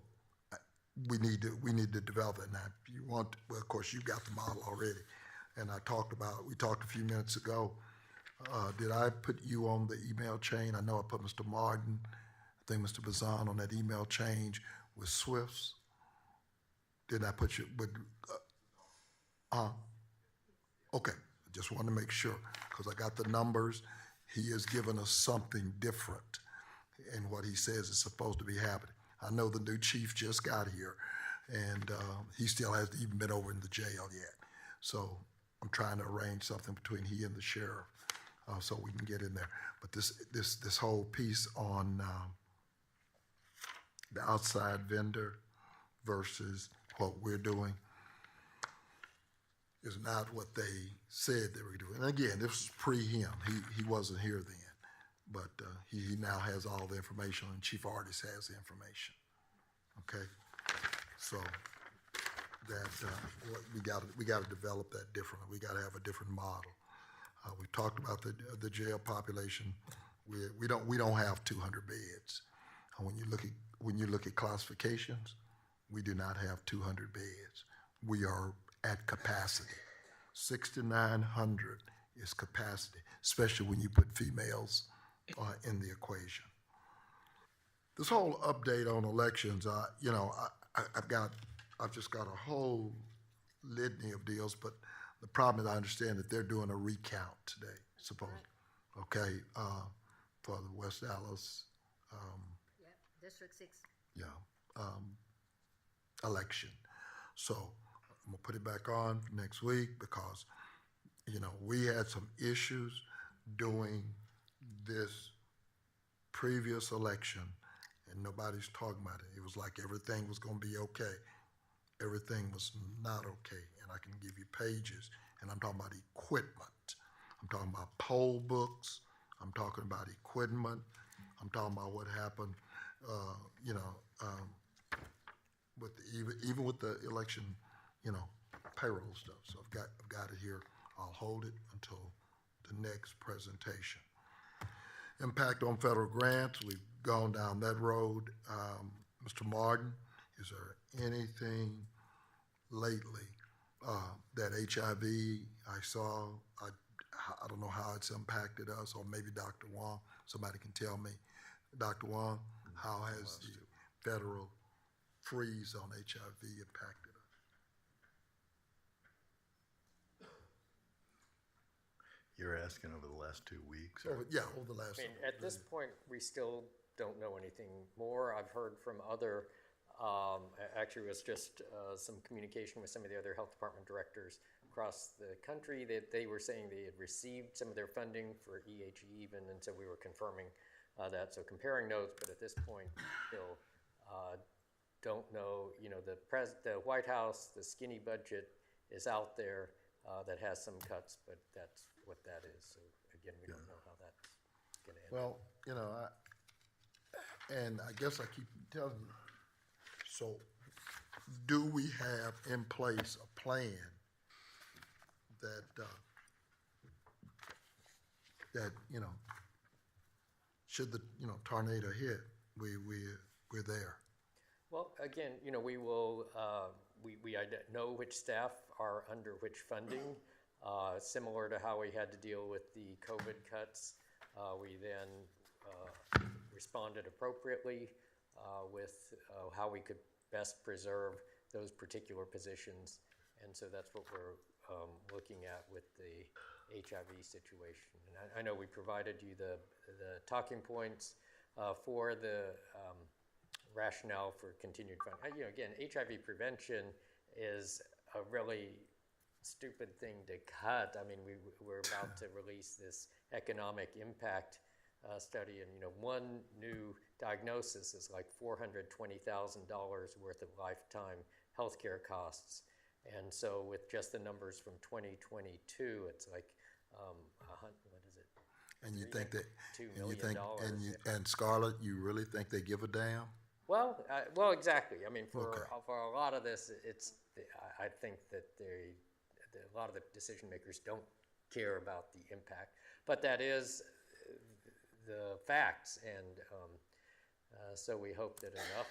we need to develop it. Now, if you want, well, of course, you got the model already. And we talked a few minutes ago. Did I put you on the email chain? I know I put Mr. Martin, I think Mr. Bazan on that email chain with Swifts. Did I put you with, okay, I just want to make sure, because I got the numbers. He has given us something different in what he says is supposed to be happening. I know the new chief just got here, and he still hasn't even been over in the jail yet. So I'm trying to arrange something between he and the sheriff so we can get in there. But this whole piece on the outside vendor versus what we're doing is not what they said they were doing. And again, this was pre-him. He wasn't here then. But he now has all the information, and Chief Artist has the information. Okay, so that we got to develop that differently. We got to have a different model. We talked about the jail population. We don't have 200 beds. When you look at classifications, we do not have 200 beds. We are at capacity. 6,900 is capacity, especially when you put females in the equation. This whole update on elections, I've just got a whole litany of deals, but the problem is I understand that they're doing a recount today, supposedly. Okay, for the West Dallas. District 6. Election. So I'm gonna put it back on next week because, we had some issues doing this previous election, and nobody's talking about it. It was like everything was going to be okay. Everything was not okay, and I can give you pages, and I'm talking about equipment. I'm talking about poll books. I'm talking about equipment. I'm talking about what happened, with even with the election, payroll stuff. So I've got it here. I'll hold it until the next presentation. Impact on federal grants, we've gone down that road. Mr. Martin, is there anything lately that HIV I saw, I don't know how it's impacted us, or maybe Dr. Wong, somebody can tell me. Dr. Wong, how has the federal freeze on HIV impacted us? You're asking over the last 2 weeks? Over the last. At this point, we still don't know anything more. I've heard from other, actually it was just some communication with some of the other health department directors across the country that they were saying they had received some of their funding for EHE even, and so we were confirming that. So comparing notes, but at this point, still don't know. The White House, the skinny budget is out there that has some cuts, but that's what that is. So again, we don't know how that's going to end. Well, and I guess I keep telling you, so do we have in place a plan that should the tornado hit, we're there? Well, again, we will we know which staff are under which funding, similar to how we had to deal with the COVID cuts. We then responded appropriately with how we could best preserve those particular positions, and so that's what we're looking at with the HIV situation. And I know we provided you the talking points for the rationale for continued funding. Again, HIV prevention is a really stupid thing to cut. I mean, we're about to release this economic impact study, and one new diagnosis is like $420,000 worth of lifetime healthcare costs. And so with just the numbers from 2022, it's like, what is it? And you think that, $2 million. And Scarlett, you really think they give a damn? Well, exactly. I mean, for a lot of this, I think that a lot of the decision makers don't care about the impact, but that is the facts. And So we hope that enough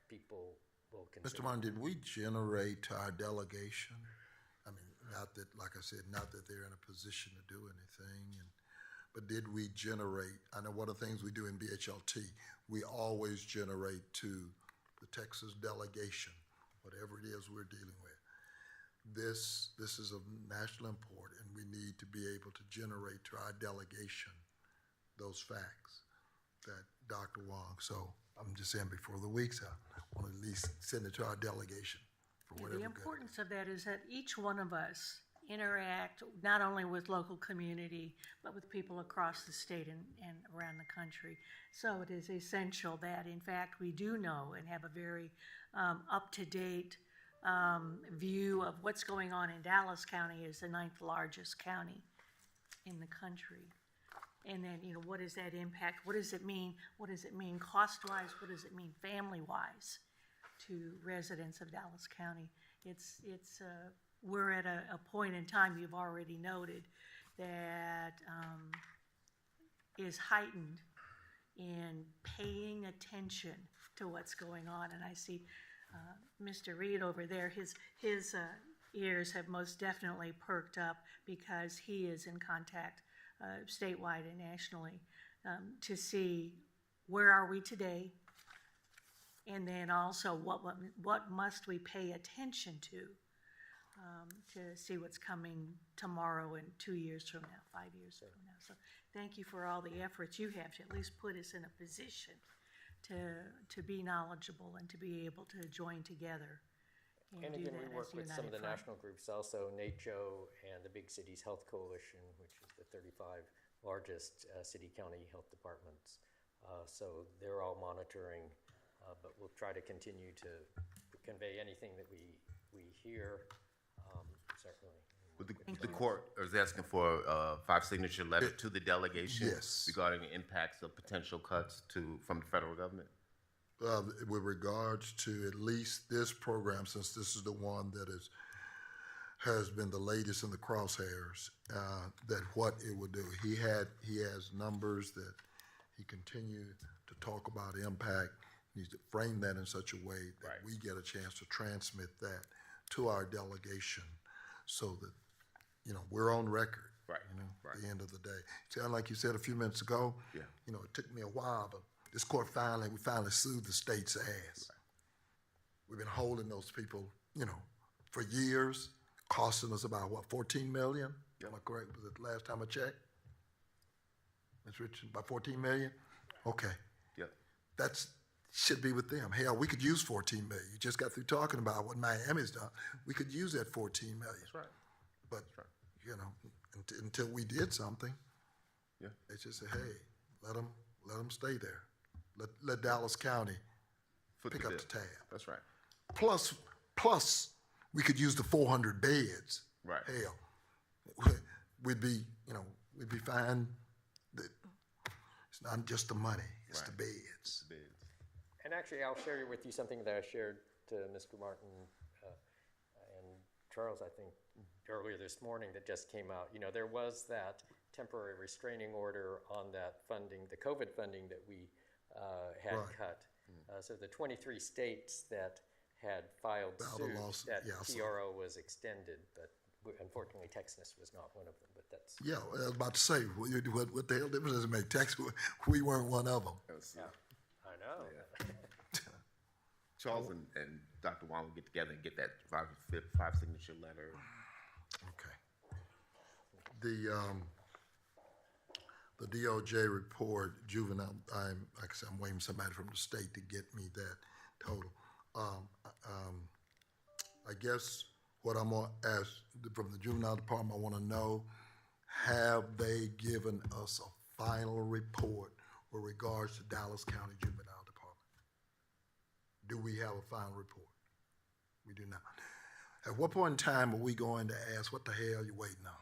people will consider. Mr. Martin, did we generate our delegation? I mean, not that, like I said, not that they're in a position to do anything, but did we generate? I know one of the things we do in BHLT, we always generate to the Texas delegation, whatever it is we're dealing with. This is of national import, and we need to be able to generate to our delegation those facts that Dr. Wong. So I'm just saying, before the week's out, I want to at least send it to our delegation for whatever. The importance of that is that each one of us interact not only with local community, but with people across the state and around the country. So it is essential that, in fact, we do know and have a very up-to-date view of what's going on in Dallas County. Is the 9th largest county in the country. And then, you know, what does that impact? What does it mean? What does it mean cost-wise? What does it mean family-wise to residents of Dallas County? We're at a point in time, you've already noted, that is heightened in paying attention to what's going on. And I see Mr. Reed over there, his ears have most definitely perked up because he is in contact statewide and nationally to see where are we today, and then also what must we pay attention to see what's coming tomorrow and 2 years from now, 5 years from now. So thank you for all the efforts you have to at least put us in a position to be knowledgeable and to be able to join together. And do again, that we work as with some of the United Front. national groups also, NACHO and the Big Cities Health Coalition, which is the 35 largest city-county health departments. So they're all monitoring, but we'll try to continue to convey anything that we hear, certainly. The court is asking for a 5-signature letter to the delegation regarding the impacts of potential cuts from the federal government. With regards to at least this program, since this is the one that has been the latest in the crosshairs, that what it would do. He has numbers that he continued to talk about impact. He needs to frame that in such a way that we get a chance to transmit that to our delegation, so that we're on record. Right. At the end of the day, sound like you said a few minutes ago. Yeah. It took me a while, but this court finally sued the state's ass. Right. We've been holding those people, for years, costing us about $14 million? Am I correct? Was it the last time I checked? Ms. Richardson, about $14 million? Okay. Yep. That's should be with them. Hell, we could use $14 million. You just got through talking about what Miami's done. We could use that $14 million. That's right. But until we did something, they just say, hey, let them stay there. Let Dallas County pick up the tab. That's right. Plus, we could use the 400 beds. Right. Hell, we'd be fine. It's not just the money; it's the beds. And actually, I'll share with you something that I shared to Mr. Martin and Charles, I think, earlier this morning that just came out. There was that temporary restraining order on that funding, the COVID funding that we had cut. So the 23 states that had filed suit, that TRO was extended, but unfortunately Texas was not one of them. But that's I was about to say, what the hell difference does it make? Texas, we weren't one of them. I know. Yeah. Charles and Dr. Wong will get together and get that 5-signature letter. Okay. The DOJ report, Juvenile, I'm waiting for somebody from the state to get me that total. I guess what I'm going to ask from the Juvenile Department, I want to know, have they given us a final report with regards to Dallas County Juvenile Department? Do we have a final report? We do not. At what point in time are we going to ask, what the hell are you waiting on?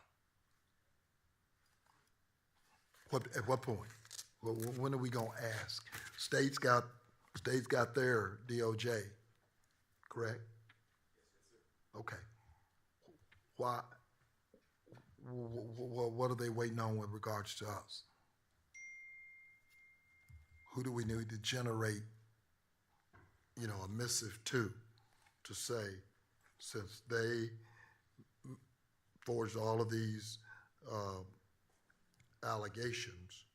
At what point? When are we going to ask? States got their DOJ, correct? Okay. Why? What are they waiting on with regards to us? who do we need to generate, a missive to say, since they forged all of these allegations,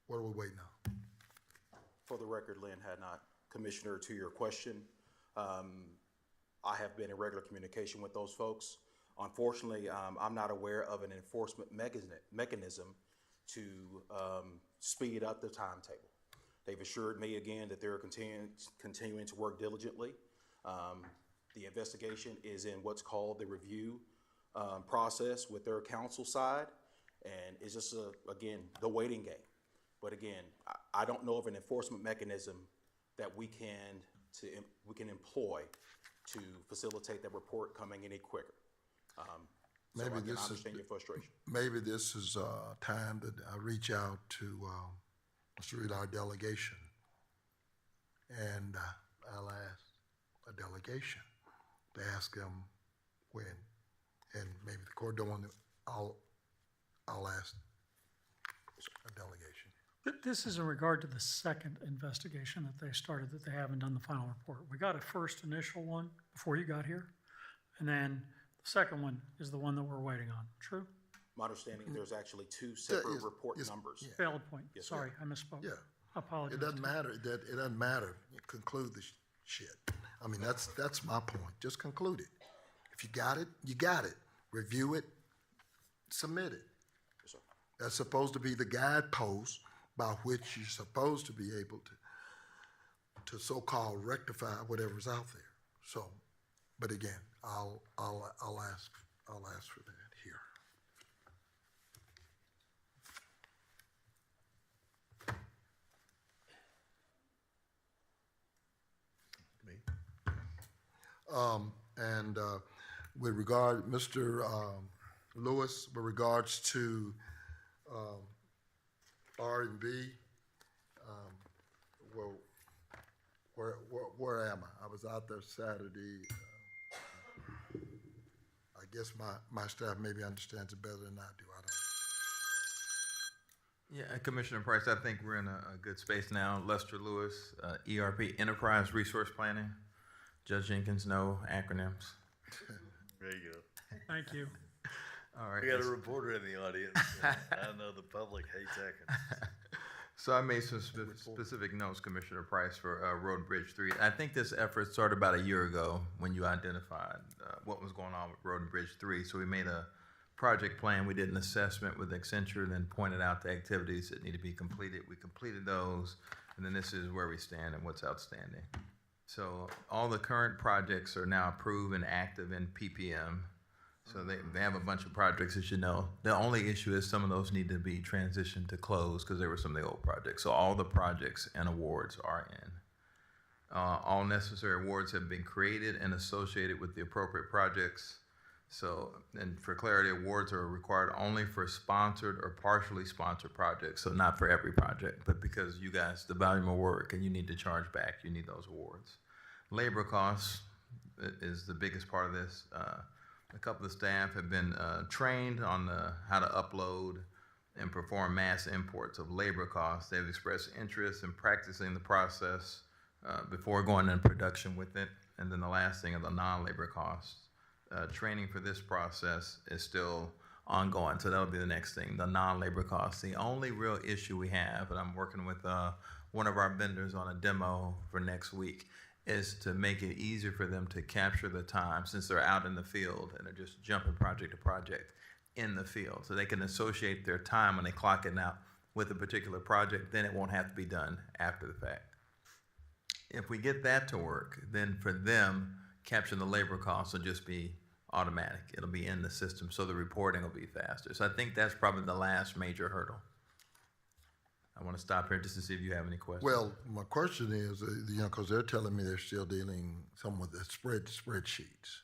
what are we waiting on? For the record, Lynn Hadnot, Commissioner, to your question, I have been in regular communication with those folks. Unfortunately, I'm not aware of an enforcement mechanism to speed up the timetable. They've assured me again that they're continuing to work diligently. The investigation is in what's called the review process with their counsel side, and it's just, again, the waiting game. But again, I don't know of an enforcement mechanism that we can employ to facilitate that report coming any quicker. Maybe I this understand your frustration. Maybe this is time that I reach out to our delegation, and I'll ask a delegation to ask them when, and maybe the court don't want to. I'll ask a delegation. This is in regard to the second investigation that they started that they haven't done the final report. We got a first initial one before you got here, and then the second one is the one that we're waiting on. True? My understanding, there's actually two separate report numbers. Yeah. Valid point. Yes, Sorry, sir. I misspoke. Yeah. Apologies. It doesn't matter. It doesn't matter. You conclude the shit. I mean, that's my point. Just conclude it. If you got it, you got it. Review it, submit it. Yes, sir. That's supposed to be the guidepost by which you're supposed to be able to so-called rectify whatever's out there. So, but again, I'll ask for that here. And with regard, Mr. Lewis, with regards to R&B, well, where am I? I was out there Saturday. I guess my staff maybe understands it better than I do. I don't. Yeah, Commissioner Price, I think we're in a good space now. Lester Lewis, ERP, Enterprise Resource Planning. Judge Jenkins, no acronyms. There you go. Thank you. All right. We got a reporter in the audience. I know the public hates acronyms. So I made some specific notes, Commissioner Price, for Road and Bridge 3. I think this effort started about a year ago when you identified what was going on with Road and Bridge 3. So we made a project plan. We did an assessment with Accenture and then pointed out the activities that need to be completed. We completed those, and then this is where we stand and what's outstanding. So all the current projects are now approved and active in PPM. So they have a bunch of projects, as you know. The only issue is some of those need to be transitioned to close because they were some of the old projects. So all the projects and awards are in. All necessary awards have been created and associated with the appropriate projects. So, and for clarity, awards are required only for sponsored or partially sponsored projects. So not for every project, but because you guys, the volume of work and you need to charge back, you need those awards. Labor costs is the biggest part of this. A couple of staff have been trained on how to upload and perform mass imports of labor costs. They've expressed interest in practicing the process before going into production with it. And then the last thing are the non-labor costs. Training for this process is still ongoing, so that'll be the next thing, the non-labor costs. The only real issue we have, and I'm working with one of our vendors on a demo for next week, is to make it easier for them to capture the time since they're out in the field and they're just jumping project to project in the field. So they can associate their time when they clock it out with a particular project, then it won't have to be done after the fact. If we get that to work, then for them, capturing the labor costs will just be automatic. It'll be in the system, so the reporting will be faster. So I think that's probably the last major hurdle. I want to stop here just to see if you have any questions. Well, my question is, because they're telling me they're still dealing some with the spreadsheets.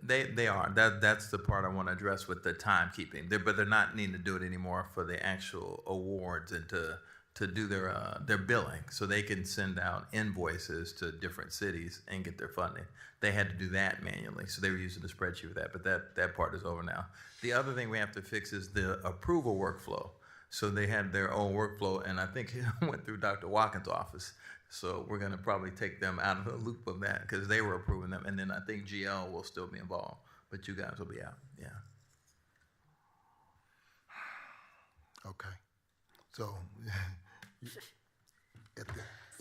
They are. That's the part I want to address with the timekeeping. But they're not needing to do it anymore for the actual awards and to do their billing, so they can send out invoices to different cities and get their funding. They had to do that manually, so they were using the spreadsheet for that, but that part is over now. The other thing we have to fix is the approval workflow. So they had their own workflow, and I think it went through Dr. Watkins' office. So we're going to probably take them out of the loop of that because they were approving them. And then I think GL will still be involved, but you guys will be out. Yeah. Okay. So,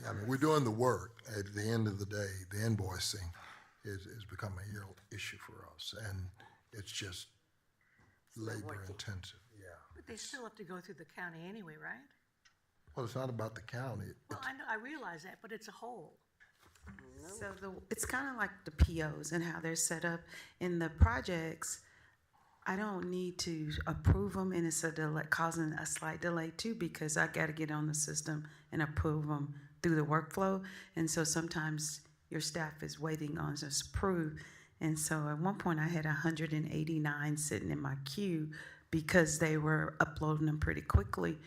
I mean, we're doing the work. At the end of the day, the invoicing is become a real issue for us, and it's just labor intensive. Yeah. But they still have to go through the county anyway, right? Well, it's not about the county. Well, I know, I realize that, but it's a whole. So it's kind of like the POs and how they're set up in the projects. I don't need to approve them, and it's a delay, causing a slight delay too, because I got to get on the system and approve them through the workflow. And so sometimes your staff is waiting on us to approve. And so at one point I had 189 sitting in my queue because they were uploading them pretty quickly.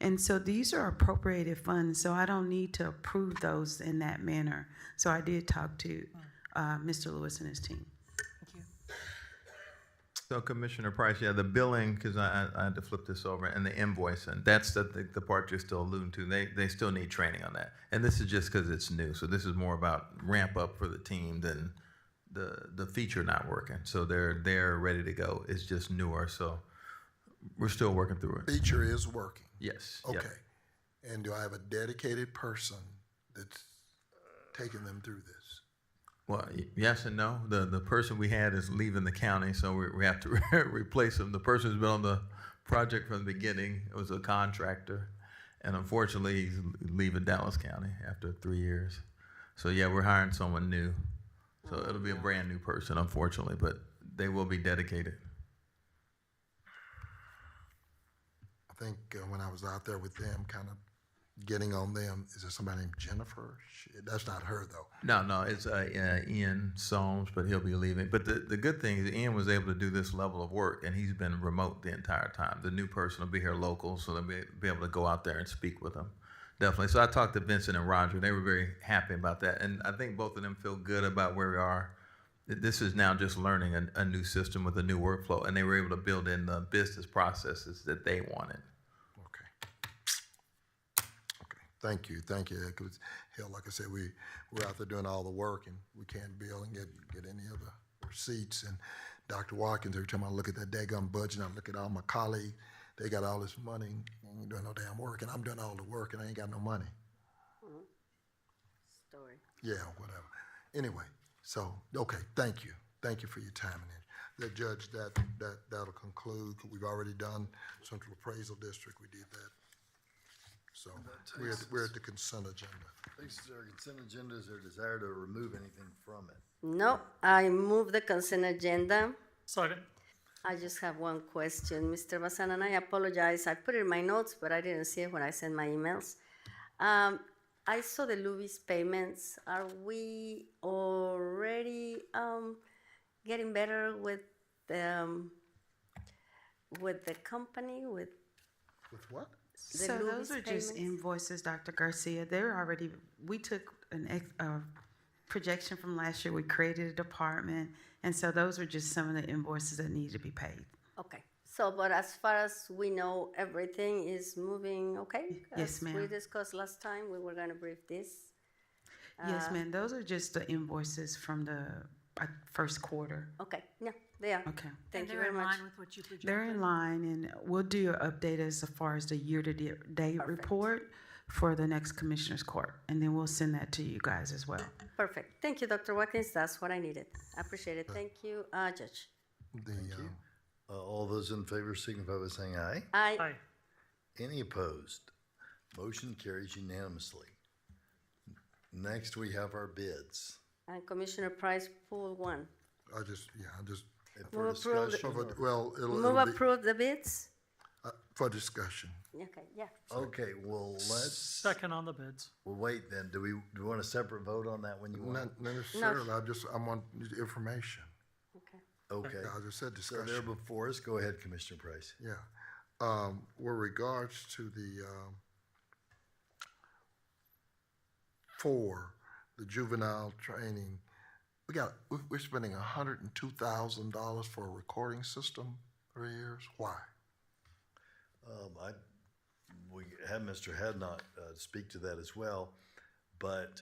And so these are appropriated funds, so I don't need to approve those in that manner. So I did talk to Mr. Lewis and his team. So Commissioner Price, yeah, the billing, because I had to flip this over, and the invoicing, that's the part you're still alluding to. They still need training on that. And this is just because it's new. So this is more about ramp up for the team than the feature not working. So they're ready to go. It's just newer. So we're still working through it. Feature is working. Yes. Okay. Yep. And do I have a dedicated person that's taking them through this? Well, yes and no. The person we had is leaving the county, so we have to replace him. The person who's been on the project from the beginning was a contractor, and unfortunately, he's leaving Dallas County after 3 years. So yeah, we're hiring someone new. So it'll be a brand new person, unfortunately, but they will be dedicated. I think when I was out there with them, kind of getting on them, is there somebody named Jennifer? That's not her, though. No, it's Ian Soames, but he'll be leaving. But the good thing is Ian was able to do this level of work, and he's been remote the entire time. The new person will be here local, so they'll be able to go out there and speak with them. Definitely. So I talked to Vincent and Roger. They were very happy about that, and I think both of them feel good about where we are. This is now just learning a new system with a new workflow, and they were able to build in the business processes that they wanted. Thank you, because hell, like I said, we're out there doing all the work, and we can't bill and get any of the receipts. And Dr. Watkins, every time I look at that daggum budget, I look at all my colleagues, they got all this money, and ain't doing no damn work, and I'm doing all the work, and I ain't got no money. Story. Yeah, whatever. Anyway, so okay, thank you for your time. And the judge, that'll conclude. We've already done Central Appraisal District. We did that. So we're at the consent agenda. Takes our consent agenda. Is there a desire to remove anything from it? No, I move the consent agenda. Second. I just have one question, Mr. Bazan, and I apologize. I put it in my notes, but I didn't see it when I sent my emails. I saw the Luby's payments. Are we already getting better with the company? With what? So those are just invoices, Dr. Garcia. They're already, we took a projection from last year. We created a department. And so those are just some of the invoices that need to be paid. Okay. So, but as far as we know, everything is moving okay? Yes, ma'am. As we discussed last time, we were going to brief this. Yes, ma'am. Those are just the invoices from the first quarter. Okay. Yeah, they are. Okay. Thank you very much. They're in line with what you projected? They're in line, and we'll do an update as far as the year-to-date report for the next Commissioner's Court, and then we'll send that to you guys as well. Perfect. Thank you, Dr. Watkins. That's what I needed. I appreciate it. Thank you, Judge. Thank you. All those in favor signify by saying aye. Aye. Any opposed? Motion carries unanimously. Next, we have our bids. And Commissioner Price, pool one. I just for discussion. Move approve the bids? For discussion. Okay, yeah. Okay, well, let's. Second on the bids. Well, wait then. Do we want a separate vote on that when you want? Not necessarily. I want information. Okay. Okay. I just said discussion. So they're before us. Go ahead, Commissioner Price. Yeah. With regards to the juvenile training, we're spending $102,000 for a recording system 3 years. Why? we have Mr. Hadnot speak to that as well. But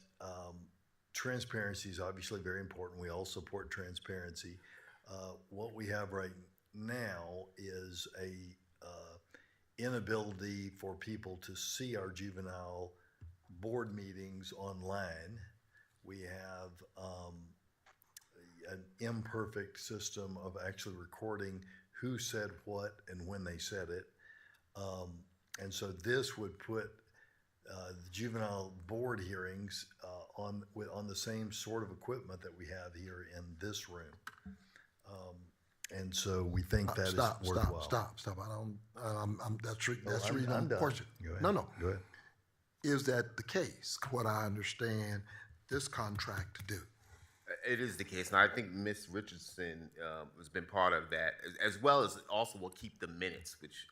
transparency is obviously very important. We all support transparency. What we have right now is a inability for people to see our juvenile board meetings online. We have an imperfect system of actually recording who said what and when they said it. And so this would put the juvenile board hearings on the same sort of equipment that we have here in this room. And so we think that is worthwhile. Stop. I don't, that's the I'm reason I'm done. questioning. Go ahead. No. Go ahead. Is that the case, what I understand this contract to do? It is the case, and I think Ms. Richardson has been part of that, as well as also will keep the minutes, which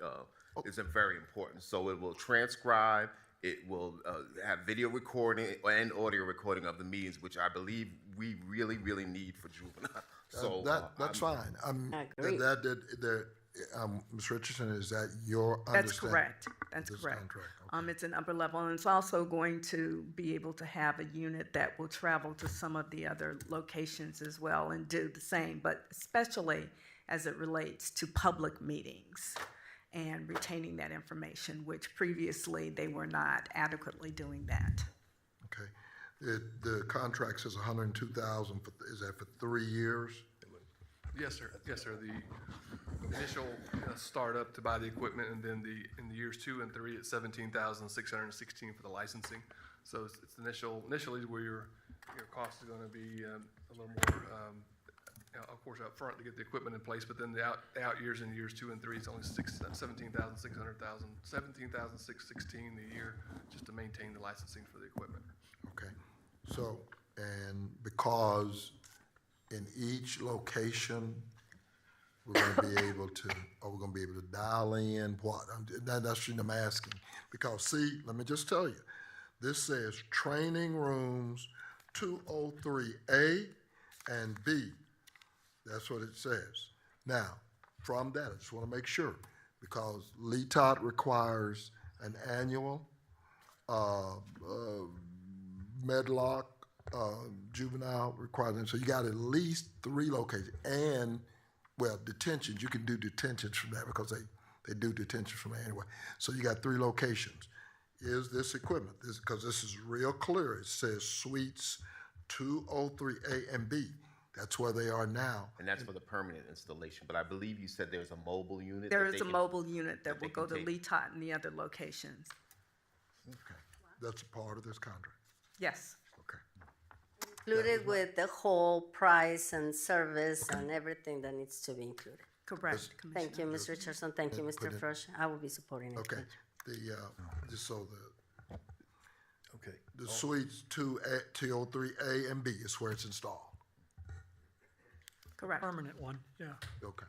is very important. So it will transcribe, it will have video recording and audio recording of the meetings, which I believe we really, really need for juvenile. So That's fine. I agree. Ms. Richardson, is that your understanding? That's correct. That's This correct. contract, It's an upper level, and it's also going to be able to have a unit that will travel to some of the other locations as well and do the same, but especially as it relates to public meetings and retaining that information, which previously they were not adequately doing that. Okay. The contract says $102,000, is that for 3 years? Yes, sir. Yes, sir. The initial startup to buy the equipment, and then in the years 2 and 3, it's $17,616 for the licensing. So it's initially where your cost is going to be a little more, of course, up front to get the equipment in place. But then the out years in years 2 and 3, it's only $17,616 a year just to maintain the licensing for the equipment. Okay. So, and because in each location, we're going to be able to, dial in what? That's what I'm asking. Because see, let me just tell you, this says training rooms 203A and B. That's what it says. Now, from that, I just want to make sure, because LETOT requires an annual Medlock juvenile requirement, so you got at least 3 locations, and detentions. You can do detentions from that because they do detention from there anyway. So you got 3 locations. Is this equipment? Because this is real clear. It says suites 203A and B. That's where they are now. And that's for the permanent installation. But I believe you said there's a mobile unit. There is a mobile unit that will go to LETOT and the other locations. Okay. That's a part of this contract. Yes. Included with the whole price and service and everything that needs to be included. Correct, Thank you, Ms. Richardson. Thank you, Mr. Fresh. I will be supporting it. Okay. Just so the Okay. suites 203A and B is where it's installed. Correct. Permanent one, yeah. Okay.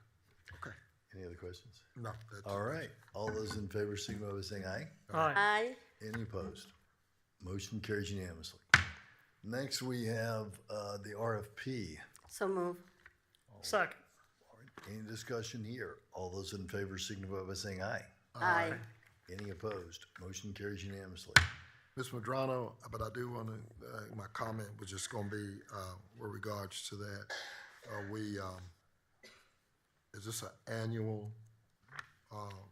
Any other questions? No. All right. All those in favor signify by saying aye. Aye. Any opposed? Motion carries unanimously. Next, we have the RFP. So move. Second. Any discussion here? All those in favor signify by saying aye. Aye. Any opposed? Motion carries unanimously. Ms. Madrano, but I do want to, my comment was just going to be with regards to that. Is this an annual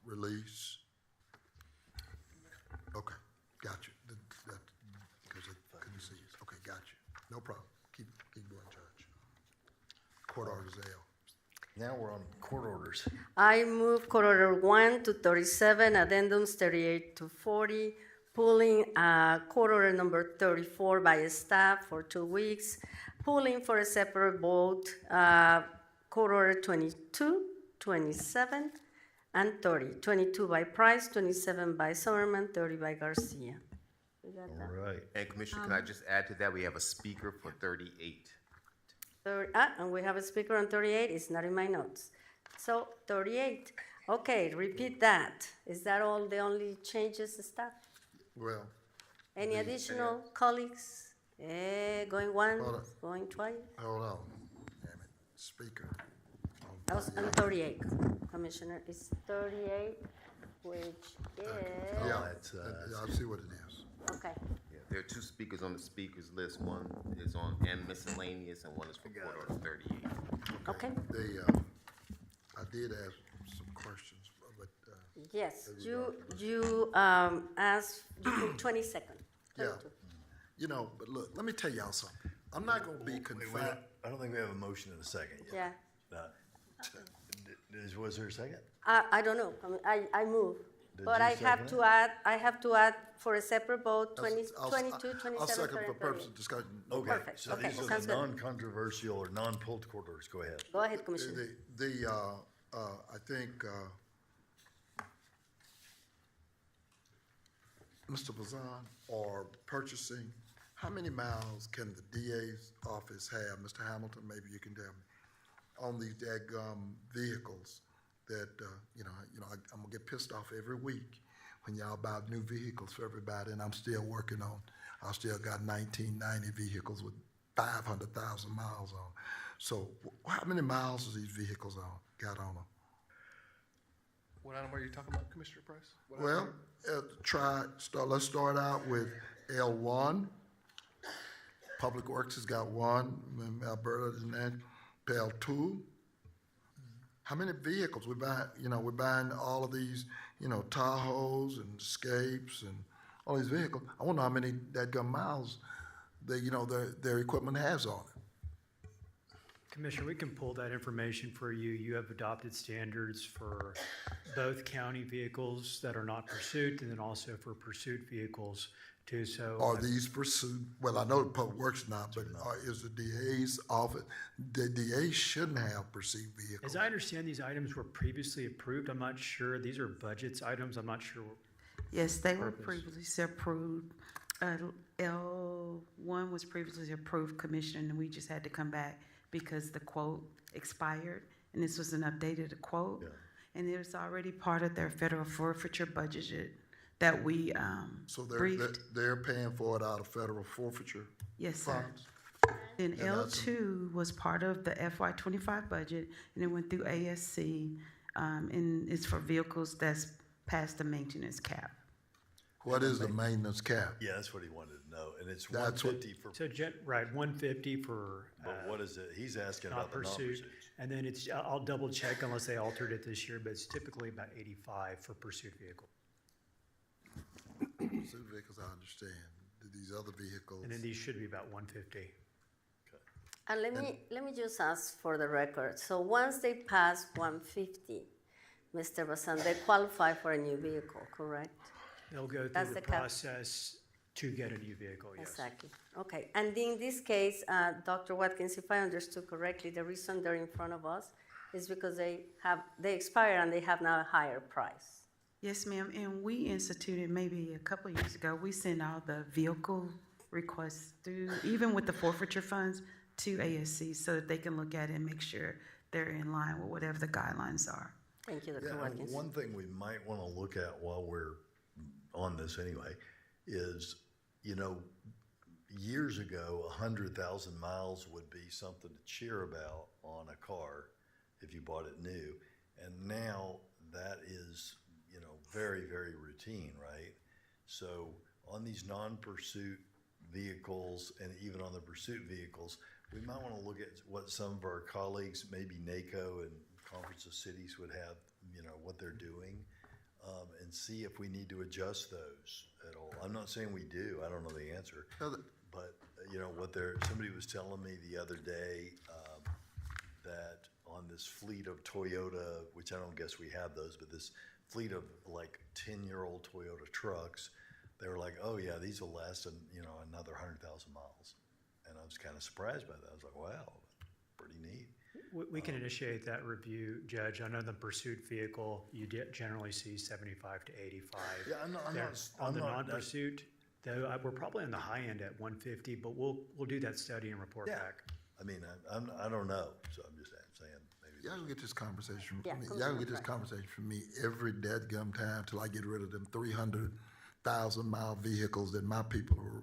release? Okay, got you. Because I couldn't see it. Okay, got you. No problem. Keep going, Judge. Court orders L. Now we're on court orders. I move court order 1 to 37, addendums 38 to 40, pulling court order number 34 by staff for 2 weeks, pulling for a separate vote court order 22, 27, and 30. 22 by Price, 27 by Zimmerman, 30 by Garcia. We got that? All right. And Commissioner, can I just add to that? We have a speaker for 38. And we have a speaker on 38. It's not in my notes. So 38. Okay, repeat that. Is that all the only changes, staff? Well. Any additional colleagues? Going once, going twice? Hold on. Damn it. Speaker. That was on 38, Commissioner. It's 38. which is, Yeah, I see what it is. okay. Yeah, there are two speakers on the speakers list. One is on and miscellaneous, and one is for Court Order 38. Okay. They, I did ask some questions, but, Yes, you asked, you put 20 seconds. yeah. You know, but look, let me tell y'all something. I'm not gonna be confined. I don't think we have a motion in a second yet. Yeah. Was there a second? I don't know, I move. Did But you I have second to it? add for a separate vote, 22, I'll 27, second 30, for and purpose 38. of discussion. Okay, Perfect. so Okay, these are sounds the good. non-controversial or non-political orders. Go ahead. Go ahead, Commissioner. I think, Mr. Bazan, or purchasing, how many miles can the DA's office have, Mr. Hamilton, maybe you can tell me, on these daggum vehicles that, I'm gonna get pissed off every week when y'all buy new vehicles for everybody, and I'm still working on, I still got 1990 vehicles with 500,000 miles on. So how many miles are these vehicles got on them? What item are you talking about, Commissioner Price? What Well, item? let's start out with L1. Public Works has got one, Alberta and that, L2. How many vehicles? We're buying all of these, Tahoes and Escapes and all these vehicles. I wonder how many dadgum miles their equipment has on it. Commissioner, we can pull that information for you. You have adopted standards for both county vehicles that are not pursuit and then also for pursuit vehicles too. So Are these pursuit, well, I know the Public Works not, but is the DA's office, the DA shouldn't have pursuit vehicles. as I understand, these items were previously approved. I'm not sure. These are budgets items. I'm not sure. Yes, they were Purpose. previously approved. L1 was previously approved, Commissioner, and we just had to come back because the quote expired, and this was an updated quote. Yeah. And it was already part of their federal forfeiture budget that we So briefed. they're paying for it out of federal forfeiture Yes, sir. funds? Then And that's- L2 was part of the FY25 budget, and it went through ASC, and it's for vehicles that's past the maintenance cap. What is the maintenance cap? Yeah, that's what he wanted to know, and it's That's what- 150 for, So, right, 150 for but what is it? He's asking not about the pursuit. non-pursuit. And then I'll double check unless they altered it this year, but it's typically about 85 for pursuit vehicle. Pursuit vehicles, I understand. These other vehicles. And then these should be about 150. And let me just ask for the record. So once they pass 150, Mr. Basan, they qualify for a new vehicle, correct? They'll go That's through the the cap. process to get a new vehicle, yes. Exactly. Okay. And in this case, Dr. Watkins, if I understood correctly, the reason they're in front of us is because they expire and they have now a higher price. Yes, ma'am, and we instituted maybe a couple of years ago, we sent out the vehicle requests through, even with the forfeiture funds, to ASC so that they can look at it and make sure they're in line with whatever the guidelines are. Thank you, Dr. Yeah, Watkins. one thing we might want to look at while we're on this anyway is, years ago, 100,000 miles would be something to cheer about on a car if you bought it new. And now that is, very, very routine, right? So on these non-pursuit vehicles and even on the pursuit vehicles, we might want to look at what some of our colleagues, maybe NACO and Conference of Cities would have, what they're doing, and see if we need to adjust those at all. I'm not saying we do. I don't know the answer. But, somebody was telling me the other day that on this fleet of Toyota, which I don't guess we have those, but this fleet of like 10-year-old Toyota trucks, they were like, oh yeah, these will last, another 100,000 miles. And I was kind of surprised by that. I was like, wow, pretty neat. We can initiate that review, Judge. I know the pursuit vehicle, you generally see 75 to 85. Yeah, I'm On the not- non-pursuit, though, we're probably on the high end at 150, but we'll do that study and report Yeah. back. I mean, I don't know, so I'm just saying maybe. Y'all gonna get this conversation from Yeah, me. come Y'all on, gonna get this right. conversation from me every dadgum time till I get rid of them 300,000 mile vehicles that my people are,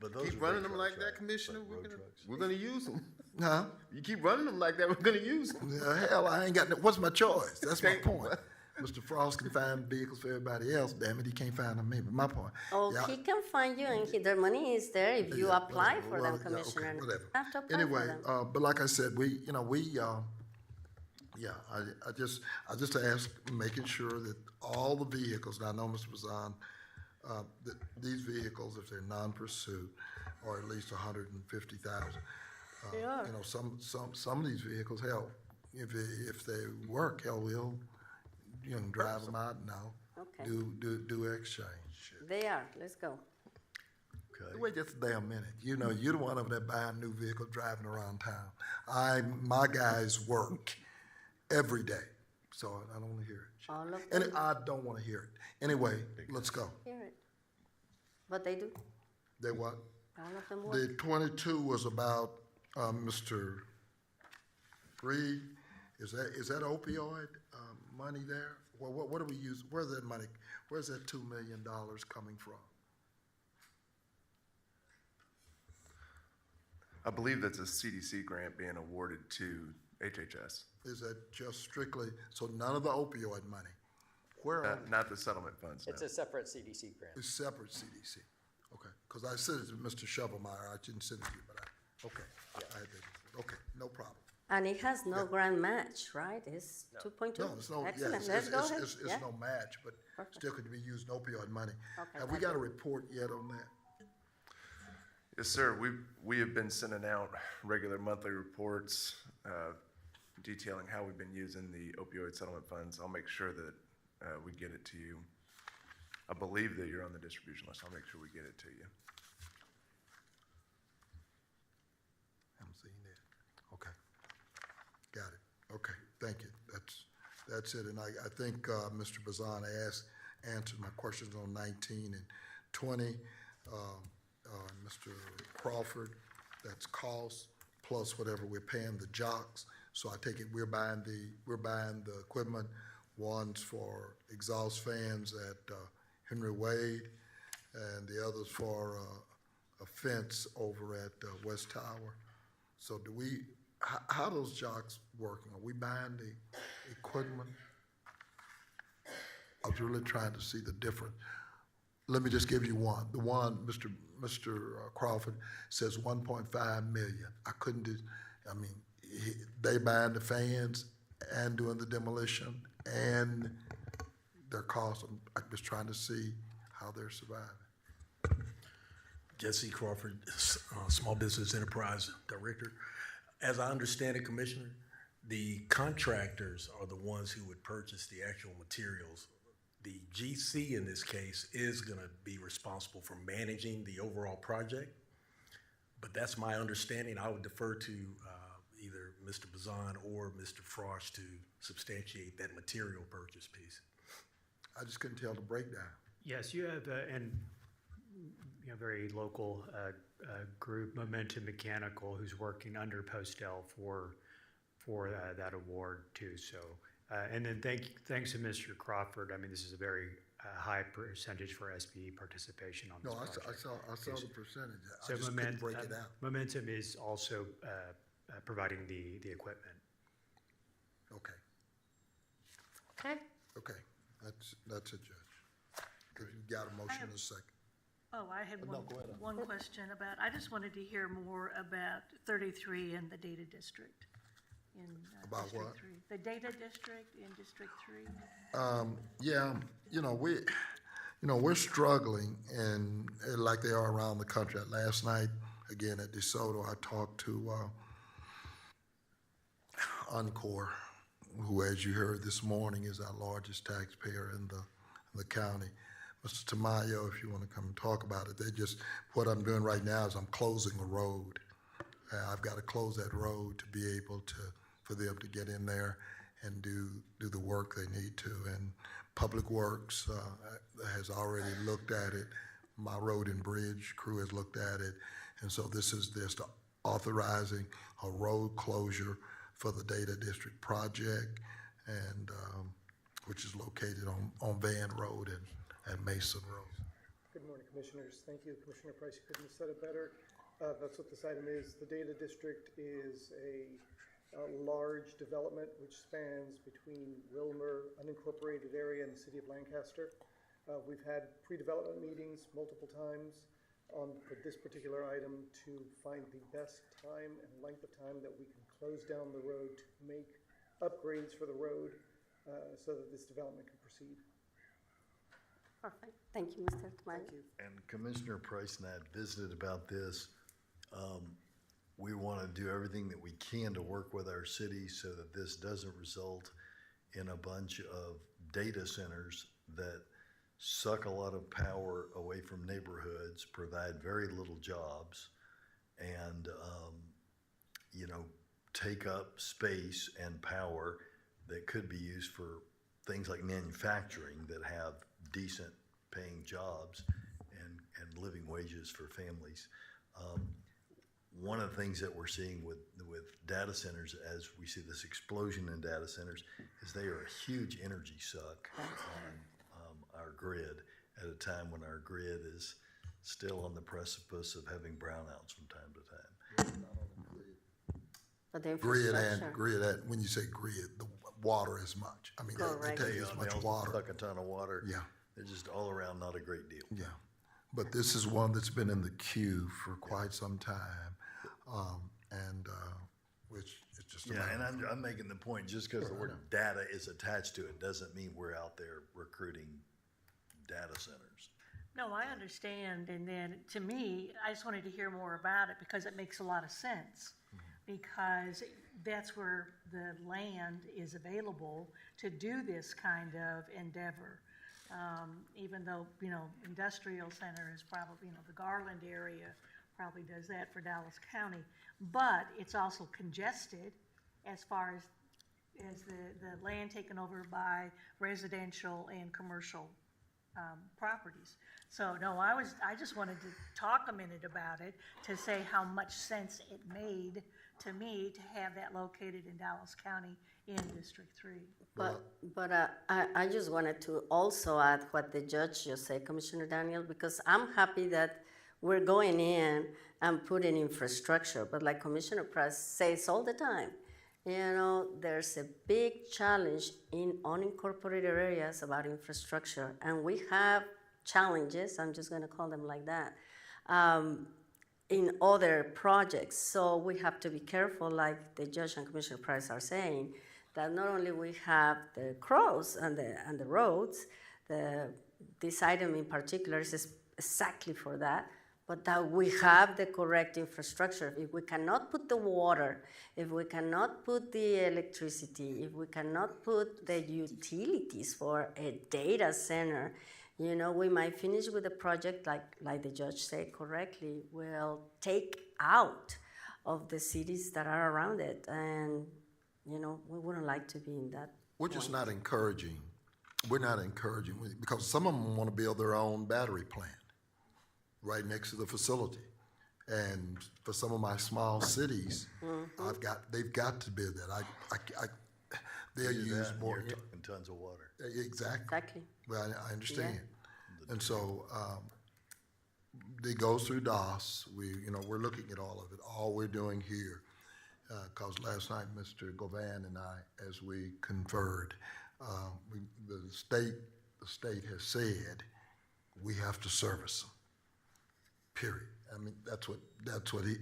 But those Keep are running big them like trucks, that, right? Commissioner. Like road trucks. We're gonna use them. Huh? You keep running them like that, we're gonna use them. Hell, I ain't got, what's my choice? That's my Okay, point. Mr. Frost can find vehicles for everybody else, damn it, he can't find them me, but my point. Oh, yeah, he can find you, and their money is there if you yeah, apply whatever. for Well, them, yeah, okay, Commissioner. whatever. You have to apply Anyway, for them. but like I said, I just ask, making sure that all the vehicles, and I know Mr. Bazan, that these vehicles, if they're non-pursuit, are at least 150,000. They are. You know, some of these vehicles, hell, if they work, hell, we'll, you know, drive them out now, Okay. do exchange. They are. Let's go. Wait just a damn minute. You know, you're the one over there buying new vehicles, driving around town. My guys work every day, so I don't want to hear it. All of And them I don't want to hear it. Anyway, let's go. hear it. But they do. They what? All of them work. The 22 was about Mr. Reed. Is that opioid money there? Well, what do we use? Where's that money? Where's that $2 million coming from? I believe that's a CDC grant being awarded to HHS. Is that just strictly, so none of the opioid money? Where are Not the settlement funds, no. It's a separate CDC grant. It's separate CDC. Okay, because I said it to Mr. Shovelmeyer. I didn't send it to you, but okay, no problem. And it has no grand match, right? It's 2.2. No, it's no, Excellent. yes, Let's go ahead. it's Yeah. no match, but Perfect. still could be using opioid money. Okay, Have we that's got a it. report yet on that? Yes, sir. We have been sending out regular monthly reports detailing how we've been using the opioid settlement funds. I'll make sure that we get it to you. I believe that you're on the distribution list. I'll make sure we get it to you. Haven't seen it. Okay. Got it. Okay, thank you. That's it. And I think Mr. Bazan answered my questions on 19 and 20. Mr. Crawford, that's cost plus whatever we're paying the jocks. So I take it we're buying the equipment. One's for exhaust fans at Henry Wade, and the other's for a fence over at West Tower. So how those jocks working? Are we buying the equipment? I was really trying to see the difference. Let me just give you one. The one, Mr. Crawford says 1.5 million. I couldn't do, they buying the fans and doing the demolition and their cost. I'm just trying to see how they're surviving. Jesse Crawford, Small Business Enterprise Director. As I understand it, Commissioner, the contractors are the ones who would purchase the actual materials. The GC in this case is going to be responsible for managing the overall project, but that's my understanding. I would defer to either Mr. Bazan or Mr. Frost to substantiate that material purchase piece. I just couldn't tell the breakdown. Yes, you have very local group, Momentum Mechanical, who's working under Postel for that award too. So, and then thanks to Mr. Crawford. This is a very high percentage for SBE participation on this project. I saw the percentage. So I just couldn't break it out. Momentum is also providing the equipment. Okay. Okay. Okay, that's it, Judge. Because you got a motion in a second. Oh, I had No, go ahead. one question about, I just wanted to hear more about 33 and the data district in About District what? 3. The data district in District 3. We're struggling, and like they are around the country. Last night, again at DeSoto, I talked to Encore, who, as you heard this morning, is our largest taxpayer in the county. Mr. Tamayo, if you want to come and talk about it, what I'm doing right now is I'm closing a road. I've got to close that road to be able for them to get in there and do the work they need to. And Public Works has already looked at it. My road and bridge crew has looked at it. And so this is just authorizing a road closure for the Data District project, and which is located on Van Road and Mason Road. Good morning, Commissioners. Thank you, Commissioner Price. You couldn't have said it better. That's what this item is. The Data District is a large development which spans between Wilmer, unincorporated area, and the city of Lancaster. We've had pre-development meetings multiple times for this particular item to find the best time and length of time that we can close down the road to make upgrades for the road so that this development can proceed. Perfect. Thank you, Mr. Tamayo. Thank you. And Commissioner Price and I had visited about this. We want to do everything that we can to work with our city so that this doesn't result in a bunch of data centers that suck a lot of power away from neighborhoods, provide very little jobs, and, take up space and power that could be used for things like manufacturing that have decent paying jobs and living wages for families. One of the things that we're seeing with data centers, as we see this explosion in data centers, is they are a huge energy suck on our grid at a time when our grid is still on the precipice of having brownouts from time to time. But the Grid infrastructure. and, when you say grid, the water is much. I mean, they take as much water. Suck a ton of water. Yeah. They're just all around not a great deal. Yeah, but this is one that's been in the queue for quite some time, which is just a Yeah, matter and of- I'm making the point, just because the word data is attached to it, doesn't mean we're out there recruiting data centers. No, I understand, and then, to me, I just wanted to hear more about it, because it makes a lot of sense. Because that's where the land is available to do this kind of endeavor. Even though, industrial center is probably, the Garland area probably does that for Dallas County. But it's also congested as far as the land taken over by residential and commercial properties. So, no, I just wanted to talk a minute about it, to say how much sense it made to me to have that located in Dallas County in District 3. But I just wanted to also add what the judge just said, Commissioner Daniel, because I'm happy that we're going in and putting infrastructure. But like Commissioner Price says all the time, there's a big challenge in unincorporated areas about infrastructure. And we have challenges, I'm just going to call them like that, in other projects. So we have to be careful, like the judge and Commissioner Price are saying, that not only we have the crows and the roads, this item in particular is exactly for that, but that we have the correct infrastructure. If we cannot put the water, if we cannot put the electricity, if we cannot put the utilities for a data center, we might finish with a project like the judge said correctly, will take out of the cities that are around it. And, we wouldn't like to be in that. We're just not encouraging. We're not encouraging, because some of them want to build their own battery plant right next to the facility. And for some of my small cities, they've got to build that. They'll use more. You're talking tons of water. Exactly. Well, I understand. Yeah. And so it goes through DOS. We're looking at all of it. All we're doing here, because last night Mr. Govan and I, as we conferred, the state has said we have to service them. Period. I mean, that's what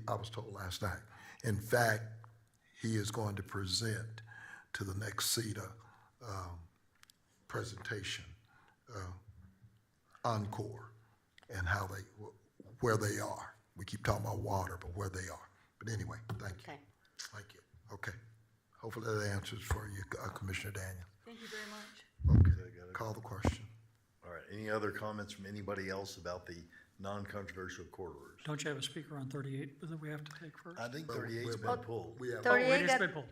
I was told last night. In fact, he is going to present to the next CETA presentation, encore, and where they are. We keep talking about water, but where they are. But anyway, thank you. Okay. Thank you. Okay. Hopefully that answers for you, Commissioner Daniel. Thank you very much. Okay. Call the question. All right. Any other comments from anybody else about the non-controversial court orders? Don't you have a speaker on 38 that we have to take first? I think 38's been pulled. 38 it has been pulled.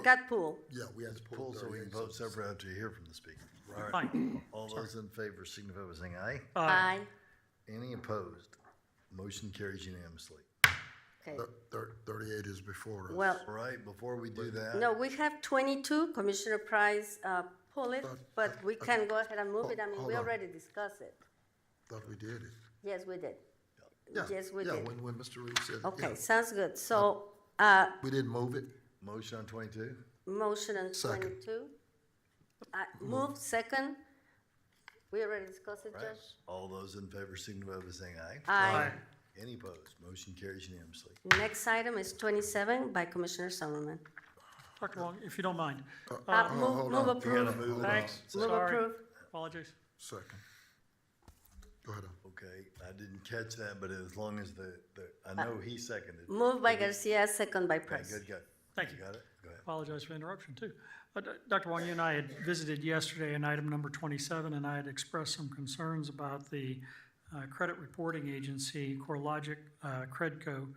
Got pulled. Yeah, we have to pull Pulled, so we can vote separate after you hear from the speaker. All right. Fine. All those in favor signify by saying aye. Aye. Any opposed? Motion carries unanimously. Okay. 38 is before us. Well, All right, before we do that. no, we have 22. Commissioner Price pull it, but we can go ahead and move it. I mean, hold we on. already discussed it. Thought we did it. Yes, we did. Yeah. Yes, we yeah, did. when Mr. Reed said it. Okay, yeah. sounds good. So, We didn't move it? Motion on 22? Motion on Second. 22. Move second. We already discussed it, Right. Judge? All those in favor signify by saying aye. Aye. Any opposed? Motion carries unanimously. Next item is 27 by Commissioner Summerman. Dr. Wong, if you don't mind. Move hold on. approve. Move it Thanks. on. Move Sorry. approve. Apologies. Second. Go ahead. Okay, I didn't catch that, but as long as I know he seconded. Moved by Garcia, second by Okay, Price. good. Thank you. Got it? Go ahead. Apologize for the interruption, too. Dr. Wong, you and I had visited yesterday on item number 27, and I had expressed some concerns about the credit reporting agency, CoreLogic, Credco.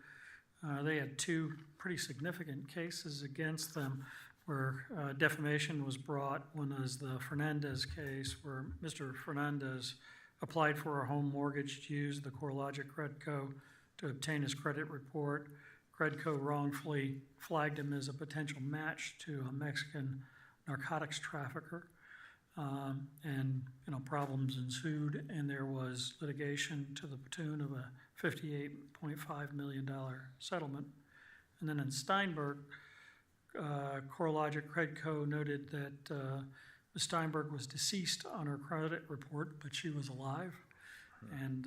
They had two pretty significant cases against them where defamation was brought. One is the Fernandez case, where Mr. Fernandez applied for a home mortgage to use the CoreLogic Credco to obtain his credit report. Credco wrongfully flagged him as a potential match to a Mexican narcotics trafficker. And, problems ensued, and there was litigation to the tune of a $58.5 million settlement. And then in Steinberg, CoreLogic Credco noted that Ms. Steinberg was deceased on her credit report, but she was alive. And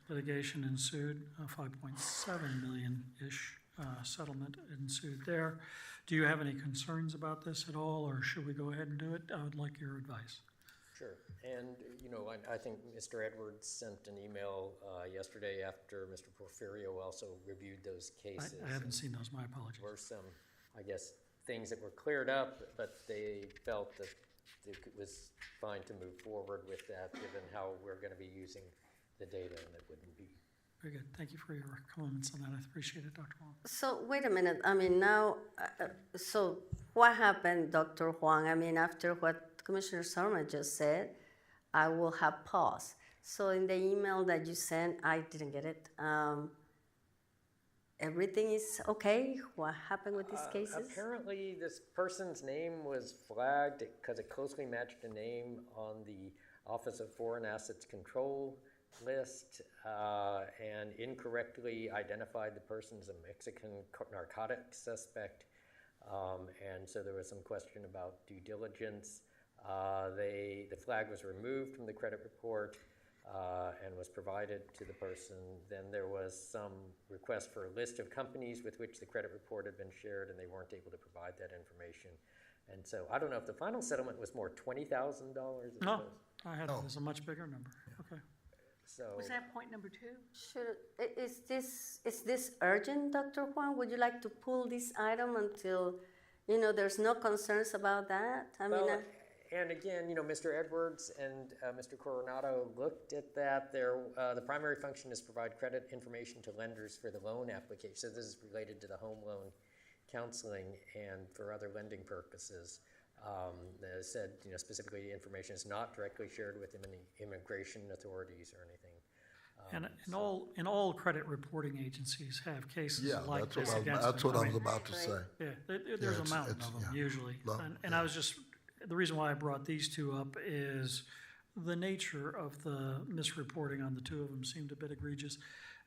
litigation ensued, a $5.7 million-ish settlement ensued there. Do you have any concerns about this at all, or should we go ahead and do it? I would like your advice. Sure. And, I think Mr. Edwards sent an email yesterday after Mr. Porfirio also reviewed those cases. I haven't seen those, my apologies. There were some, things that were cleared up, but they felt that it was fine to move forward with that, given how we're going to be using the data, and it wouldn't be. Very good. Thank you for your comments on that. I appreciate it, Dr. Wong. So wait a minute. Now, so what happened, Dr. Huang? After what Commissioner Summerman just said, I will have pause. So in the email that you sent, I didn't get it. Everything is okay? What happened with these cases? Apparently, this person's name was flagged because it closely matched a name on the Office of Foreign Assets Control list and incorrectly identified the person as a Mexican narcotics suspect. And so there was some question about due diligence. The flag was removed from the credit report and was provided to the person. Then there was some request for a list of companies with which the credit report had been shared, and they weren't able to provide that information. And so I don't know if the final settlement was more $20,000. No, I had it as a much bigger number. Okay. So Was that point number 2? Is this urgent, Dr. Huang? Would you like to pull this item until, there's no concerns about that? And again, Mr. Edwards and Mr. Coronado looked at that. The primary function is provide credit information to lenders for the loan application. So this is related to the home loan counseling and for other lending purposes. They said, specifically, information is not directly shared with any immigration authorities or anything. And all credit reporting agencies have cases like this against them. That's what I was about to say. Yeah, there's a mountain of them usually. And I was just, the reason why I brought these two up is the nature of the misreporting on the two of them seemed a bit egregious.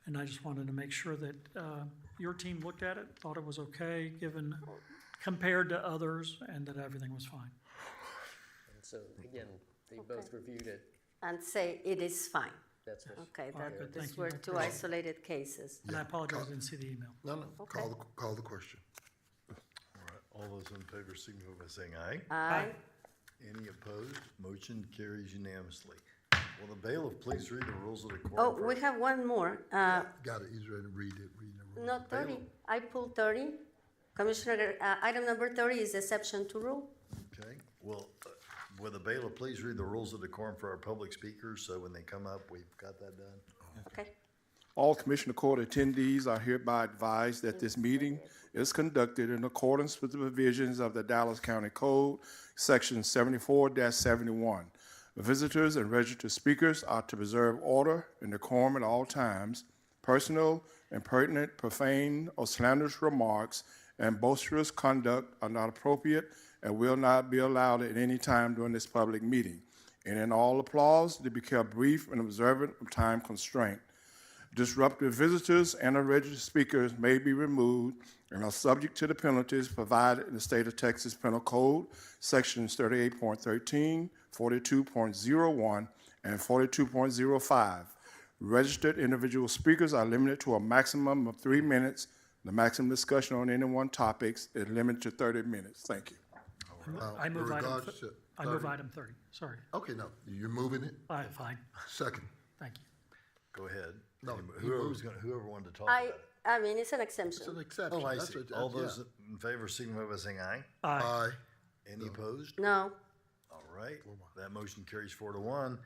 And I just wanted to make sure that your team looked at it, thought it was okay, given compared to others, and that everything was fine. And so, again, they both reviewed it. And say it is fine. That's what. Okay, All right, good. these Thank you. were two isolated cases. And I apologize, I didn't see the email. No, Okay. call the question. All right, all those in favor signify by saying aye. Aye. Any opposed? Motion carries unanimously. Will the bailiff please read the rules of the court? Oh, we have one more. Got it, he's ready to read it. No, 30. I pulled 30. Commissioner, item number 30 is exception to rule. Okay, well, will the bailiff please read the rules of decorum for our public speakers, so when they come up, we've got that done? Okay. All Commissioner Court attendees are hereby advised that this meeting is conducted in accordance with the provisions of the Dallas County Code, Section 74-71. Visitors and registered speakers are to preserve order and decorum at all times. Personal, impertinent, profane, or slanderous remarks and boisterous conduct are not appropriate and will not be allowed at any time during this public meeting. And in all applause, to be kept brief and observant of time constraint. Disruptive visitors and unregistered speakers may be removed and are subject to the penalties provided in the state of Texas Penal Code, sections 38.13, 42.01, and 42.05. Registered individual speakers are limited to a maximum of 3 minutes. The maximum discussion on any one topic is limited to 30 minutes. Thank you. I move in item, regards to I move 30. item 30, sorry. Okay, no, you're moving it? Fine, Second. thank you. Go ahead. No, Whoever wanted to talk about it. I mean, it's an exemption. It's an exception. Oh, I That's see. what- All yeah. those in favor signify by saying aye. Aye. Any opposed? No, All right, that motion carries 4-1.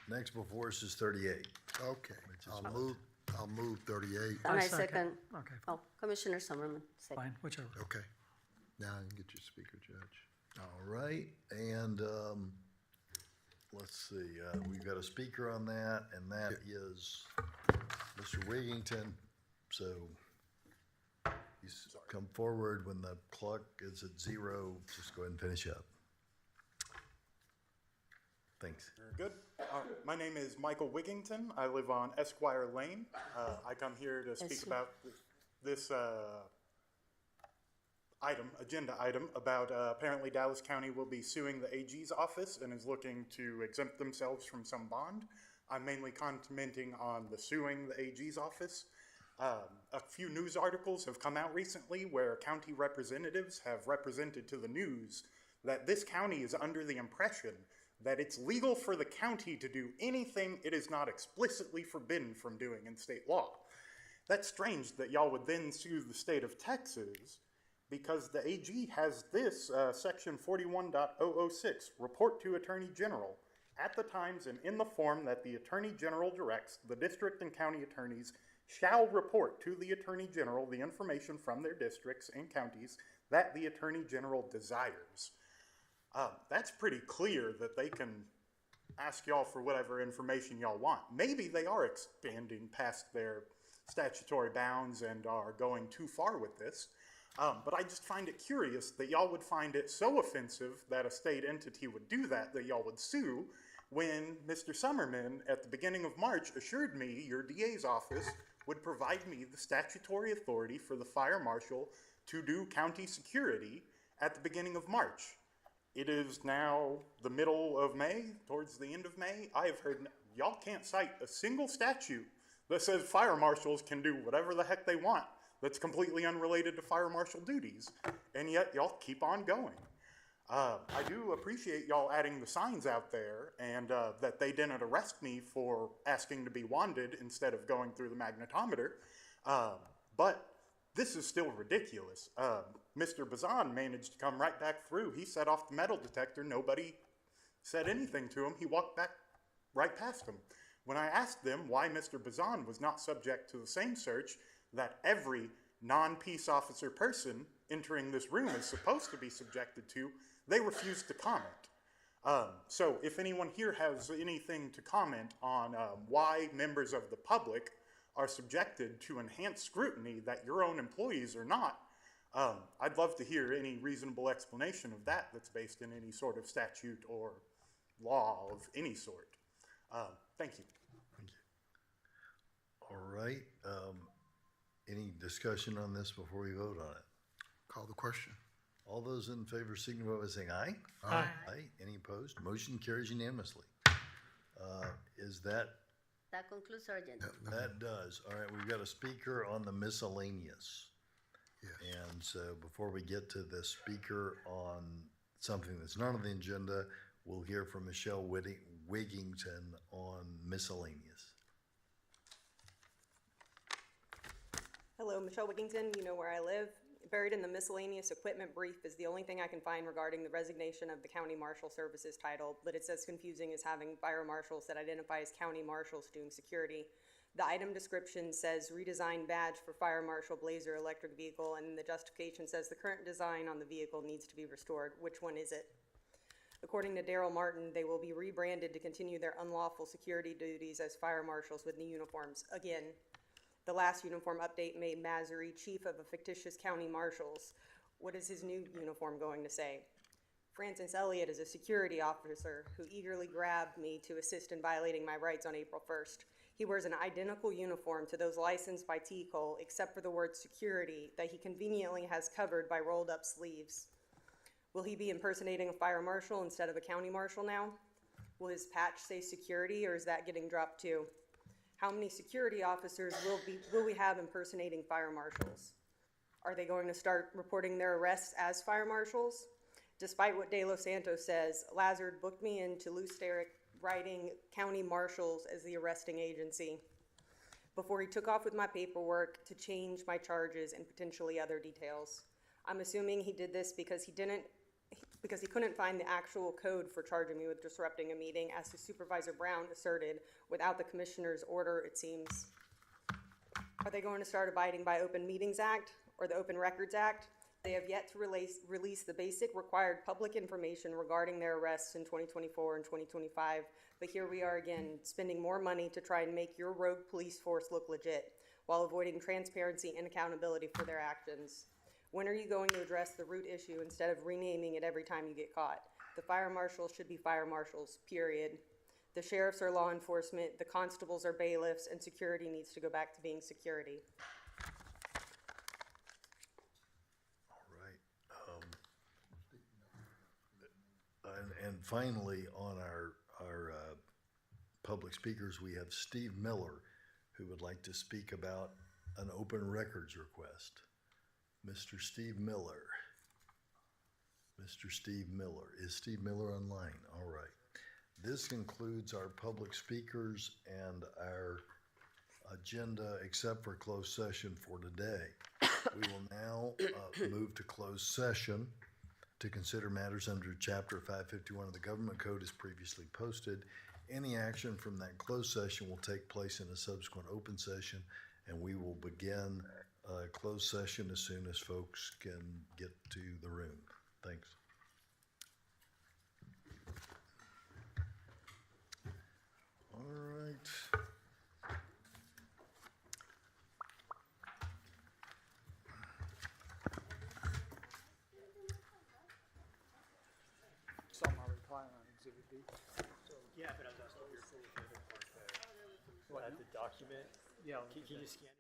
Next before us is 38. Okay, I'll move 38. and I second. second. Okay, Oh, Commissioner Summerman, second. fine, whichever. Okay. Now you can get your speaker, Judge. All right, and let's see, we've got a speaker on that, and that is Mr. Wigington. So he's come forward when the clock is at 0. Just go ahead and finish up. Thanks. Very good. My name is Michael Wigington. I live on Esquire Lane. I come here to speak about this agenda item about apparently Dallas County will be suing the AG's office and is looking to exempt themselves from some bond. I'm mainly commenting on the suing the AG's office. A few news articles have come out recently where county representatives have represented to the news that this county is under the impression that it's legal for the county to do anything it is not explicitly forbidden from doing in state law. That's strange that y'all would then sue the state of Texas because the AG has this section 41.006, report to Attorney General, at the times and in the form that the Attorney General directs, the district and county attorneys shall report to the Attorney General the information from their districts and counties that the Attorney General desires. That's pretty clear that they can ask y'all for whatever information y'all want. Maybe they are expanding past their statutory bounds and are going too far with this. But I just find it curious that y'all would find it so offensive that a state entity would do that y'all would sue when Mr. Summerman at the beginning of March assured me your DA's office would provide me the statutory authority for the fire marshal to do county security at the beginning of March. It is now the middle of May, towards the end of May. I have heard y'all can't cite a single statute that says fire marshals can do whatever the heck they want that's completely unrelated to fire marshal duties, and yet y'all keep on going. I do appreciate y'all adding the signs out there and that they didn't arrest me for asking to be wanded instead of going through the magnetometer, but this is still ridiculous. Mr. Bazan managed to come right back through. He set off the metal detector. Nobody said anything to him. He walked back right past him. When I asked them why Mr. Bazan was not subject to the same search that every non-peace officer person entering this room is supposed to be subjected to, they refused to comment. So if anyone here has anything to comment on why members of the public are subjected to enhanced scrutiny that your own employees are not, I'd love to hear any reasonable explanation of that that's based in any sort of statute or law of any sort. Thank you. Thank you. All right. Any discussion on this before we vote on it? Call the question. All those in favor signify by saying aye. Aye. Aye. Any opposed? Motion carries unanimously. Is that? That concludes our agenda. That does. All right, we've got a speaker on the miscellaneous. Yes. And so before we get to the speaker on something that's not on the agenda, we'll hear from Michelle Wigington on miscellaneous. Hello, Michelle Wigington. You know where I live. Buried in the miscellaneous equipment brief is the only thing I can find regarding the resignation of the county marshal services title, but it's as confusing as having fire marshals that identify as county marshals doing security. The item description says redesigned badge for fire marshal blazer electric vehicle, and the justification says the current design on the vehicle needs to be restored. Which one is it? According to Daryl Martin, they will be rebranded to continue their unlawful security duties as fire marshals with new uniforms. Again, the last uniform update made Mazuri chief of a fictitious county marshals. What is his new uniform going to say? Francis Elliott is a security officer who eagerly grabbed me to assist in violating my rights on April 1st. He wears an identical uniform to those licensed by TCOL, except for the word security that he conveniently has covered by rolled up sleeves. Will he be impersonating a fire marshal instead of a county marshal now? Will his patch say security, or is that getting dropped too? How many security officers will we have impersonating fire marshals? Are they going to start reporting their arrests as fire marshals? Despite what De Los Santos says, Lazard booked me into Lou Sterrick writing county marshals as the arresting agency before he took off with my paperwork to change my charges and potentially other details. I'm assuming he did this because he couldn't find the actual code for charging me with disrupting a meeting, as Supervisor Brown asserted, without the commissioner's order, it seems. Are they going to start abiding by Open Meetings Act or the Open Records Act? They have yet to release the basic required public information regarding their arrests in 2024 and 2025, but here we are again, spending more money to try and make your rogue police force look legit, while avoiding transparency and accountability for their actions. When are you going to address the root issue instead of renaming it every time you get caught? The fire marshals should be fire marshals, period. The sheriffs are law enforcement, the constables are bailiffs, and security needs to go back to being security. And finally, on our public speakers, we have Steve Miller, who would like to speak about an open records request. Mr. Steve Miller. Mr. Steve Miller. Is Steve Miller online? All right. This concludes our public speakers and our agenda, except for closed session for today. We will now move to closed session to consider matters under Chapter 551 of the Government Code as previously posted. Any action from that closed session will take place in a subsequent open session, and we will begin closed session as soon as folks can get to the room. Thanks. All right. Saw my reply on Exhibit B. Yeah, but I was asking if you're cool with the document. Yeah. Can you scan it?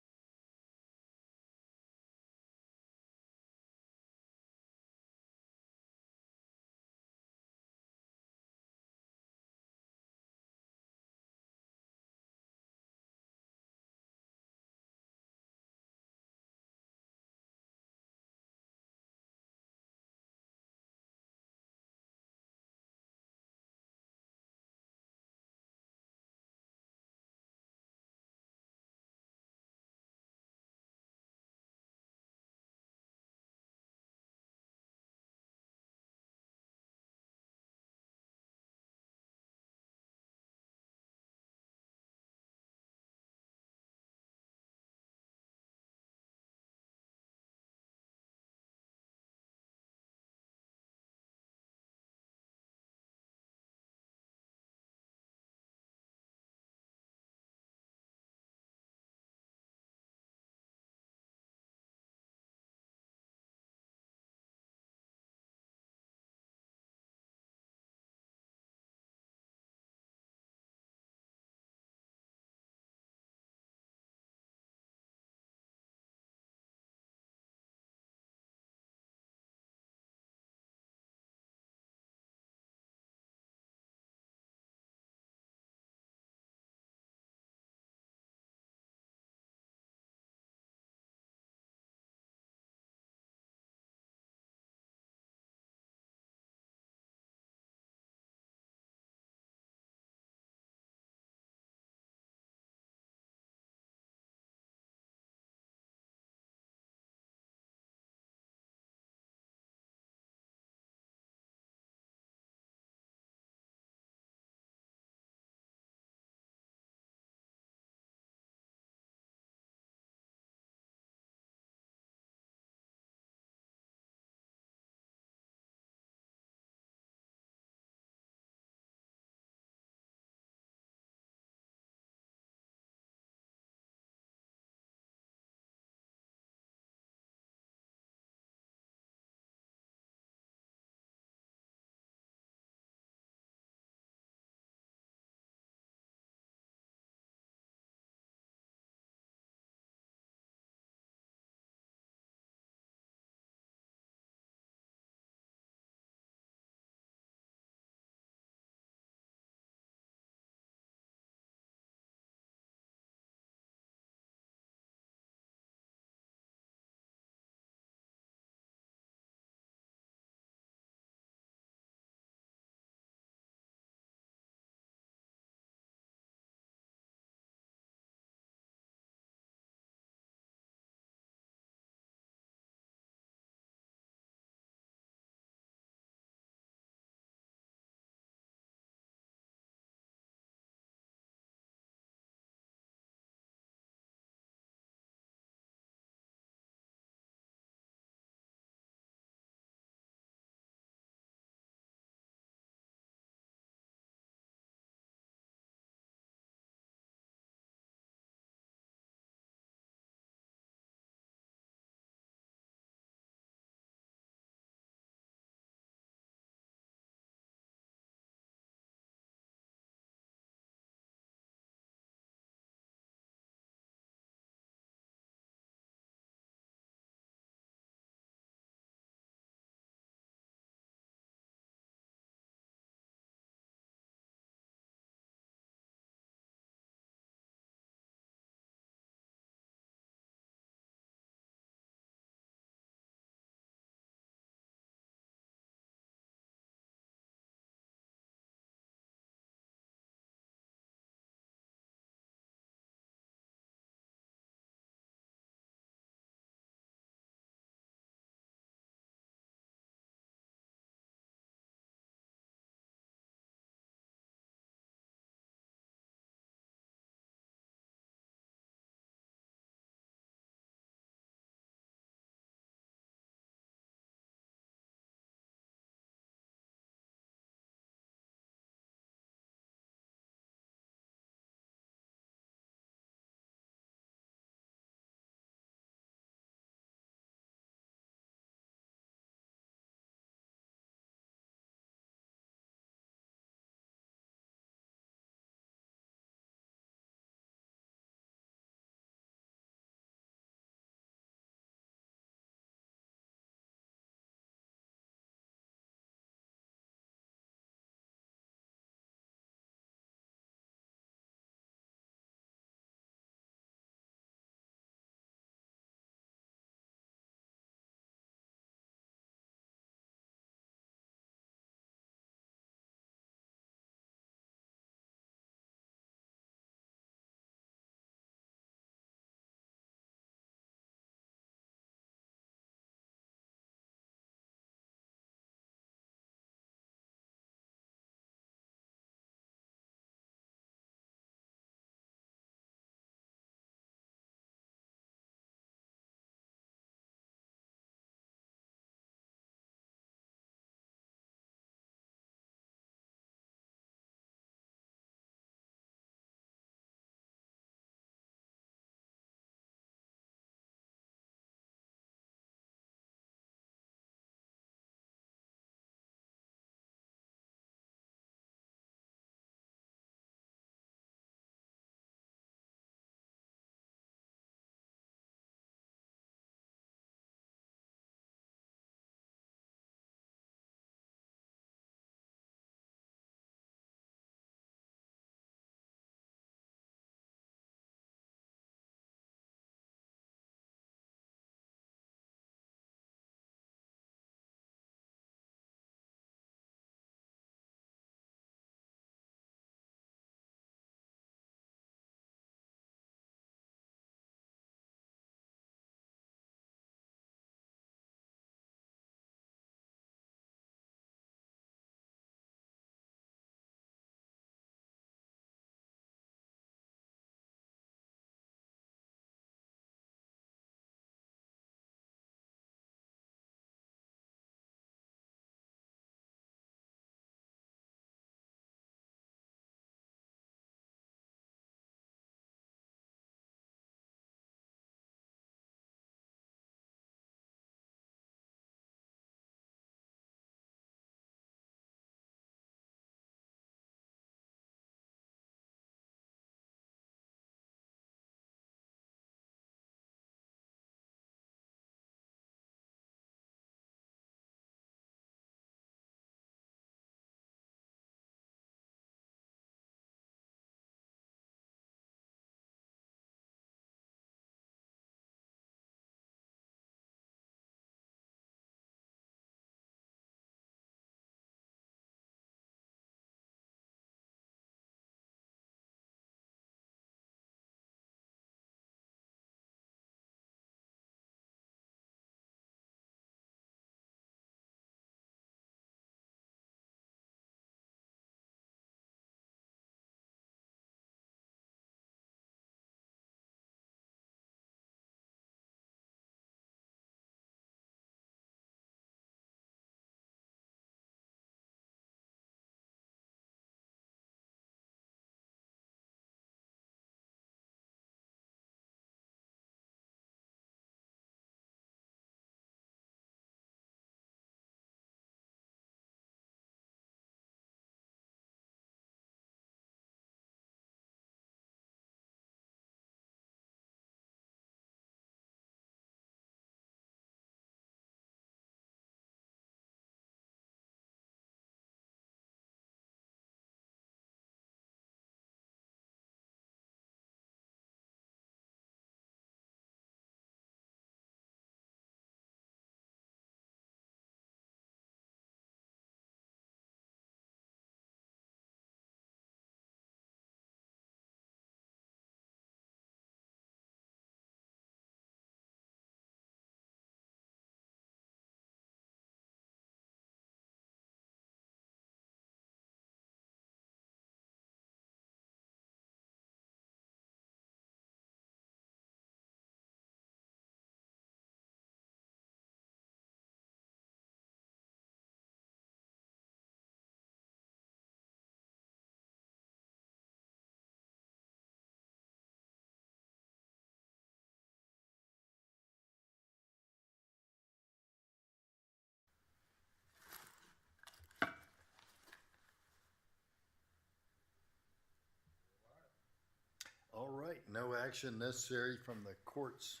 no action necessary from the court's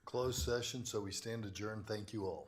closed session, so we stand adjourned. Thank you all.